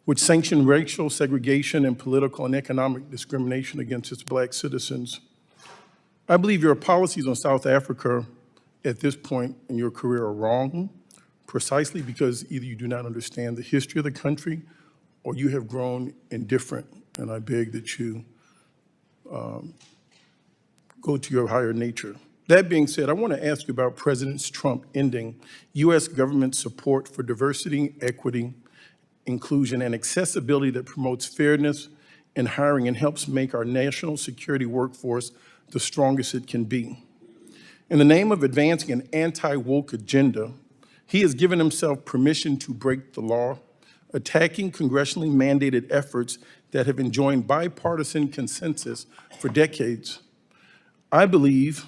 which sanctioned racial segregation and political and economic discrimination against its black citizens. I believe your policies on South Africa at this point in your career are wrong, precisely because either you do not understand the history of the country or you have grown indifferent, and I beg that you go to your higher nature. That being said, I want to ask you about President Trump ending U.S. government support for diversity, equity, inclusion, and accessibility that promotes fairness in hiring and helps make our national security workforce the strongest it can be. In the name of advancing an anti-woke agenda, he has given himself permission to break the law, attacking congressionally mandated efforts that have enjoyed bipartisan consensus for decades. I believe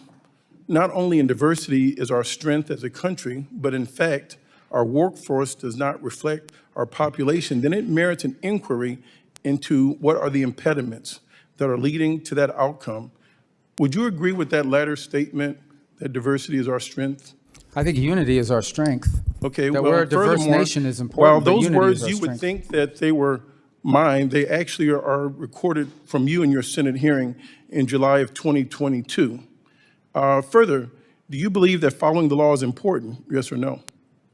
not only in diversity is our strength as a country, but in fact, our workforce does not reflect our population, then it merits an inquiry into what are the impediments that are leading to that outcome. Would you agree with that latter statement, that diversity is our strength? I think unity is our strength. Okay, that well, we're a diverse furthermore, nation is important. while but those unity words is our you would strength. think that they were mine, they actually are recorded from you in your Senate hearing in July of 2022. Further, do you believe that following the law is important, yes or no?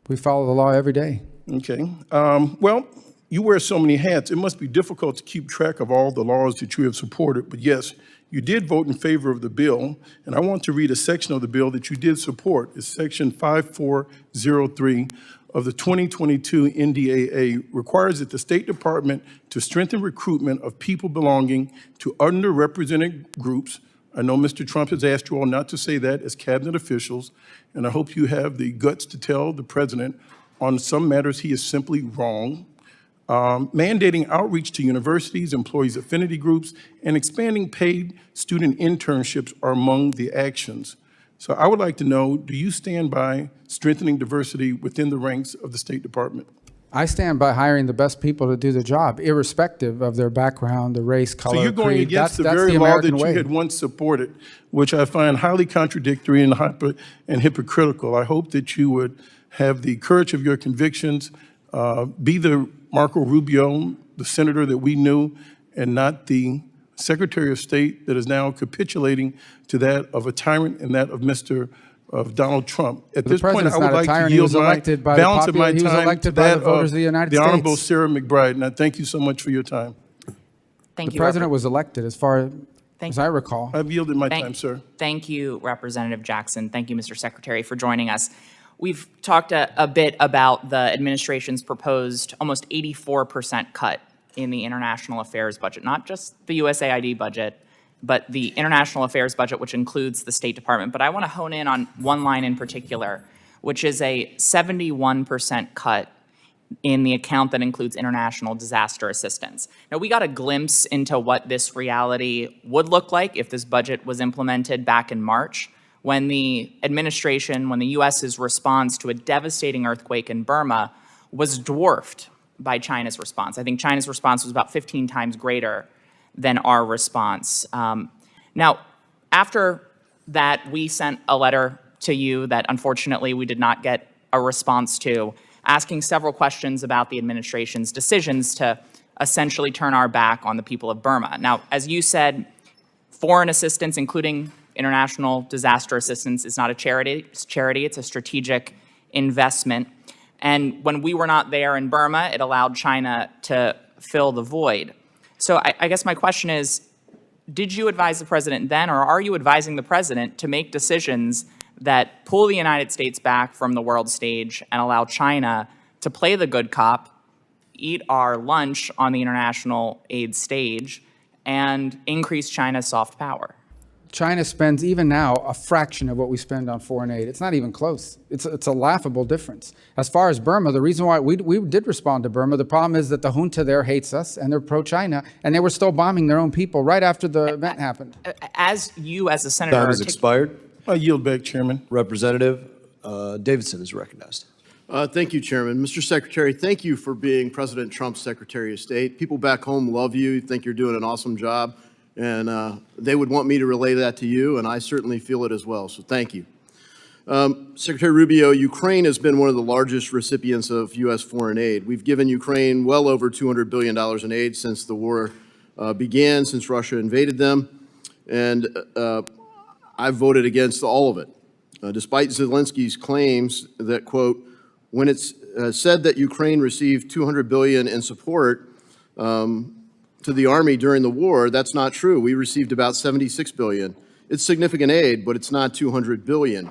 We follow the law every day. Okay. Well, you wear so many hats, it must be difficult to keep track of all the laws that you have supported, but yes, you did vote in favor of the bill, and I want to read a section of the bill that you did support. It's section 5403 of the 2022 NDAA requires that the State Department to strengthen recruitment of people belonging to underrepresented groups. I know Mr. Trump has asked you all not to say that as cabinet officials, and I hope you have the guts to tell the president on some matters he is simply wrong. Mandating outreach to universities, employees' affinity groups, and expanding paid student internships are among the actions. So I would like to know, do you stand by strengthening diversity within the ranks of the State Department? I stand by hiring the best people to do the job, irrespective of their background, the race, color, So you're going creed. against the That's very the law American that you way. had once supported, which I find highly contradictory and hypocritical. I hope that you would have the courage of your convictions, be the Marco Rubio, the senator that we knew, and not the Secretary of State that is now capitulating to that of a tyrant and that of Donald Trump. At this point, I would like to yield my balance of my time to that of the Honorable Sarah McBride, and I thank you so much for your time. The president was elected, as far as I recall. I've yielded my time, sir. Thank you, Representative Jackson. Thank you, Mr. Secretary, for joining us. We've talked a bit about the administration's proposed almost 84% cut in the international affairs budget, not just the USAID budget, but the international affairs budget, which includes the State Department. But I want to hone in on one line in particular, which is a 71% cut in the account that includes international disaster assistance. Now, we got a glimpse into what this reality would look like if this budget was implemented back in March, when the administration, when the U.S.'s response to a devastating earthquake in Burma was dwarfed by China's response. I think China's response was about 15 times greater than our response. Now, after that, we sent a letter to you that unfortunately we did not get a response to, asking several questions about the administration's decisions to essentially turn our back on the people of Burma. Now, as you said, foreign assistance, including international disaster assistance, is not a charity. It's a strategic investment. And when we were not there in Burma, it allowed China to fill the void. So I guess my question is, did you advise the president then, or are you advising the president to make decisions that pull the United States back from the world stage and allow China to play the good cop, eat our lunch on the international aid stage, and increase China's soft power? China spends even now a fraction of what we spend on foreign aid. It's not even close. It's a laughable difference. As far as Burma, the reason why we did respond to Burma, the problem is that the junta there hates us and they're pro-China, and they were still bombing their own people right after the event happened. As you, as a senator, Time has expired. I yield back, Chairman. Representative Davidson is recognized. Thank you, Chairman. Mr. Secretary, thank you for being President Trump's Secretary of State. People back home love you, think you're doing an awesome job, and they would want me to relay that to you, and I certainly feel it as well, so thank you. Secretary Rubio, Ukraine has been one of the largest recipients of U.S. foreign aid. We've given Ukraine well over $200 billion in aid since the war began, since Russia invaded them, and I've voted against all of it. Despite Zelensky's claims that, quote, when it's said that Ukraine received $200 billion in support to the Army during the war, that's not true. We received about $76 billion. It's significant aid, but it's not $200 billion.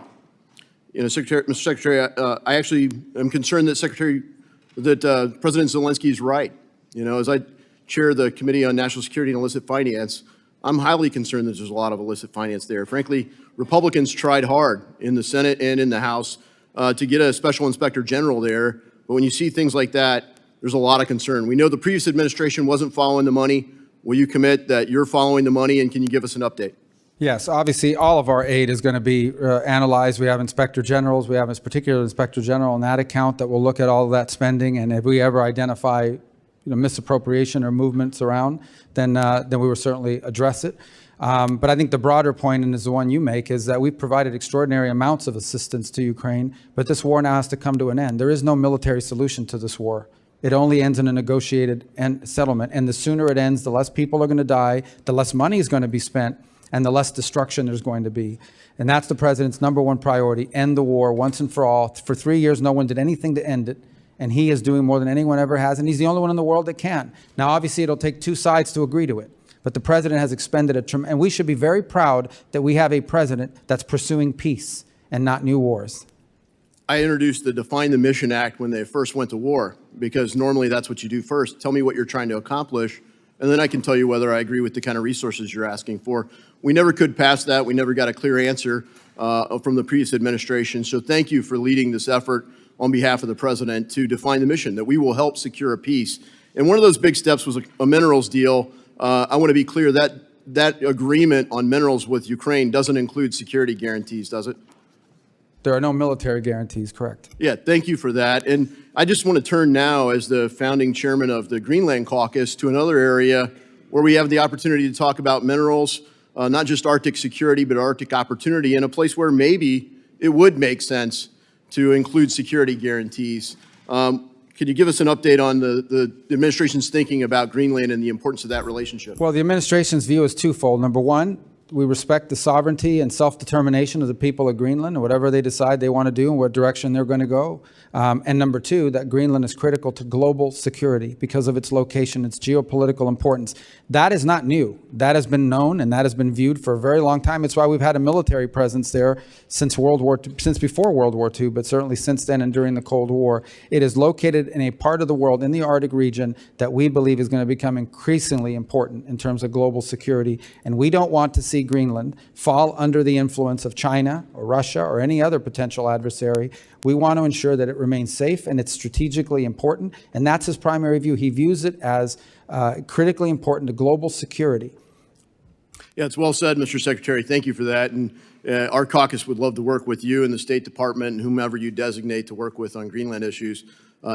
You know, Mr. Secretary, I actually am concerned that President Zelensky is right. You know, as I chair the Committee on National Security and Illicit Finance, I'm highly concerned that there's a lot of illicit finance there. Frankly, Republicans tried hard in the Senate and in the House to get a special inspector general there. But when you see things like that, there's a lot of concern. We know the previous administration wasn't following the money. Will you commit that you're following the money, and can you give us an update? Yes, obviously, all of our aid is going to be analyzed. We have inspector generals. We have a particular inspector general on that account that will look at all of that spending. And if we ever identify misappropriation or movements around, then we will certainly address it. But I think the broader point, and is the one you make, is that we've provided extraordinary amounts of assistance to Ukraine, but this war now has to come to an end. There is no military solution to this war. It only ends in a negotiated settlement. And the sooner it ends, the less people are going to die, the less money is going to be spent, and the less destruction there's going to be. And that's the president's number one priority: end the war once and for all. For 3 years, no one did anything to end it. And he is doing more than anyone ever has, and he's the only one in the world that can. Now, obviously, it'll take two sides to agree to it. But the president has expended and we should be very proud that we have a president that's pursuing peace and not new wars. I introduced the Define the Mission Act when they first went to war, because normally that's what you do first. Tell me what you're trying to accomplish, and then I can tell you whether I agree with the kind of resources you're asking for. We never could pass that. We never got a clear answer from the previous administration. So thank you for leading this effort on behalf of the president to define the mission, that we will help secure a peace. And one of those big steps was a minerals deal. I want to be clear that that agreement on minerals with Ukraine doesn't include security guarantees, does it? There are no military guarantees, correct? Yeah, thank you for that. And I just want to turn now, as the founding chairman of the Greenland Caucus, to another area where we have the opportunity to talk about minerals, not just Arctic security, but Arctic opportunity, in a place where maybe it would make sense to include security guarantees. Could you give us an update on the administration's thinking about Greenland and the importance of that relationship? Well, the administration's view is twofold. Number one, we respect the sovereignty and self-determination of the people of Greenland, and whatever they decide they want to do and what direction they're going to go. And number two, that Greenland is critical to global security because of its location, its geopolitical importance. That is not new. That has been known, and that has been viewed for a very long time. It's why we've had a military presence there since since before World War II, but certainly since then and during the Cold War. It is located in a part of the world, in the Arctic region, that we believe is going to become increasingly important in terms of global security. And we don't want to see Greenland fall under the influence of China or Russia or any other potential adversary. We want to ensure that it remains safe and it's strategically important, and that's his primary view. He views it as critically important to global security. Yeah, it's well said, Mr. Secretary. Thank you for that. And our caucus would love to work with you and the State Department and whomever you designate to work with on Greenland issues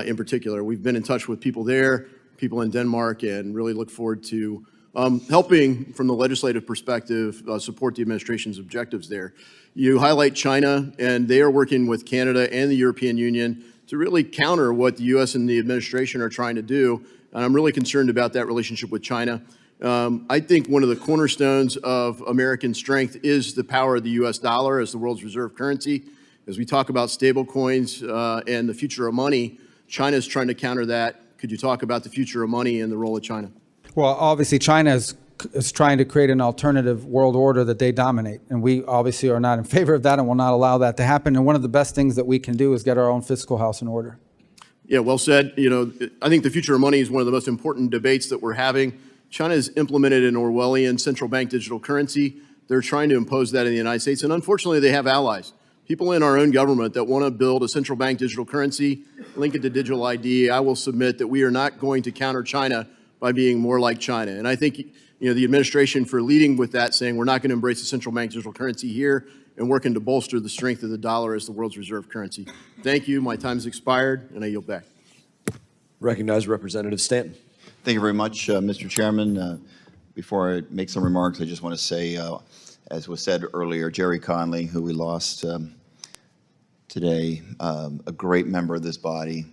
in particular. We've been in touch with people there, people in Denmark, and really look forward to Helping from the legislative perspective support the administration's objectives there. You highlight China, and they are working with Canada and the European Union to really counter what the U.S. and the administration are trying to do. And I'm really concerned about that relationship with China. I think one of the cornerstones of American strength is the power of the U.S. dollar as the world's reserve currency. As we talk about stable coins and the future of money, China is trying to counter that. Could you talk about the future of money and the role of China? Well, obviously, China is trying to create an alternative world order that they dominate. And we obviously are not in favor of that and will not allow that to happen. And one of the best things that we can do is get our own fiscal house in order. Yeah, well said. You know, I think the future of money is one of the most important debates that we're having. China has implemented an Orwellian central bank digital currency. They're trying to impose that in the United States. And unfortunately, they have allies. People in our own government that want to build a central bank digital currency, link it to digital ID. I will submit that we are not going to counter China by being more like China. And I think, you know, the administration for leading with that, saying we're not going to embrace a central bank digital currency here and working to bolster the strength of the dollar as the world's reserve currency. Thank you. My time has expired, and I yield back. Recognize Representative Stanton. Thank you very much, Mr. Chairman. Before I make some remarks, I just want to say, as was said earlier, Jerry Conley, who we lost today, a great member of this body,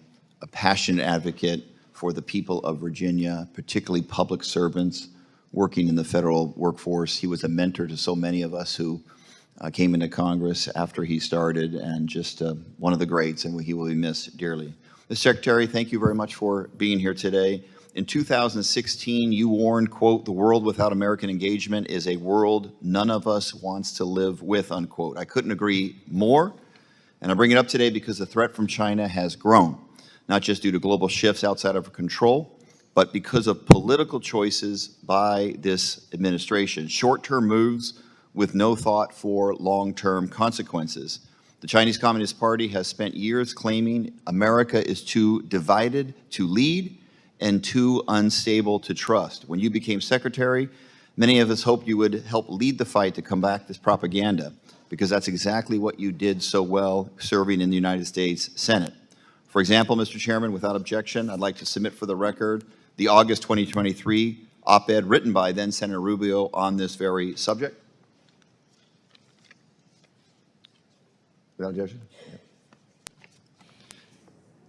a passionate advocate for the people of Virginia, particularly public servants working in the federal workforce. He was a mentor to so many of us who came into Congress after he started, and just one of the greats, and he will be missed dearly. Mr. Secretary, thank you very much for being here today. In 2016, you warned, quote, "The world without American engagement is a world none of us wants to live with," unquote. I couldn't agree more, and I bring it up today because the threat from China has grown, not just due to global shifts outside of our control, but because of political choices by this administration, short-term moves with no thought for long-term consequences. The Chinese Communist Party has spent years claiming America is too divided to lead and too unstable to trust. When you became secretary, many of us hoped you would help lead the fight to combat this propaganda, because that's exactly what you did so well serving in the United States Senate. For example, Mr. Chairman, without objection, I'd like to submit for the record the August 2023 op-ed written by then Senator Rubio on this very subject. Without objection? Yeah.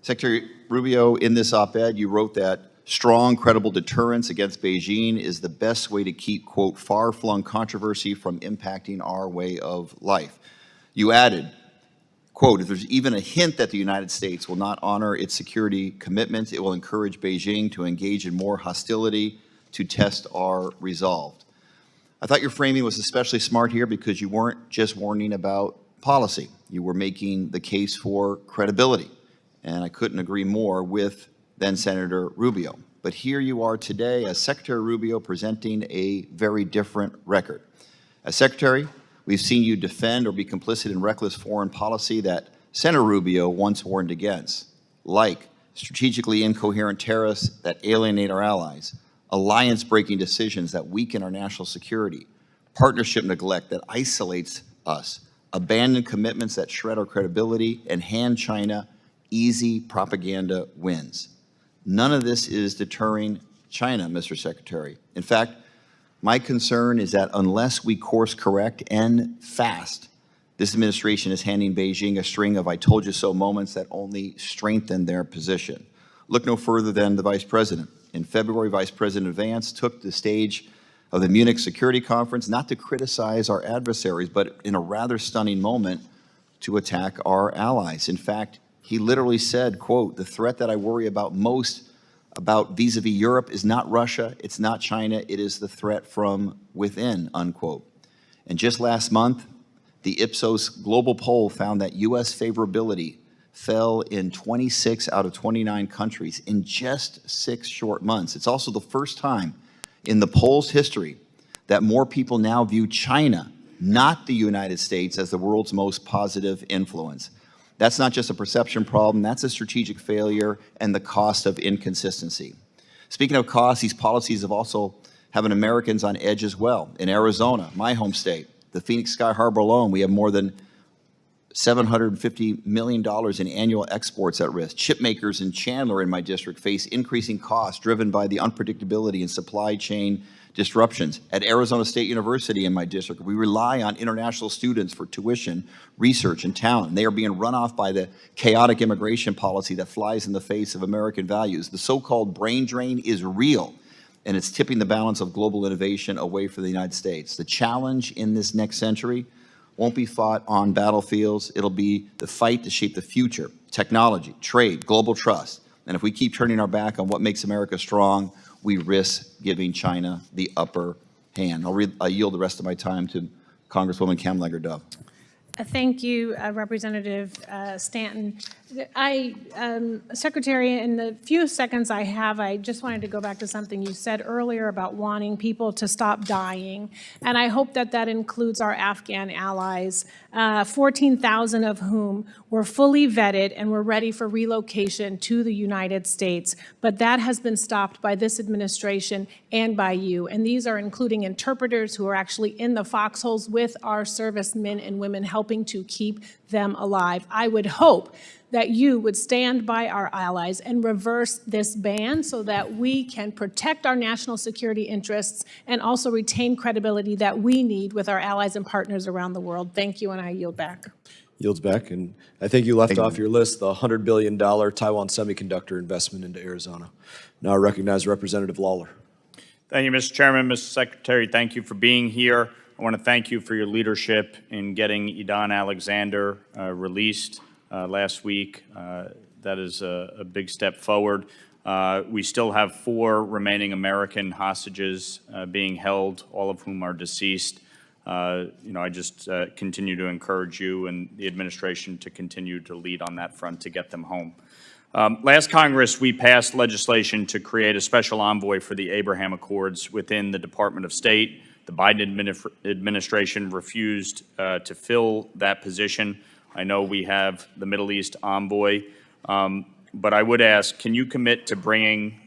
Secretary Rubio, in this op-ed, you wrote that strong, credible deterrence against Beijing is the best way to keep, quote, far-flung controversy from impacting our way of life. You added, quote, "If there's even a hint that the United States will not honor its security commitments, it will encourage Beijing to engage in more hostility to test our resolve." I thought your framing was especially smart here because you weren't just warning about policy. You were making the case for credibility. And I couldn't agree more with then Senator Rubio. But here you are today as Secretary Rubio presenting a very different record. As Secretary, we've seen you defend or be complicit in reckless foreign policy that Senator Rubio once warned against, like strategically incoherent tariffs that alienate our allies, alliance-breaking decisions that weaken our national security, partnership neglect that isolates us, abandoned commitments that shred our credibility, and hand China easy propaganda wins. None of this is deterring China, Mr. Secretary. In fact, my concern is that unless we course correct and fast, this administration is handing Beijing a string of "I told you so" moments that only strengthen their position. Look no further than the Vice President. In February, Vice President Vance took the stage of the Munich Security Conference not to criticize our adversaries, but in a rather stunning moment to attack our allies. In fact, he literally said, quote, "The threat that I worry about most about vis-a-vis Europe is not Russia, it's not China, it is the threat from within," unquote. And just last month, the Ipsos global poll found that U.S. favorability fell in 26 out of 29 countries in just 6 short months. It's also the first time in the poll's history that more people now view China, not the United States, as the world's most positive influence. That's not just a perception problem, that's a strategic failure and the cost of inconsistency. Speaking of costs, these policies have also having Americans on edge as well. In Arizona, my home state, the Phoenix Sky Harbor alone, we have more than $750 million in annual exports at risk. Chip makers in Chandler in my district face increasing costs driven by the unpredictability in supply chain disruptions. At Arizona State University in my district, we rely on international students for tuition, research, and talent. They are being run off by the chaotic immigration policy that flies in the face of American values. The so-called brain drain is real, and it's tipping the balance of global innovation away from the United States. The challenge in this next century won't be fought on battlefields. It'll be the fight to shape the future, technology, trade, global trust. And if we keep turning our back on what makes America strong, we risk giving China the upper hand. I yield the rest of my time to Congresswoman Kamlager-Dove. Thank you, Representative Stanton. Secretary, in the few seconds I have, I just wanted to go back to something you said earlier about wanting people to stop dying. And I hope that that includes our Afghan allies, 14,000 of whom were fully vetted and were ready for relocation to the United States. But that has been stopped by this administration and by you. And these are including interpreters who are actually in the foxholes with our servicemen and women helping to keep them alive. I would hope that you would stand by our allies and reverse this ban so that we can protect our national security interests and also retain credibility that we need with our allies and partners around the world. Thank you, and I yield back. Yields back, and I think you left off your list the $100 billion Taiwan semiconductor investment into Arizona. Now I recognize Representative Lawler. Thank you, Mr. Chairman. Mr. Secretary, thank you for being here. I want to thank you for your leadership in getting Idan Alexander released last week. That is a big step forward. We still have 4 remaining American hostages being held, all of whom are deceased. I just continue to encourage you and the administration to continue to lead on that front to get them home. Last Congress, we passed legislation to create a special envoy for the Abraham Accords within the Department of State. The Biden administration refused to fill that position. I know we have the Middle East envoy, but I would ask, can you commit to bringing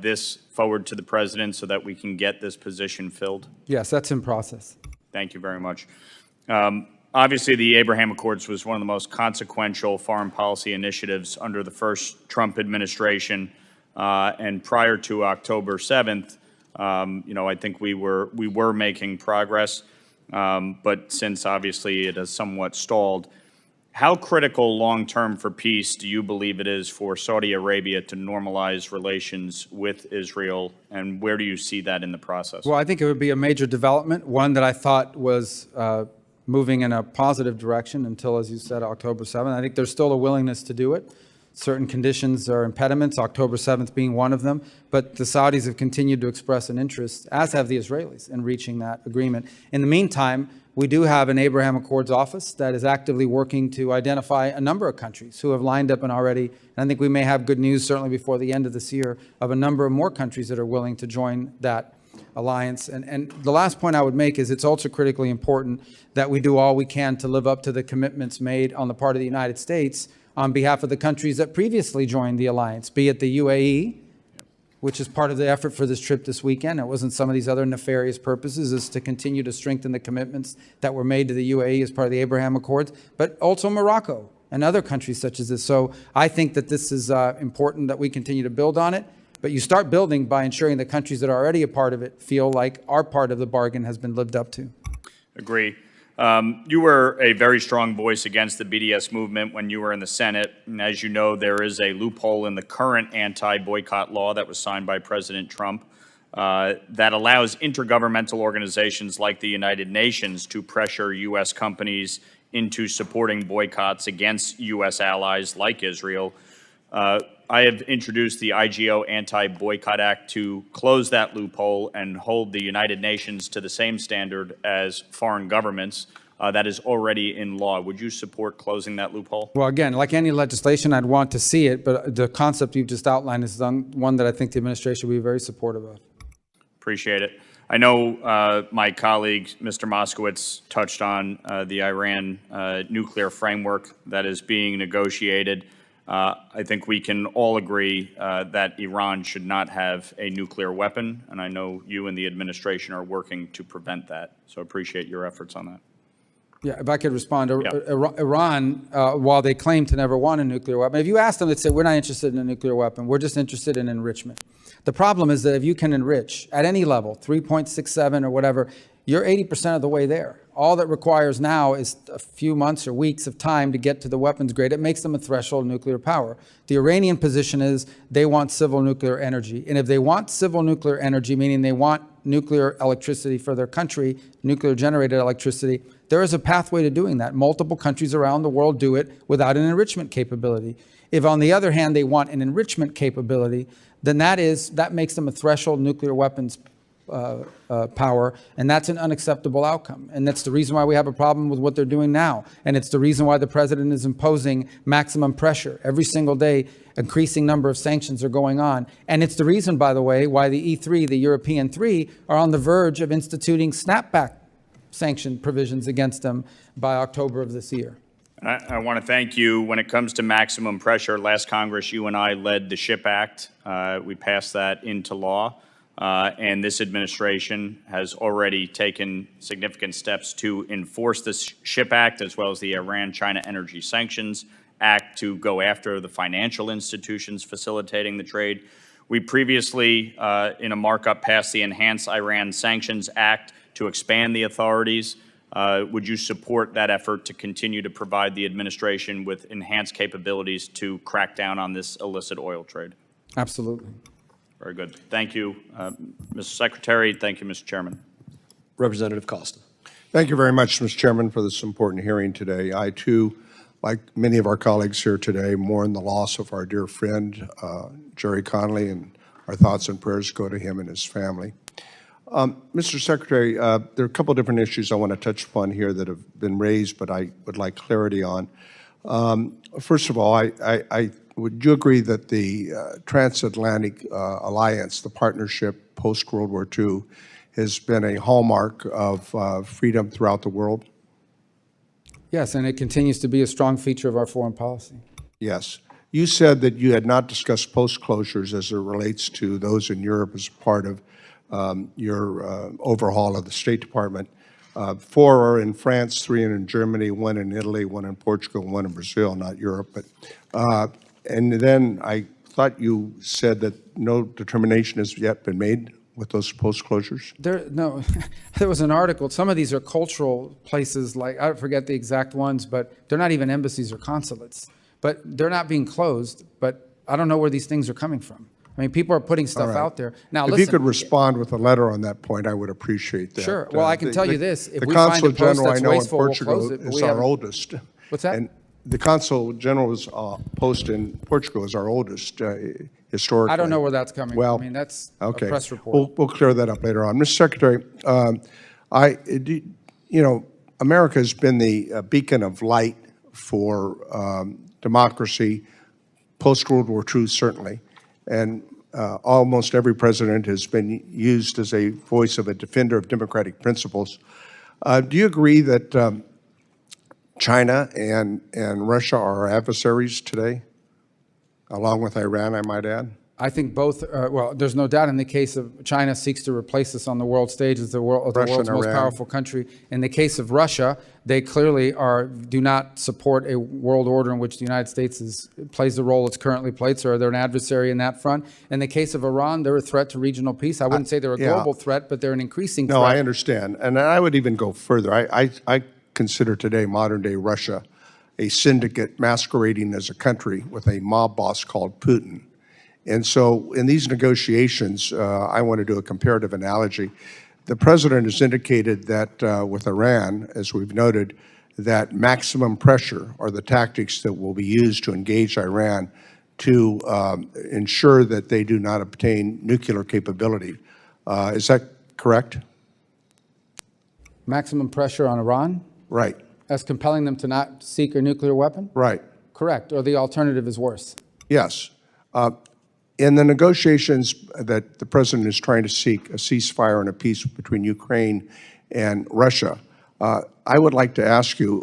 this forward to the president so that we can get this position filled? Yes, that's in process. Thank you very much. Obviously, the Abraham Accords was one of the most consequential foreign policy initiatives under the first Trump administration, and prior to October 7th, I think we were making progress, but since obviously it has somewhat stalled, how critical long-term for peace do you believe it is for Saudi Arabia to normalize relations with Israel, and where do you see that in the process? Well, I think it would be a major development, one that I thought was moving in a positive direction until, as you said, October 7th. I think there's still a willingness to do it. Certain conditions are impediments, October 7th being one of them, but the Saudis have continued to express an interest, as have the Israelis, in reaching that agreement. In the meantime, we do have an Abraham Accords office that is actively working to identify a number of countries who have lined up and already, and I think we may have good news certainly before the end of this year, of a number of more countries that are willing to join that alliance. And the last point I would make is it's also critically important that we do all we can to live up to the commitments made on the part of the United States on behalf of the countries that previously joined the alliance, be it the UAE, which is part of the effort for this trip this weekend. It wasn't some of these other nefarious purposes, is to continue to strengthen the commitments that were made to the UAE as part of the Abraham Accords, but also Morocco and other countries such as this. So I think that this is important that we continue to build on it, but you start building by ensuring the countries that are already a part of it feel like our part of the bargain has been lived up to. Agree. You were a very strong voice against the BDS movement when you were in the Senate. And as you know, there is a loophole in the current anti-boycott law that was signed by President Trump that allows intergovernmental organizations like the United Nations to pressure U.S. companies into supporting boycotts against U.S. allies like Israel. I have introduced the IGO Anti-Boycott Act to close that loophole and hold the United Nations to the same standard as foreign governments that is already in law. Would you support closing that loophole? Well, again, like any legislation, I'd want to see it, but the concept you've just outlined is one that I think the administration will be very supportive of. Appreciate it. I know my colleague, Mr. Moskowitz, touched on the Iran nuclear framework that is being negotiated. I think we can all agree that Iran should not have a nuclear weapon, and I know you and the administration are working to prevent that. So I appreciate your efforts on that. Yeah, if I could respond. Yeah. Iran, while they claim to never want a nuclear weapon, if you ask them, they'd say, we're not interested in a nuclear weapon. We're just interested in enrichment. The problem is that if you can enrich at any level, 3.67 or whatever, you're 80% of the way there. All that requires now is a few months or weeks of time to get to the weapons grade. It makes them a threshold nuclear power. The Iranian position is they want civil nuclear energy. And if they want civil nuclear energy, meaning they want nuclear electricity for their country, nuclear generated electricity, there is a pathway to doing that. Multiple countries around the world do it without an enrichment capability. If, on the other hand, they want an enrichment capability, then that makes them a threshold nuclear weapons power, and that's an unacceptable outcome. And that's the reason why we have a problem with what they're doing now. And it's the reason why the president is imposing maximum pressure. Every single day, increasing number of sanctions are going on. And it's the reason, by the way, why the E3, the European three, are on the verge of instituting snapback sanction provisions against them by October of this year. I want to thank you. When it comes to maximum pressure, last Congress, you and I led the SHIP Act. We passed that into law. And this administration has already taken significant steps to enforce the SHIP Act, as well as the Iran-China Energy Sanctions Act, to go after the financial institutions facilitating the trade. We previously, in a markup, passed the Enhanced Iran Sanctions Act to expand the authorities. Would you support that effort to continue to provide the administration with enhanced capabilities to crack down on this illicit oil trade? Absolutely. Very good. Thank you, Mr. Secretary. Thank you, Mr. Chairman. Representative Costa. Thank you very much, Mr. Chairman, for this important hearing today. I, too, like many of our colleagues here today, mourn the loss of our dear friend, Jerry Connolly, and our thoughts and prayers go to him and his family. Mr. Secretary, there are a couple of different issues I want to touch upon here that have been raised, but I would like clarity on. First of all, would you agree that the transatlantic alliance, the partnership post-World War II, has been a hallmark of freedom throughout the world? Yes, and it continues to be a strong feature of our foreign policy. Yes. You said that you had not discussed post-closures as it relates to those in Europe as part of your overhaul of the State Department. 4 are in France, 3 are in Germany, 1 in Italy, 1 in Portugal, 1 in Brazil, not Europe. But and then I thought you said that no determination has yet been made with those post-closures? No, there was an article. Some of these are cultural places, like, I forget the exact ones, but they're not even embassies or consulates. But they're not being closed, but I don't know where these things are coming from. I mean, people are putting stuff out there. Now, if you could respond with a letter on that point, I would appreciate that. Sure. Well, I can tell you this. If the we find a Consul post General that's I know in wasteful, we'll Portugal close it, but is we our haven't- oldest. What's that? And the Consul General's post in Portugal is our oldest historically. I don't know where that's coming Well, from. I mean, that's okay. a press report. We'll clear that up later on. Mr. Secretary, America has been the beacon of light for democracy, post-World War II certainly, and almost every president has been used as a voice of a defender of democratic principles. Do you agree that China and Russia are our adversaries today, along with Iran, I might add? I think both, well, there's no doubt in the case of China seeks to replace us on the world stage as the world's most powerful country. In the case of Russia, they clearly do not support a world order in which the United States plays the role it's currently played, so they're an adversary in that front. In the case of Iran, they're a threat to regional peace. I wouldn't say they're a global threat, but they're an increasing threat. No, I understand. And I would even go further. I consider today modern-day Russia a syndicate masquerading as a country with a mob boss called Putin. And so in these negotiations, I want to do a comparative analogy. The president has indicated that with Iran, as we've noted, that maximum pressure are the tactics that will be used to engage Iran to ensure that they do not obtain nuclear capability. Is that correct? Maximum pressure on Iran? Right. As compelling them to not seek a nuclear weapon? Right. Correct. Or the alternative is worse? Yes. In the negotiations that the president is trying to seek a ceasefire and a peace between Ukraine and Russia, I would like to ask you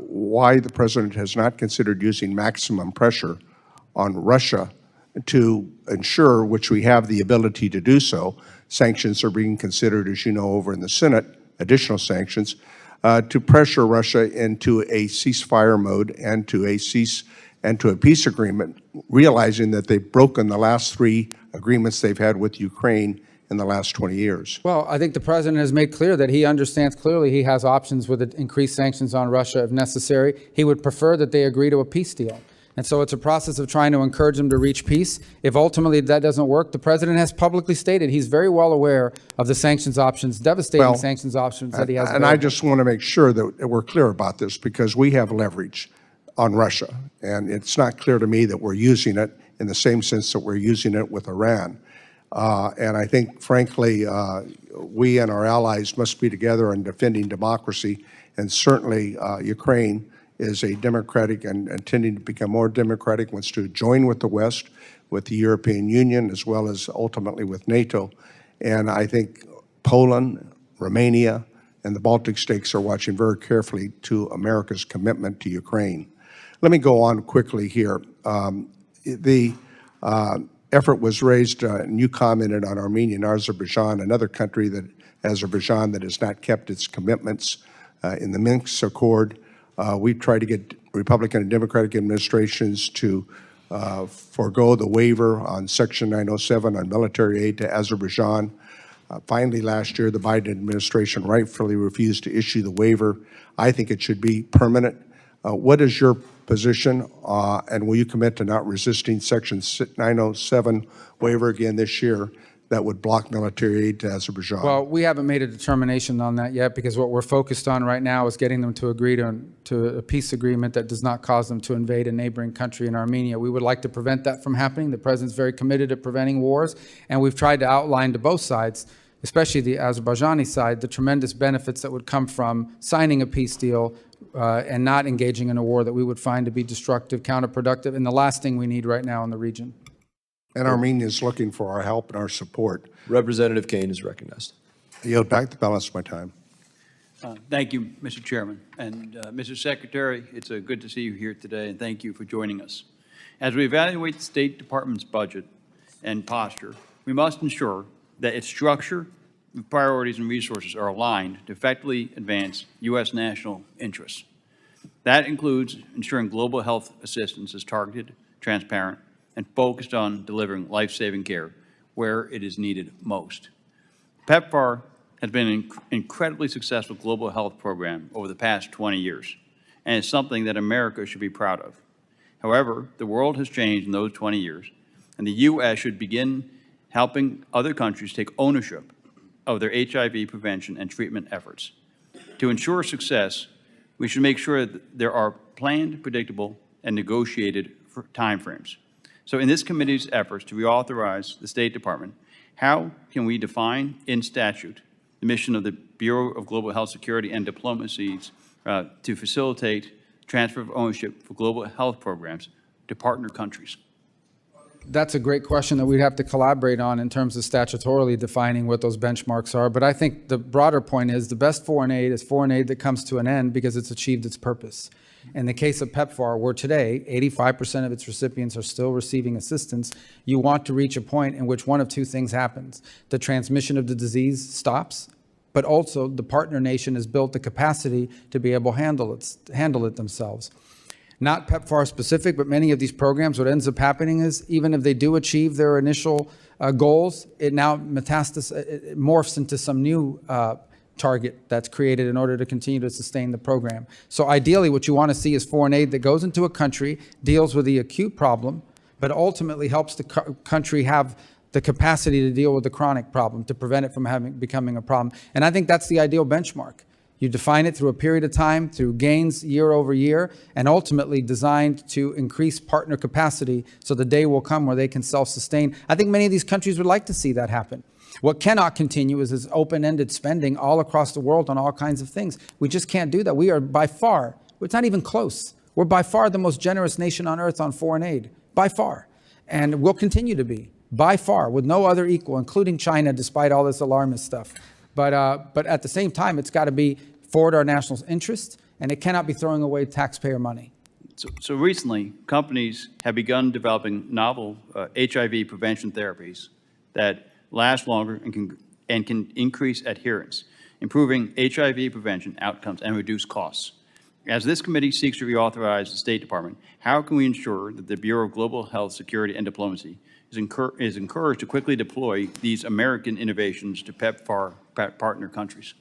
why the president has not considered using maximum pressure on Russia to ensure, which we have the ability to do so. Sanctions are being considered, as you know, over in the Senate, additional sanctions. to pressure Russia into a ceasefire mode and to a peace agreement, realizing that they've broken the last 3 agreements they've had with Ukraine in the last 20 years. Well, I think the president has made clear that he understands clearly he has options with increased sanctions on Russia if necessary. He would prefer that they agree to a peace deal. And so it's a process of trying to encourage them to reach peace. If ultimately that doesn't work, the president has publicly stated he's very well aware of the sanctions options, devastating sanctions options that he has. And I just want to make sure that we're clear about this, because we have leverage on Russia. And it's not clear to me that we're using it in the same sense that we're using it with Iran. And I think, frankly, we and our allies must be together in defending democracy. And certainly Ukraine is a democratic and intending to become more democratic, wants to join with the West, with the European Union, as well as ultimately with NATO. And I think Poland, Romania, and the Baltic states are watching very carefully to America's commitment to Ukraine. Let me go on quickly here. The effort was raised, and you commented on Armenia and Azerbaijan, another country that Azerbaijan that has not kept its commitments in the Minsk Accord. We tried to get Republican and Democratic administrations to forego the waiver on Section 907 on military aid to Azerbaijan. Finally, last year, the Biden administration rightfully refused to issue the waiver. I think it should be permanent. What is your position, and will you commit to not resisting Section 907 waiver again this year that would block military aid to Azerbaijan? Well, we haven't made a determination on that yet, because what we're focused on right now is getting them to agree to a peace agreement that does not cause them to invade a neighboring country in Armenia. We would like to prevent that from happening. The president's very committed to preventing wars, and we've tried to outline to both sides, especially the Azerbaijani side, the tremendous benefits that would come from signing a peace deal and not engaging in a war that we would find to be destructive, counterproductive, and the last thing we need right now in the region. And Armenia is looking for our help and our support. Representative Kane is recognized. I yield back the balance of my time. Thank you, Mr. Chairman. And Mr. Secretary, it's good to see you here today, and thank you for joining us. As we evaluate the State Department's budget and posture, we must ensure that its structure, priorities, and resources are aligned to effectively advance U.S. national interests. That includes ensuring global health assistance is targeted, transparent, and focused on delivering life-saving care where it is needed most. PEPFAR has been an incredibly successful global health program over the past 20 years, and it's something that America should be proud of. However, the world has changed in those 20 years, and the U.S. should begin helping other countries take ownership of their HIV prevention and treatment efforts. To ensure success, we should make sure that there are planned, predictable, and negotiated timeframes. So in this committee's efforts to reauthorize the State Department, how can we define in statute the mission of the Bureau of Global Health Security and Diplomacies to facilitate transfer of ownership for global health programs to partner countries? That's a great question that we'd have to collaborate on in terms of statutorily defining what those benchmarks are. But I think the broader point is the best foreign aid is foreign aid that comes to an end because it's achieved its purpose. In the case of PEPFAR, where today 85% of its recipients are still receiving assistance, you want to reach a point in which one of two things happens. The transmission of the disease stops, but also the partner nation has built the capacity to be able to handle it themselves. Not PEPFAR specific, but many of these programs, what ends up happening is even if they do achieve their initial goals, it now it morphs into some new target that's created in order to continue to sustain the program. So ideally, what you want to see is foreign aid that goes into a country, deals with the acute problem, but ultimately helps the country have the capacity to deal with the chronic problem, to prevent it from becoming a problem. And I think that's the ideal benchmark. You define it through a period of time, through gains year over year, and ultimately designed to increase partner capacity so the day will come where they can self-sustain. I think many of these countries would like to see that happen. What cannot continue is this open-ended spending all across the world on all kinds of things. We just can't do that. We are by far, it's not even close, we're by far the most generous nation on earth on foreign aid, by far. And we'll continue to be, by far, with no other equal, including China, despite all this alarmist stuff. But at the same time, it's got to be forward our national interest, and it cannot be throwing away taxpayer money. So recently, companies have begun developing novel HIV prevention therapies that last longer and can increase adherence. improving HIV prevention outcomes, and reduce costs. As this committee seeks to reauthorize the State Department, how can we ensure that the Bureau of Global Health Security and Diplomacy is encouraged to quickly deploy these American innovations to PEPFAR partner countries?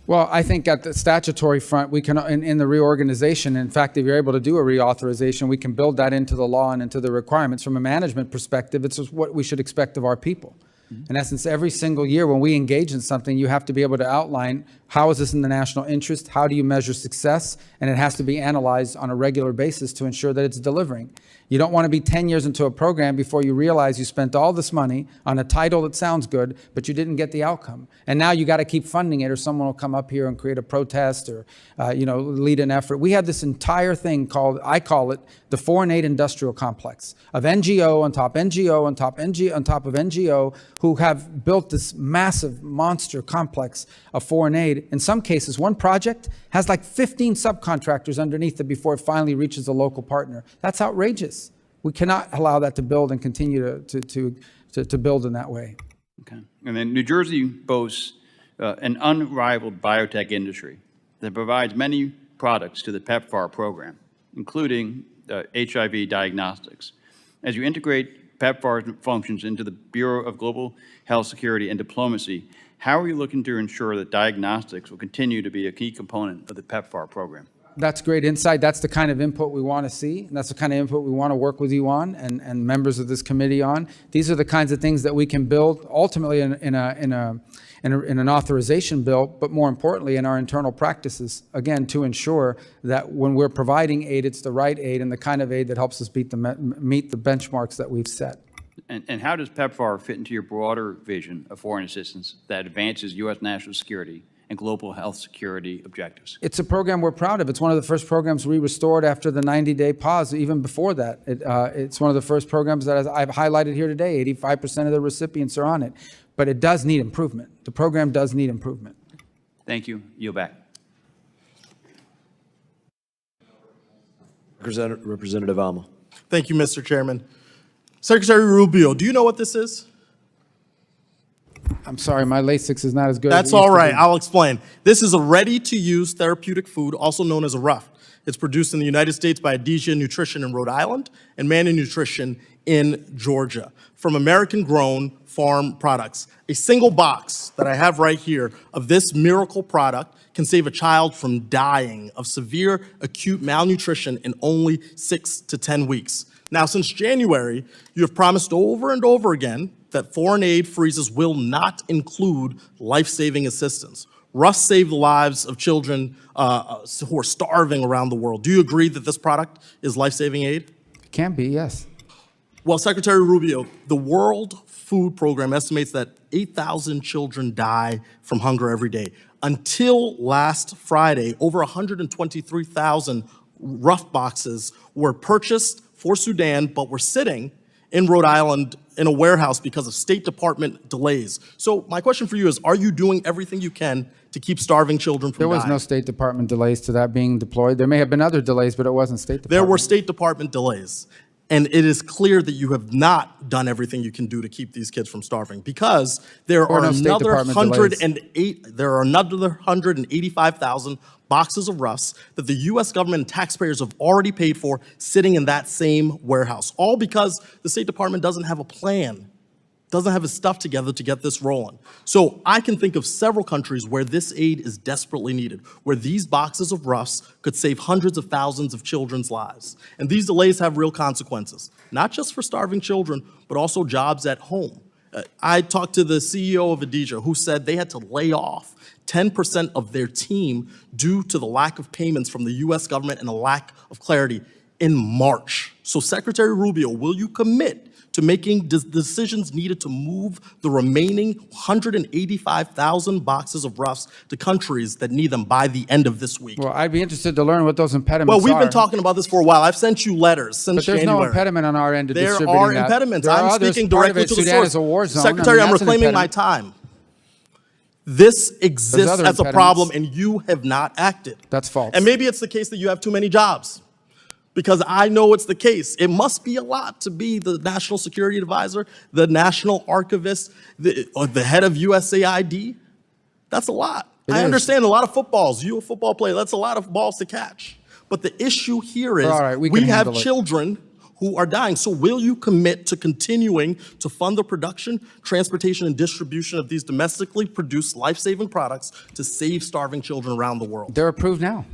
Well, I think at the statutory front, we can, in the reorganization, in fact, if you're able to do a reauthorization, we can build that into the law and into the requirements. From a management perspective, it's just what we should expect of our people. In essence, every single year when we engage in something, you have to be able to outline how is this in the national interest, how do you measure success, and it has to be analyzed on a regular basis to ensure that it's delivering. You don't want to be 10 years into a program before you realize you spent all this money on a title that sounds good, but you didn't get the outcome. And now you got to keep funding it, or someone will come up here and create a protest or lead an effort. We have this entire thing called, I call it, the foreign aid industrial complex of NGO on top NGO on top NGO on top of NGO, who have built this massive monster complex of foreign aid. In some cases, one project has like 15 subcontractors underneath it before it finally reaches a local partner. That's outrageous. We cannot allow that to build and continue to build in that way. Okay. And then New Jersey boasts an unrivaled biotech industry that provides many products to the PEPFAR program, including HIV diagnostics. As you integrate PEPFAR's functions into the Bureau of Global Health Security and Diplomacy, how are you looking to ensure that diagnostics will continue to be a key component of the PEPFAR program? That's great insight. That's the kind of input we want to see. And that's the kind of input we want to work with you on and members of this committee on. These are the kinds of things that we can build ultimately in an authorization bill, but more importantly in our internal practices, again, to ensure that when we're providing aid, it's the right aid and the kind of aid that helps us meet the benchmarks that we've set. And how does PEPFAR fit into your broader vision of foreign assistance that advances U.S. national security and global health security objectives? It's a program we're proud of. It's one of the first programs we restored after the 90-day pause. Even before that, it's one of the first programs that, as I've highlighted here today, 85% of the recipients are on it. But it does need improvement. The program does need improvement. Thank you. Yield back. Representative Alma. Thank you, Mr. Chairman. Secretary Rubio, do you know what this is? I'm sorry, my LASIX is not as good That's as it used all to right. be. I'll explain. This is a ready-to-use therapeutic food, also known as a RUF. It's produced in the United States by Adesia Nutrition in Rhode Island and Manna Nutrition in Georgia from American-grown farm products. A single box that I have right here of this miracle product can save a child from dying of severe acute malnutrition in only 6 to 10 weeks. Now, since January, you have promised over and over again that foreign aid freezes will not include life-saving assistance. RUF saved the lives of children who are starving around the world. Do you agree that this product is life-saving aid? It can be, yes. Well, Secretary Rubio, the World Food Program estimates that 8,000 children die from hunger every day. Until last Friday, over 123,000 RUF boxes were purchased for Sudan, but were sitting in Rhode Island in a warehouse because of State Department delays. So my question for you is, are you doing everything you can to keep starving children from There was dying? no State Department delays to that being deployed. There may have been other delays, but it wasn't State Department. There were State Department delays. And it is clear that you have not done everything you can do to keep these kids from starving, because there are another 185,000 boxes of RUFs that the U.S. government and taxpayers have already paid for sitting in that same warehouse, all because the State Department doesn't have a plan, doesn't have its stuff together to get this rolling. So I can think of several countries where this aid is desperately needed, where these boxes of RUFs could save hundreds of thousands of children's lives. And these delays have real consequences, not just for starving children, but also jobs at home. I talked to the CEO of Adesia, who said they had to lay off 10% of their team due to the lack of payments from the U.S. government and a lack of clarity in March. So Secretary Rubio, will you commit to making decisions needed to move the remaining 185,000 boxes of RUFs to countries that need them by the end of this week? Well, I'd be interested to learn what those impediments are. Well, we've been talking about this for a while. I've sent you letters since January. But there's no impediment on our end to distributing that. There are impediments. I'm speaking directly to the Sudan source. is a war zone. Secretary, I'm that's an reclaiming my impediment. time. This exists as a impediments. problem, and you have not acted. That's false. And maybe it's the case that you have too many jobs, because I know it's the case. It must be a lot to be the National Security Advisor, the National Archivist, or the head of USAID. That's a lot. I is. understand a lot of footballs. You a football player, that's a lot of balls to catch. But the issue here is All right, we we can have handle it. children who are dying. So will you commit to continuing to fund the production, transportation, and distribution of these domestically produced life-saving products to save starving children around the world? They're approved now.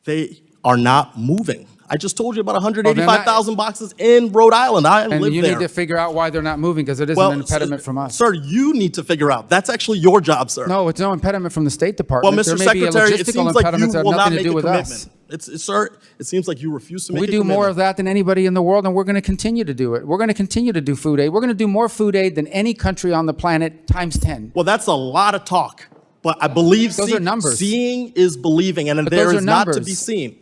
They are not moving. I just told you about 185,000 boxes in Rhode Island. I And live you there. need to figure out why they're not moving, because it isn't an impediment from us. Sir, you need to figure out. That's actually your job, sir. No, it's no impediment from the State Well, Department. Mr. There may be a Secretary, it logistical seems like you impediment that have will not nothing to make do a with commitment. us. Sir, it seems like you refuse to make We a do commitment. more of that than anybody in the world, and we're going to continue to do it. We're going to continue to do food aid. We're going to do more food aid than any country on the planet times 10. Well, that's a lot of talk. But I believe Those are numbers. Seeing is believing, and But there those is are not to numbers. be seen.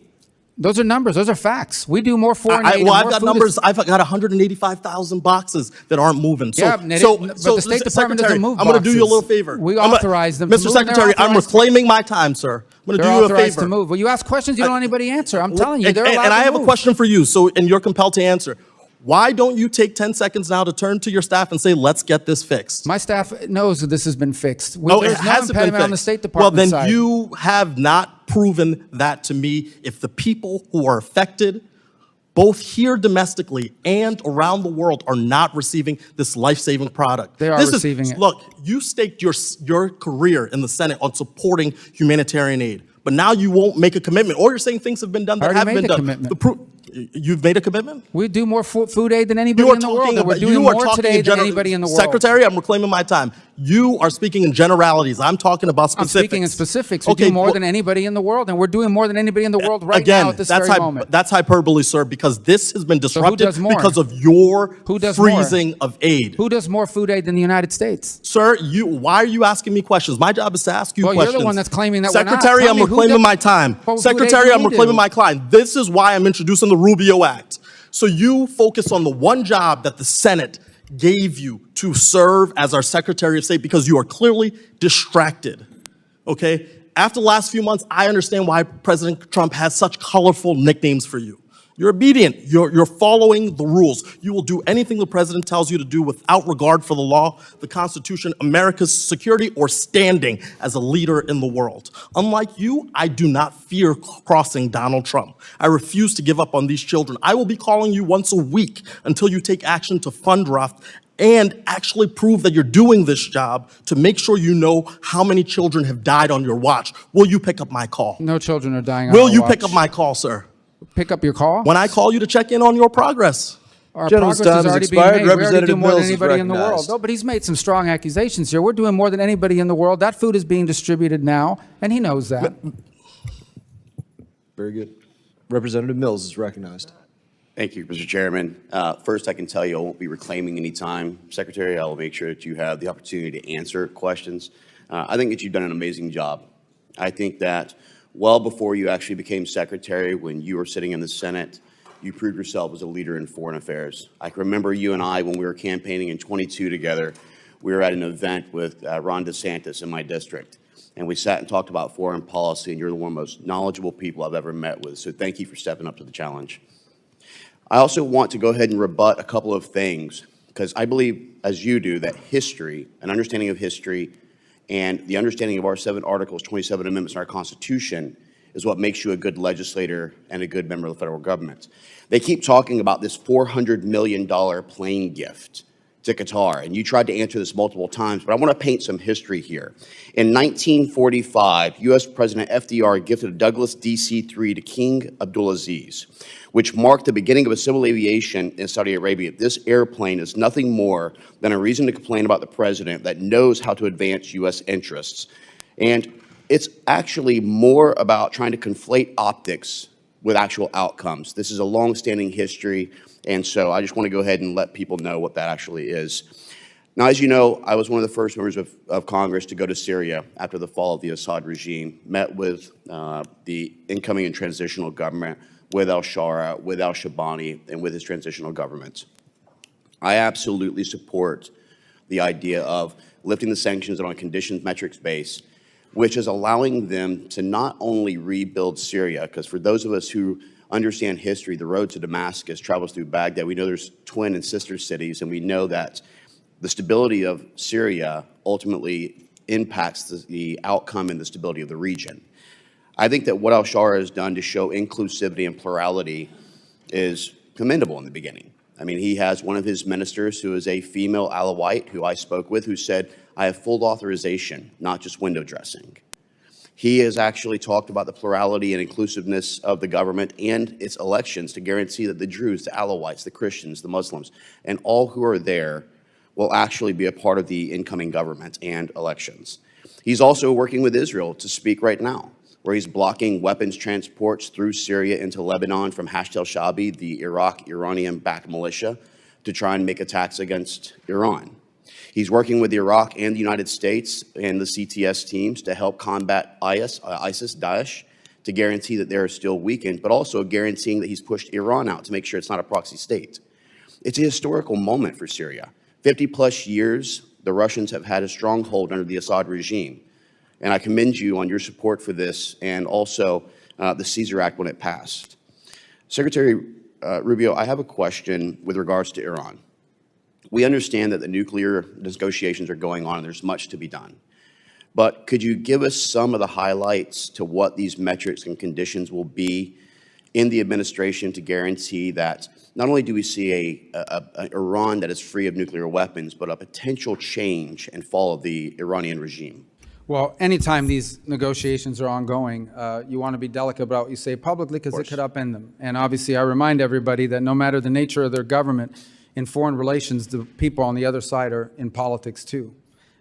Those are numbers. Those are facts. We do more foreign aid. and I've more got food numbers. I've got 185,000 boxes that aren't moving. Yeah, but the State Department doesn't move I'm going to do you a boxes. little favor. We I'm gonna- authorize them to Mr. move, and they're Secretary, I'm authorized- reclaiming my time, sir. I'm going to do They're you a authorized favor. to move. Well, you ask questions you don't want anybody answer. I'm telling you, they're allowed And I to have move. a question for you, and you're compelled to answer. Why don't you take 10 seconds now to turn to your staff and say, let's get this fixed? My staff knows that this has been fixed. No, it There's no hasn't been impediment on the fixed. State Well, Department then side. you have not proven that to me. If the people who are affected, both here domestically and around the world, are not receiving this life-saving product. They are receiving it. Look, you staked your career in the Senate on supporting humanitarian aid, but now you won't make a commitment, or you're saying things have been done that I already haven't made been the done. commitment. You've made a commitment? We do more food aid than anybody You are in the world, talking and we're about, doing you are more talking today in than general. anybody in the world. Secretary, I'm reclaiming my time. You are speaking in generalities. I'm talking about I'm specifics. speaking in specifics. We Okay, do more well, than anybody in the world, and we're doing more than anybody in the world right Again, now at this that's very moment. that's hyperbole, sir, because this has been disrupted does more? because of your Who does more? freezing of aid. Who does more food aid than the United States? Sir, why are you asking me questions? My job is to ask you Well, questions. you're the one that's claiming that we're not. Secretary, Tell I'm me who reclaiming does- my time. What food aid Secretary, do I'm we reclaiming do? my client. This is why I'm introducing the Rubio Act. So you focus on the one job that the Senate gave you to serve as our Secretary of State because you are clearly distracted, okay? After the last few months, I understand why President Trump has such colorful nicknames for you. You're obedient. You're following the rules. You will do anything the president tells you to do without regard for the law, the Constitution, America's security, or standing as a leader in the world. Unlike you, I do not fear crossing Donald Trump. I refuse to give up on these children. I will be calling you once a week until you take action to fund RUF and actually prove that you're doing this job to make sure you know how many children have died on your watch. Will you pick up my call? No children are dying on Will our you watch. pick up my call, sir? Pick up your call? When I call you to check in on your progress. Our Gentleman's progress time is has already being expired. made. We already do Representative more than Mills is anybody in the world. recognized. No, but he's made some strong accusations here. We're doing more than anybody in the world. That food is being distributed now, and he knows that. Very good. Representative Mills is recognized. Thank you, Mr. Chairman. First, I can tell you I won't be reclaiming any time, Secretary. I will make sure that you have the opportunity to answer questions. I think that you've done an amazing job. I think that well before you actually became Secretary, when you were sitting in the Senate, you proved yourself as a leader in foreign affairs. I can remember you and I, when we were campaigning in 22 together, we were at an event with Ron DeSantis in my district. And we sat and talked about foreign policy, and you're one of the most knowledgeable people I've ever met with. So thank you for stepping up to the challenge. I also want to go ahead and rebut a couple of things, because I believe, as you do, that history, an understanding of history, and the understanding of our 7 articles, 27 amendments in our Constitution is what makes you a good legislator and a good member of the federal government. They keep talking about this $400 million plane gift to Qatar, and you tried to answer this multiple times, but I want to paint some history here. In 1945, U.S. President FDR gifted a Douglas DC-3 to King Abdulaziz, which marked the beginning of civil aviation in Saudi Arabia. This airplane is nothing more than a reason to complain about the president that knows how to advance U.S. interests. And it's actually more about trying to conflate optics with actual outcomes. This is a long-standing history, and so I just want to go ahead and let people know what that actually is. Now, as you know, I was one of the first members of Congress to go to Syria after the fall of the Assad regime, met with the incoming and transitional government, with al-Shara, with al-Shabani, and with his transitional government. I absolutely support the idea of lifting the sanctions on a conditions metrics base, which is allowing them to not only rebuild Syria, because for those of us who understand history, the road to Damascus travels through Baghdad. We know there's twin and sister cities, and we know that the stability of Syria ultimately impacts the outcome and the stability of the region. I think that what al-Shara has done to show inclusivity and plurality is commendable in the beginning. I mean, he has one of his ministers who is a female Alawite who I spoke with who said, I have full authorization, not just window dressing. He has actually talked about the plurality and inclusiveness of the government and its elections to guarantee that the Druze, the Alawites, the Christians, the Muslims, and all who are there will actually be a part of the incoming government and elections. He's also working with Israel to speak right now, where he's blocking weapons transports through Syria into Lebanon from Hashd al-Shaabi, the Iranian-backed militia, to try and make attacks against Iran. He's working with Iraq and the United States and the CTS teams to help combat ISIS, Daesh, to guarantee that they're still weakened, but also guaranteeing that he's pushed Iran out to make sure it's not a proxy state. It's a historical moment for Syria. 50 plus years, the Russians have had a stronghold under the Assad regime. And I commend you on your support for this and also the Caesar Act when it passed. Secretary Rubio, I have a question with regards to Iran. We understand that the nuclear negotiations are going on and there's much to be done. But could you give us some of the highlights to what these metrics and conditions will be in the administration to guarantee that not only do we see a Iran that is free of nuclear weapons, but a potential change and fall of the Iranian regime? Well, anytime these negotiations are ongoing, you want to be delicate about what you say publicly because it could upend them. And obviously, I remind everybody that no matter the nature of their government, in foreign relations, the people on the other side are in politics too.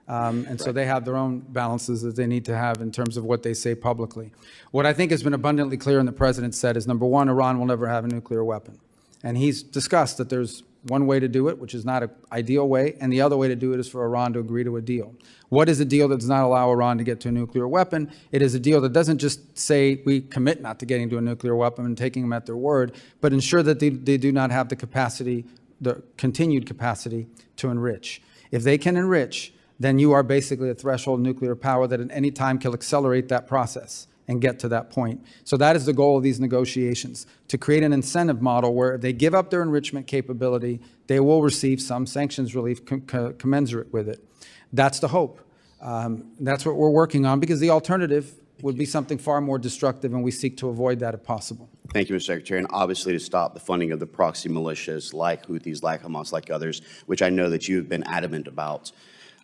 And so they have their own balances that they need to have in terms of what they say publicly. What I think has been abundantly clear and the president said is, number one, Iran will never have a nuclear weapon. And he's discussed that there's one way to do it, which is not an ideal way, and the other way to do it is for Iran to agree to a deal. What is a deal that does not allow Iran to get to a nuclear weapon? It is a deal that doesn't just say we commit not to getting to a nuclear weapon and taking them at their word, but ensure that they do not have the capacity, the continued capacity to enrich. If they can enrich, then you are basically a threshold nuclear power that at any time can accelerate that process and get to that point. So that is the goal of these negotiations, to create an incentive model where if they give up their enrichment capability, they will receive some sanctions relief commensurate with it. That's the hope. That's what we're working on, because the alternative would be something far more destructive, and we seek to avoid that if possible. Thank you, Mr. Secretary. And obviously to stop the funding of the proxy militias like Houthis, like Hamas, like others, which I know that you have been adamant about.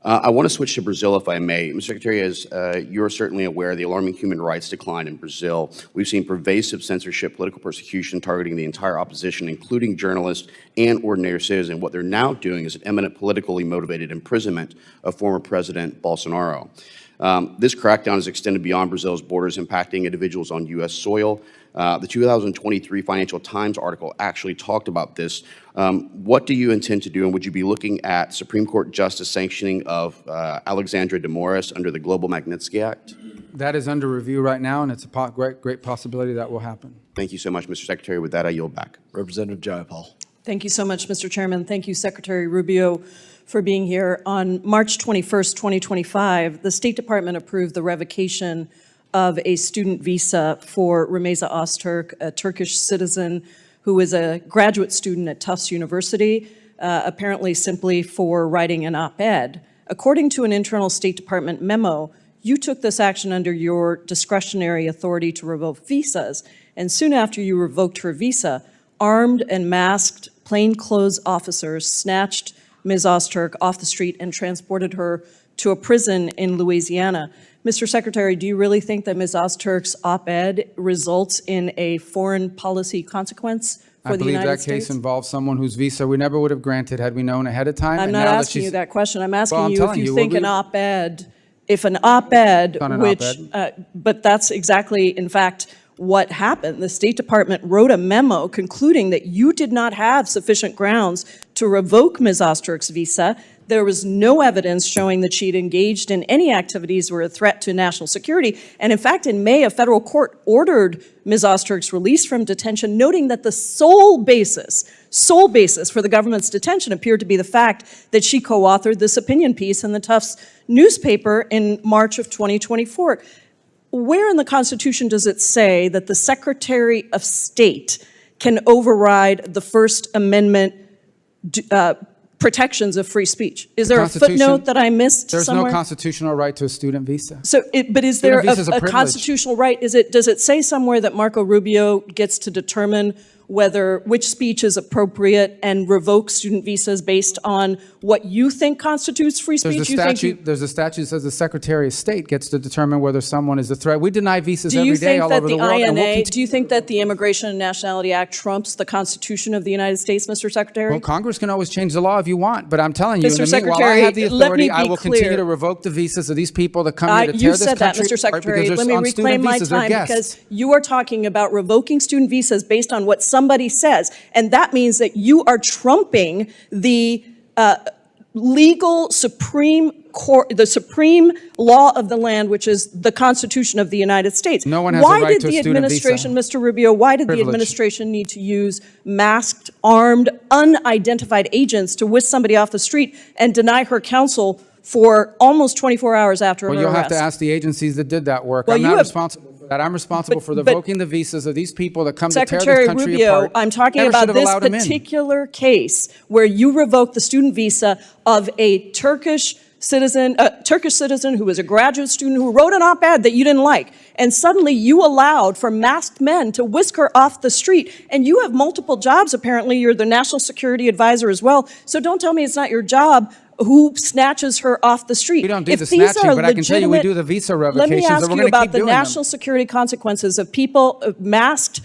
I want to switch to Brazil, if I may. Mr. Secretary, as you're certainly aware, the alarming human rights decline in Brazil. We've seen pervasive censorship, political persecution targeting the entire opposition, including journalists and ordinary citizens. What they're now doing is an imminent politically motivated imprisonment of former President Bolsonaro. This crackdown is extended beyond Brazil's borders, impacting individuals on U.S. soil. The 2023 Financial Times article actually talked about this. What do you intend to do, and would you be looking at Supreme Court justice sanctioning of Alexandra de Moraes under the Global Magnitsky Act? That is under review right now, and it's a great possibility that will happen. Thank you so much, Mr. Secretary. With that, I yield back. Representative Jayapal. Thank you so much, Mr. Chairman. Thank you, Secretary Rubio, for being here. On March 21st, 2025, the State Department approved the revocation of a student visa for Rumeysa Öztürk, a Turkish citizen who is a graduate student at Tufts University, apparently simply for writing an op-ed. According to an internal State Department memo, you took this action under your discretionary authority to revoke visas, and soon after you revoked her visa, armed and masked plainclothes officers snatched Ms. Öztürk off the street and transported her to a prison in Louisiana. Mr. Secretary, do you really think that Ms. Öztürk's op-ed results in a foreign policy consequence for the United States? I believe that case involves someone whose visa we never would have granted had we known ahead of time. I'm not asking you that question. I'm asking you if you think an op-ed, but that's exactly, in fact, what happened. The State Department wrote a memo concluding that you did not have sufficient grounds to revoke Ms. Öztürk's visa. There was no evidence showing that she'd engaged in any activities were a threat to national security. And in fact, in May, a federal court ordered Ms. Öztürk's release from detention, noting that the sole basis for the government's detention appeared to be the fact that she co-authored this opinion piece in the Tufts newspaper in March of 2024. Where in the Constitution does it say that the Secretary of State can override the First Amendment protections of free speech. Is there a Constitution- footnote that I missed There's somewhere? no constitutional right to a student visa. So, but is there Student visa's a a privilege. constitutional right? Does it say somewhere that Marco Rubio gets to determine which speech is appropriate and revoke student visas based on what you think constitutes free speech? There's a statute that says the Secretary of State gets to determine whether someone is a threat. We deny visas Do you every day think all that over the the world. and we'll INA, do you think that the Immigration and Nationality Act trumps the Constitution of the United States, Mr. Secretary? Well, Congress can always change the law if you want, but I'm telling you, Mr. in the meanwhile, I Secretary, have the let authority. me I be will clear. continue to revoke the visas of these people that come here to You tear this said that, country Mr. Secretary. because Let they're me on reclaim student my visas. They're time guests. because you are talking about revoking student visas based on what somebody says, and that means that you are trumping the legal supreme court, the supreme law of the land, which is the Constitution of the United States. No one has a right to a student visa. Mr. Rubio, why did the Privilege. administration need to use masked, armed, unidentified agents to whisk somebody off the street and deny her counsel for almost 24 hours after her Well, arrest? you'll have to ask the agencies that did that work. Well, I'm you not have- responsible for that. I'm responsible for but- revoking the visas of these people that come to tear Secretary this country Rubio, apart. I'm talking Never about should have this allowed 'em in. particular case where you revoked the student visa of a Turkish citizen who was a graduate student who wrote an op-ed that you didn't like. And suddenly you allowed for masked men to whisk her off the street. And you have multiple jobs, apparently. You're the national security advisor as well. So don't tell me it's not your job who snatches her off the street. We don't do If the these snatching, are but I can tell you we legitimate- do the visa Let revocations, me and ask we're you gonna about keep the doing them. national security consequences of people, masked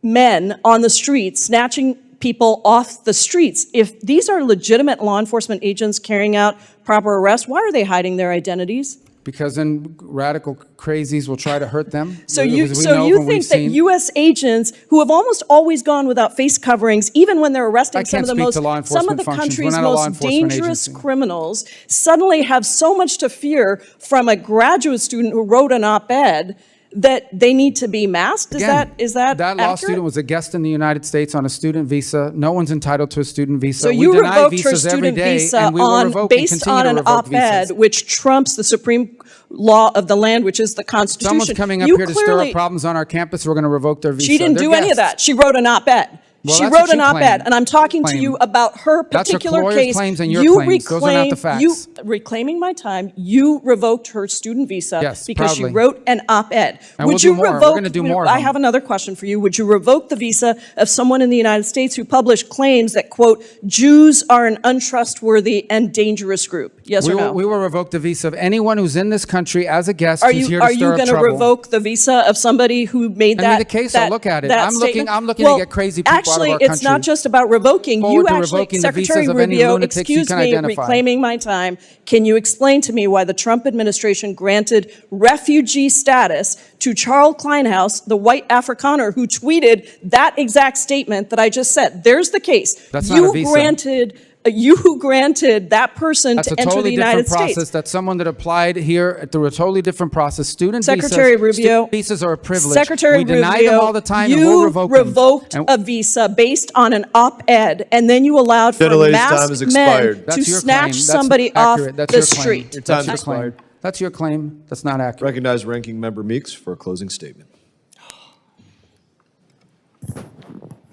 men on the streets, snatching people off the streets. If these are legitimate law enforcement agents carrying out proper arrests, why are they hiding their identities? Because then radical crazies will try to hurt them. So Because you we know so from you we've think that seen- U.S. agents who have almost always gone without face coverings, even when they're arresting I some can't of the speak most to law some of enforcement the functions. We're country's not a law most enforcement dangerous agency. criminals, suddenly have so much to fear from a graduate student who wrote an op-ed that they need to be masked? Again, Is that that law accurate? student was a guest in the United States on a student visa. No one's entitled to a student visa. So We you deny revoked her visas every student day, visa and we will revoke and based continue on to an revoke op-ed, visas. which trumps the supreme law of the land, which is the Constitution. Someone's coming up You here to stir clearly- up problems on our campus. We're going to revoke their visa. She didn't They're do any of guests. that. She wrote an op-ed. Well, She that's wrote what an you op-ed, claim. and I'm talking to Claim. you about her That's a particular lawyer's case. claims and your claims. Those are not the facts. You reclaiming my time. You revoked her student visa Yes, because she proudly. wrote an op-ed. And Would we'll do you more. We're revoke? gonna do more of I them. have another question for you. Would you revoke the visa of someone in the United States who published claims that quote Jews are an untrustworthy and dangerous group? Yes or no? We will revoke the visa of anyone who's in this country as a guest Are who's you here to are you stir up going to trouble. revoke the visa of somebody who made Send me that? the case, that, I'll look at it. that I'm looking statement? to Well, get crazy people out of actually, our it's not country. just about revoking. Forward You to actually, revoking the visas Secretary of any Rubio, lunatics you excuse can me, identify. reclaiming my time. Can you explain to me why the Trump administration granted refugee status to Charles Kleinhaus, the white Afrikaner who tweeted that exact statement that I just said? There's the case. That's not a visa. You granted that person That's to a enter the totally United different process. States. That's someone that applied here through a totally different process. Secretary Rubio, student visas are a privilege. Secretary we deny Rubio, them all the time, and you we'll revoke them. revoked And- a visa based on an op-ed, and then you allowed for Gentlelady's time has masked expired. men That's to your snatch claim. That's somebody accurate. off That's the your claim. street. Your That's time's your expired. claim. That's your claim. That's not accurate. Recognize Ranking Member Meeks for a closing statement.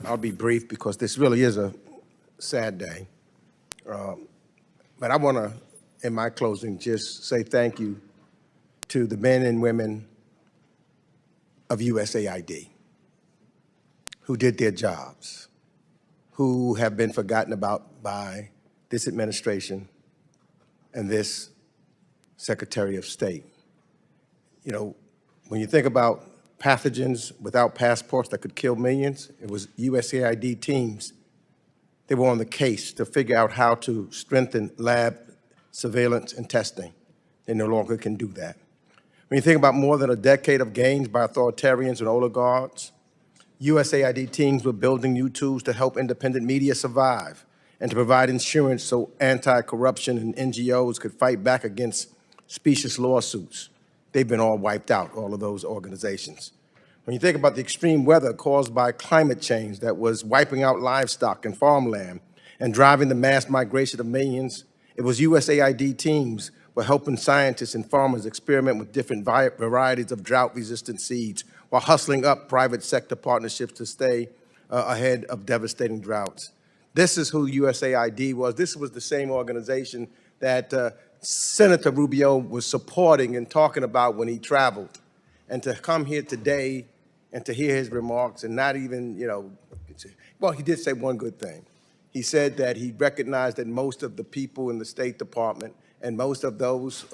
I'll be brief because this really is a sad day. But I want to, in my closing, just say thank you to the men and women of USAID who did their jobs, who have been forgotten about by this administration and this Secretary of State. You know, when you think about pathogens without passports that could kill millions, it was USAID teams. They were on the case to figure out how to strengthen lab surveillance and testing. They no longer can do that. When you think about more than a decade of gains by authoritarians and oligarchs, USAID teams were building new tools to help independent media survive and to provide insurance so anti-corruption and NGOs could fight back against specious lawsuits. They've been all wiped out, all of those organizations. When you think about the extreme weather caused by climate change that was wiping out livestock and farmland and driving the mass migration of millions, it was USAID teams were helping scientists and farmers experiment with different varieties of drought-resistant seeds while hustling up private sector partnerships to stay ahead of devastating droughts. This is who USAID was. This was the same organization that Senator Rubio was supporting and talking about when he traveled. And to come here today and to hear his remarks and not even, well, he did say one good thing. He said that he recognized that most of the people in the State Department and most of those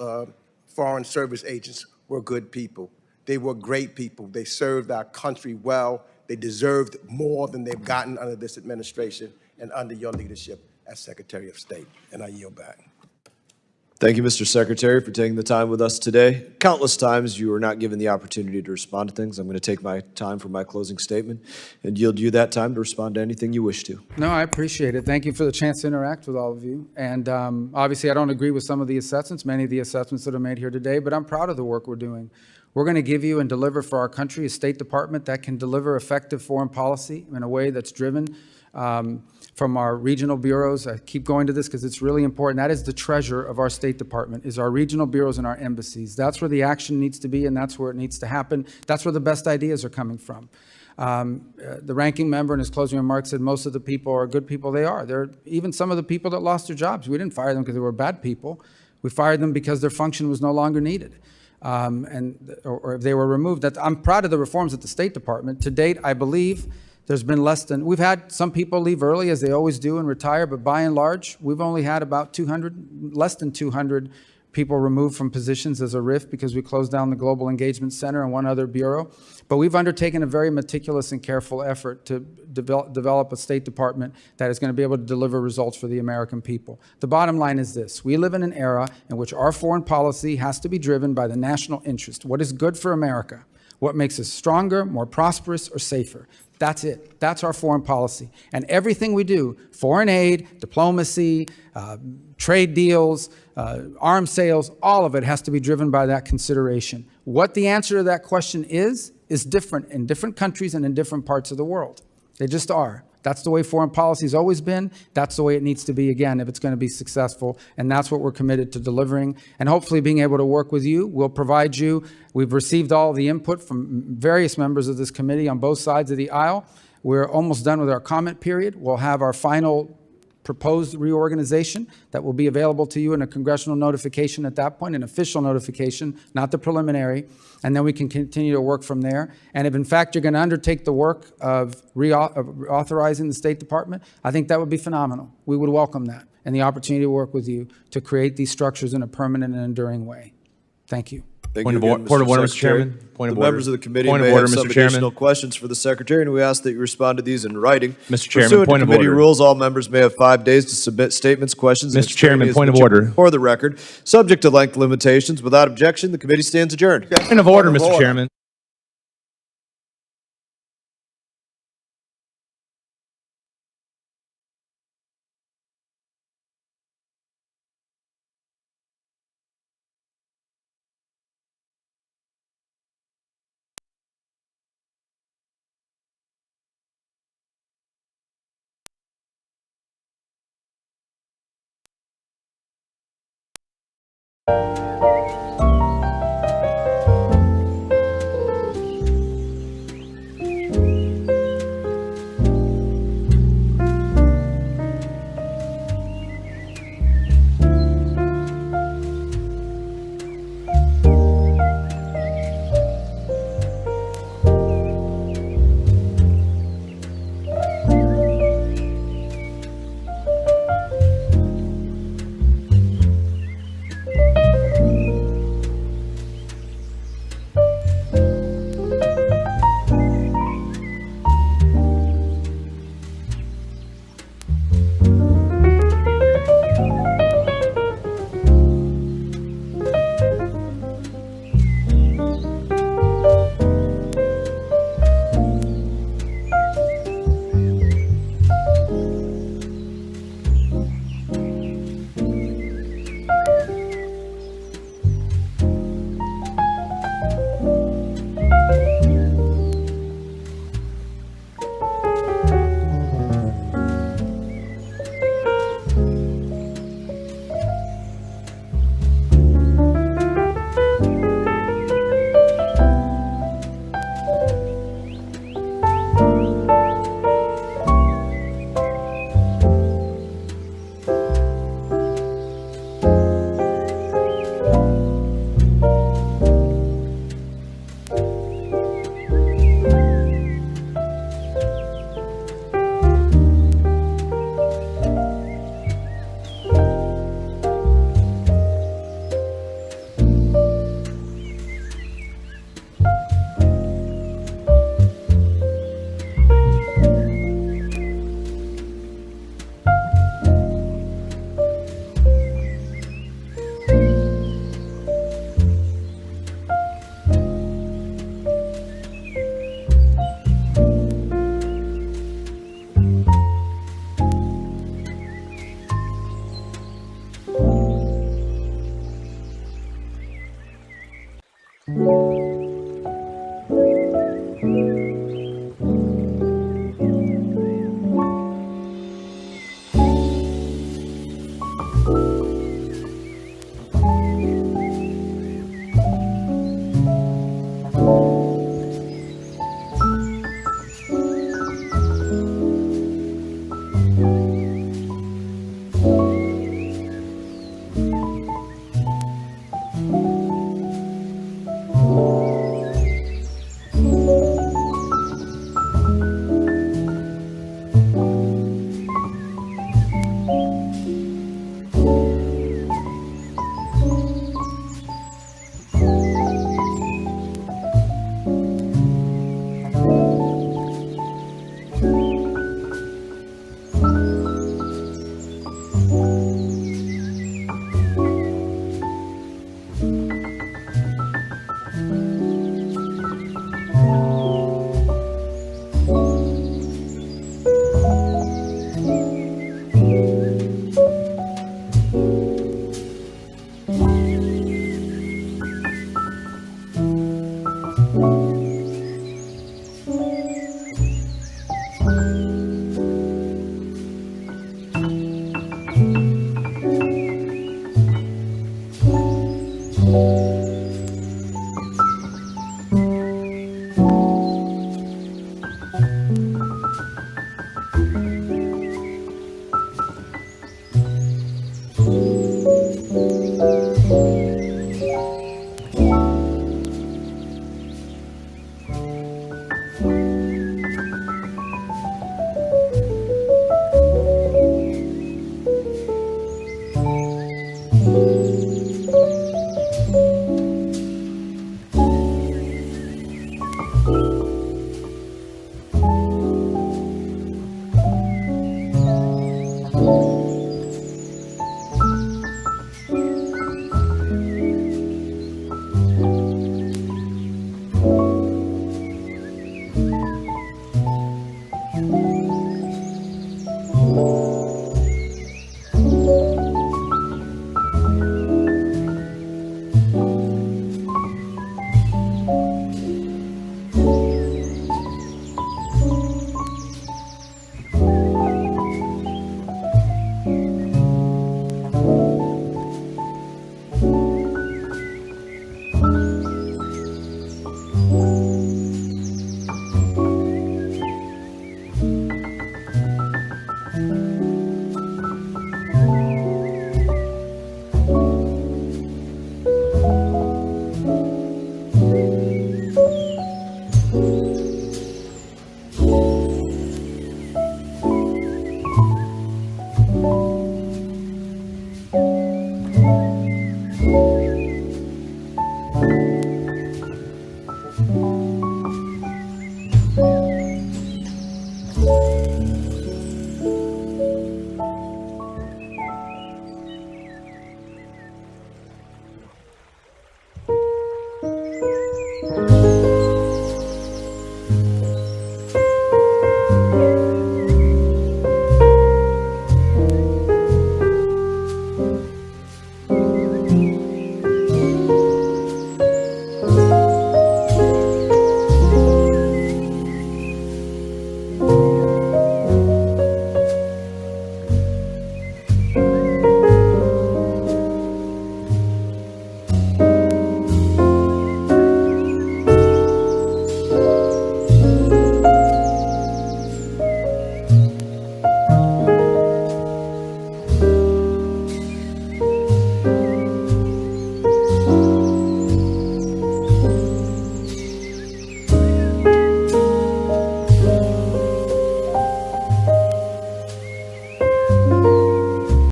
Foreign Service agents were good people. They were great people. They served our country well. They deserved more than they've gotten under this administration and under your leadership as Secretary of State. And I yield back. Thank you, Mr. Secretary, for taking the time with us today. Countless times you were not given the opportunity to respond to things. I'm going to take my time for my closing statement and yield you that time to respond to anything you wish to. No, I appreciate it. Thank you for the chance to interact with all of you. And obviously, I don't agree with some of the assessments, many of the assessments that are made here today, but I'm proud of the work we're doing. We're going to give you and deliver for our country a State Department that can deliver effective foreign policy in a way that's driven from our regional bureaus. I keep going to this because it's really important. That is the treasure of our State Department, is our regional bureaus and our embassies. That's where the action needs to be, and that's where it needs to happen. That's where the best ideas are coming from. The ranking member in his closing remarks said most of the people are good people. They are. They're even some of the people that lost their jobs. We didn't fire them because they were bad people. We fired them because their function was no longer needed. Or if they were removed. I'm proud of the reforms at the State Department. To date, I believe there's been we've had some people leave early, as they always do, and retire, but by and large, we've only had about less than 200 people removed from positions as a RIF because we closed down the Global Engagement Center and one other bureau. But we've undertaken a very meticulous and careful effort to develop a State Department that is going to be able to deliver results for the American people. The bottom line is this: we live in an era in which our foreign policy has to be driven by the national interest. What is good for America? What makes us stronger, more prosperous, or safer? That's it. That's our foreign policy. And everything we do, foreign aid, diplomacy, trade deals, arms sales, all of it has to be driven by that consideration. What the answer to that question is different in different countries and in different parts of the world. They just are. That's the way foreign policy has always been. That's the way it needs to be again if it's going to be successful. And that's what we're committed to delivering. And hopefully being able to work with you. We'll provide you. We've received all the input from various members of this committee on both sides of the aisle. We're almost done with our comment period. We'll have our final proposed reorganization that will be available to you in a congressional notification at that point, an official notification, not the preliminary, and then we can continue to work from there. And if in fact you're going to undertake the work of reauthorizing the State Department, I think that would be phenomenal. We would welcome that and the opportunity to work with you to create these structures in a permanent and enduring way. Thank you. Point of order, Mr. Chairman. Point of order. Members of the committee may have some additional questions for the Secretary, and we ask that you respond to these in writing. Mr. Chairman, point of order. Committee rules, all members may have 5 days to submit statements, questions, Mr. Chairman, point of order. For the record, subject to length limitations. Without objection, the committee stands adjourned. Point of order, Mr. Chairman.